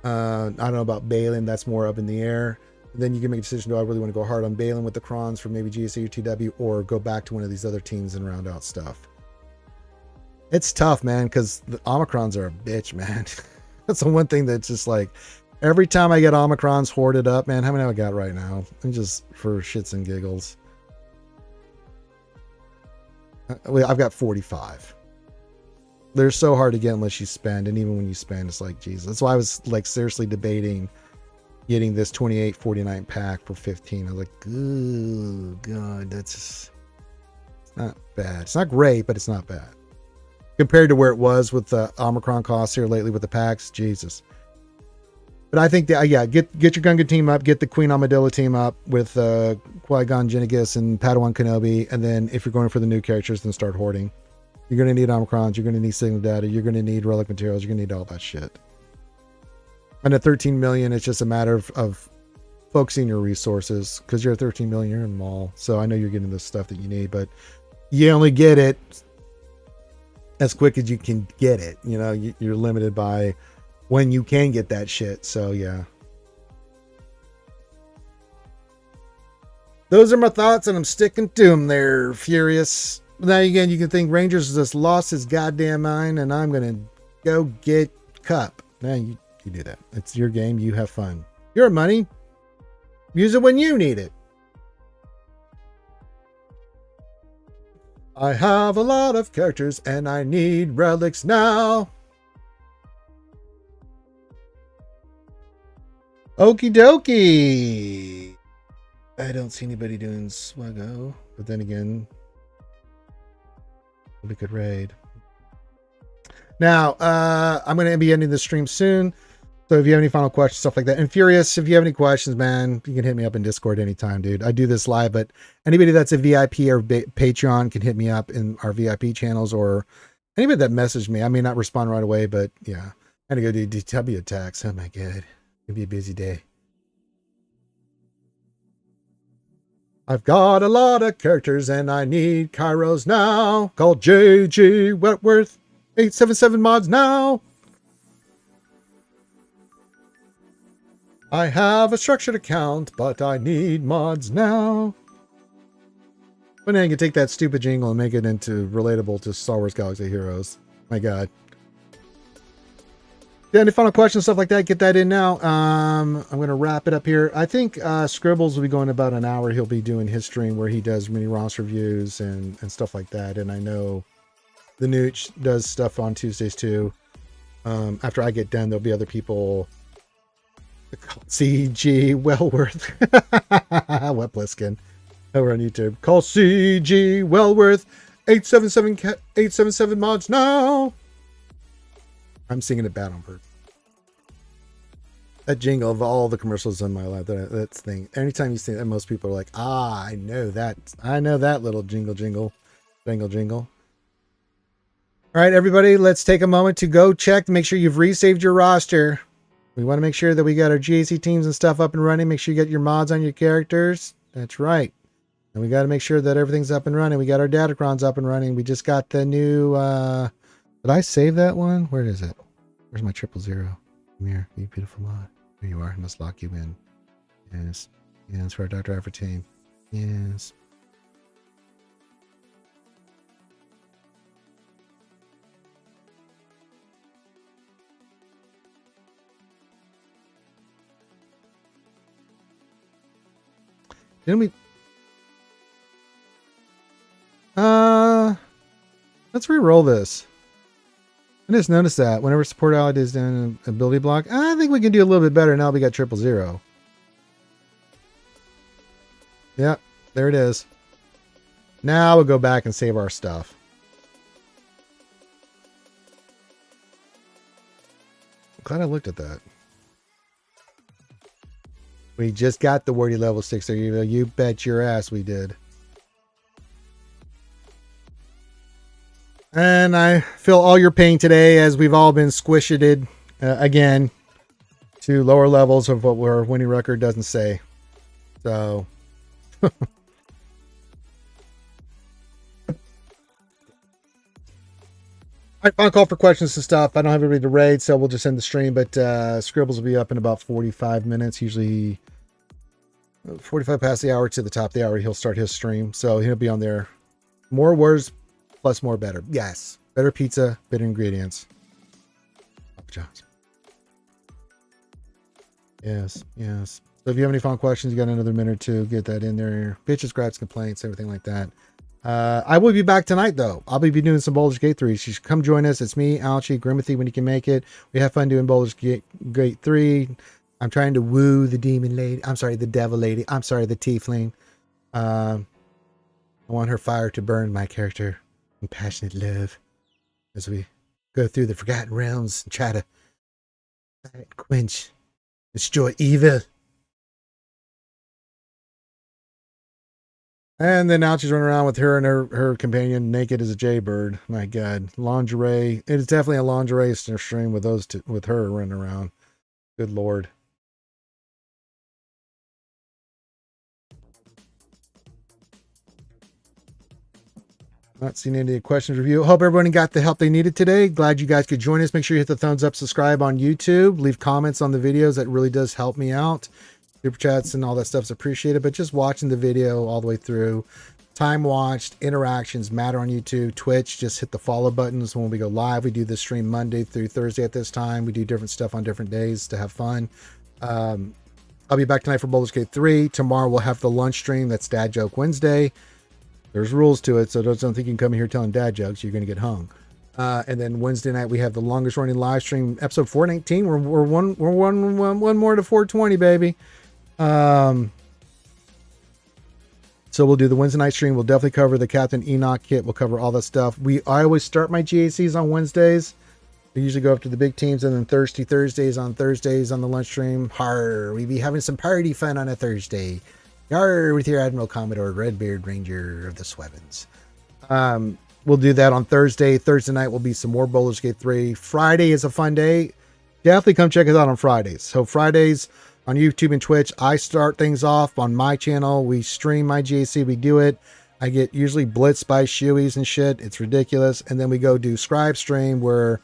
I don't know about Balin, that's more up in the air. And then you can make a decision, do I really want to go hard on Balin with the Crons for maybe GSA or TW, or go back to one of these other teams and round out stuff. It's tough, man, because the Omicrons are a bitch, man. That's the one thing that's just like, every time I get Omicrons hoarded up, man, how many have I got right now? And just for shits and giggles. I've got 45. They're so hard to get unless you spend, and even when you spend, it's like, Jesus. That's why I was like seriously debating getting this 2849 pack for 15. I was like, oh god, it's not bad. It's not great, but it's not bad compared to where it was with the Omicron costs here lately with the packs. Jesus. But I think that, yeah, get your Gungan team up, get the Queen Amidala team up with Qui-Gon Jinn and Padawan Kenobi, and then if you're going for the new characters, then start hoarding. You're going to need Omicrons, you're going to need signal data, you're going to need relic materials, you're going to need all that shit. And at 13 million, it's just a matter of focusing your resources, because you're at 13 million, you're in the mall. So I know you're getting the stuff that you need, but you only get it as quick as you can get it. You know, you're limited by when you can get that shit. So yeah. Those are my thoughts, and I'm sticking to them there, Furious. Now, again, you can think Rangers just lost his goddamn mind, and I'm going to go get Cup. Now, you do that. It's your game. You have fun. Your money. Use it when you need it. I have a lot of characters, and I need relics now. Okie dokie. I don't see anybody doing Swgoh, but then again, we could raid. Now, I'm going to be ending the stream soon. So if you have any final questions, stuff like that. And Furious, if you have any questions, man, you can hit me up in Discord anytime, dude. I do this live, but anybody that's a VIP or Patreon can hit me up in our VIP channels, or anybody that messaged me. I may not respond right away, but yeah. I had to go do DW attacks. Oh my God. It'll be a busy day. I've got a lot of characters and I need Kairos now. Call JG Wentworth 877 mods now. I have a structured account, but I need mods now. But then you can take that stupid jingle and make it into relatable to Star Wars Galaxy Heroes. My God. Yeah, any final questions, stuff like that, get that in now. I'm going to wrap it up here. I think Scribbles will be going about an hour. He'll be doing his stream where he does mini roster reviews and stuff like that. And I know the Nooch does stuff on Tuesdays too. After I get done, there'll be other people. CG Wellworth. Wet Bliskin. Over on YouTube. Call CG Wellworth 877 mods now. I'm singing it bad on purpose. That jingle of all the commercials in my life, that's the thing. Anytime you sing that, most people are like, I know that. I know that little jingle. All right, everybody, let's take a moment to go check to make sure you've resaved your roster. We want to make sure that we got our GAC teams and stuff up and running. Make sure you get your mods on your characters. That's right. And we got to make sure that everything's up and running. We got our datacrons up and running. We just got the new, did I save that one? Where is it? Where's my 000? Come here, you beautiful mod. Here you are. I must lock you in. Yes. Yes, for our Dr. Alpha team. Yes. Didn't we? Let's re-roll this. I just noticed that whenever support allied is doing an ability block, I think we can do a little bit better now we got 000. Yep, there it is. Now we'll go back and save our stuff. I'm glad I looked at that. We just got the wordy level 6 there. You bet your ass we did. And I feel all your pain today as we've all been squished again to lower levels of what our winning record doesn't say. So. All right, final call for questions and stuff. I don't have everybody to raid, so we'll just end the stream. But Scribbles will be up in about 45 minutes, usually 45 past the hour to the top of the hour. He'll start his stream, so he'll be on there. More words plus more better. Yes, better pizza, better ingredients. Papa John's. Yes, yes. So if you have any final questions, you got another minute or two, get that in there. Bitches, grabs, complaints, everything like that. I will be back tonight, though. I'll be doing some Baldur's Gate 3. So you should come join us. It's me, Alchie, Grimothy, when you can make it. We have fun doing Baldur's Gate 3. I'm trying to woo the demon lady. I'm sorry, the devil lady. I'm sorry, the tiefling. I want her fire to burn my character in passionate love as we go through the Forgotten Realms and try to quench, destroy evil. And then now she's running around with her and her companion naked as a jaybird. My God, lingerie. It is definitely a lingerie stream with those two, with her running around. Good Lord. Not seen any questions review. Hope everyone got the help they needed today. Glad you guys could join us. Make sure you hit the thumbs up, subscribe on YouTube, leave comments on the videos. That really does help me out. Super chats and all that stuff's appreciated, but just watching the video all the way through, time watched, interactions matter on YouTube. Twitch, just hit the follow buttons when we go live. We do this stream Monday through Thursday at this time. We do different stuff on different days to have fun. I'll be back tonight for Baldur's Gate 3. Tomorrow we'll have the lunch stream. That's Dad Joke Wednesday. There's rules to it, so don't think you can come in here telling dad jokes. You're going to get hung. And then Wednesday night we have the longest running live stream, episode 419. We're one more to 420, baby. So we'll do the Wednesday night stream. We'll definitely cover the Captain Enoch kit. We'll cover all that stuff. I always start my GACs on Wednesdays. We usually go after the big teams, and then Thursdays on the lunch stream. We be having some party fun on a Thursday. Yar, with your Admiral Commodore Redbeard Ranger of the Swevens. We'll do that on Thursday. Thursday night will be some more Baldur's Gate 3. Friday is a fun day. Definitely come check us out on Fridays. So Fridays on YouTube and Twitch, I start things off on my channel. We stream my GAC. We do it. I get usually blitzed by shoeies and shit. It's ridiculous. And then we go do Scribe stream where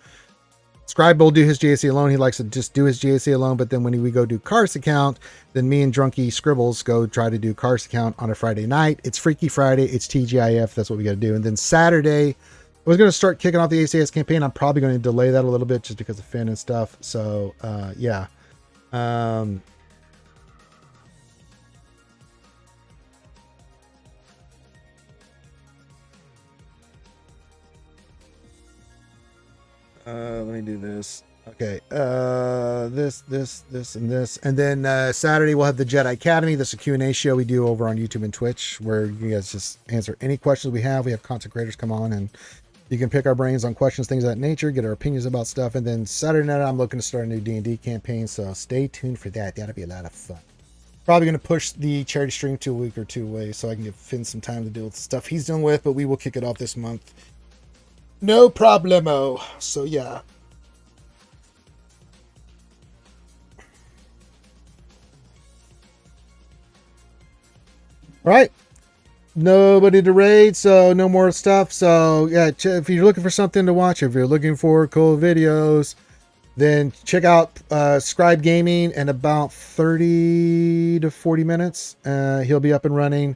Scribe will do his GAC alone. He likes to just do his GAC alone. But then when we go do Cars account, then me and Drunky Scribbles go try to do Cars account on a Friday night. It's Freaky Friday. It's TGIF. That's what we got to do. And then Saturday, I was going to start kicking off the ACS campaign. I'm probably going to delay that a little bit just because of Finn and stuff. So, yeah. Let me do this. Okay. This, and this. And then Saturday we'll have the Jedi Academy. This is a Q&A show we do over on YouTube and Twitch where you guys just answer any questions we have. We have content creators come on and you can pick our brains on questions, things of that nature, get our opinions about stuff. And then Saturday night I'm looking to start a new D&D campaign, so stay tuned for that. That'll be a lot of fun. Probably going to push the charity stream to a week or two away so I can give Finn some time to deal with the stuff he's dealing with, but we will kick it off this month. No problemo. So yeah. All right. Nobody to raid, so no more stuff. So yeah, if you're looking for something to watch, if you're looking for cool videos, then check out Scribe Gaming in about 30 to 40 minutes. He'll be up and running.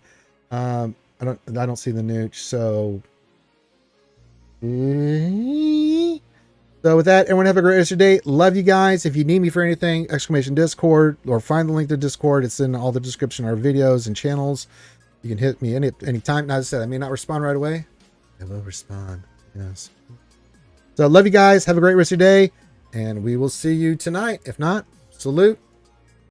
I don't see the nooch, so with that, everyone have a great rest of your day. Love you guys. If you need me for anything, !Discord, or find the link to Discord. It's in all the description of our videos and channels. You can hit me anytime. Now, as I said, I may not respond right away. I will respond. Yes. So love you guys. Have a great rest of your day. And we will see you tonight. If not, salute.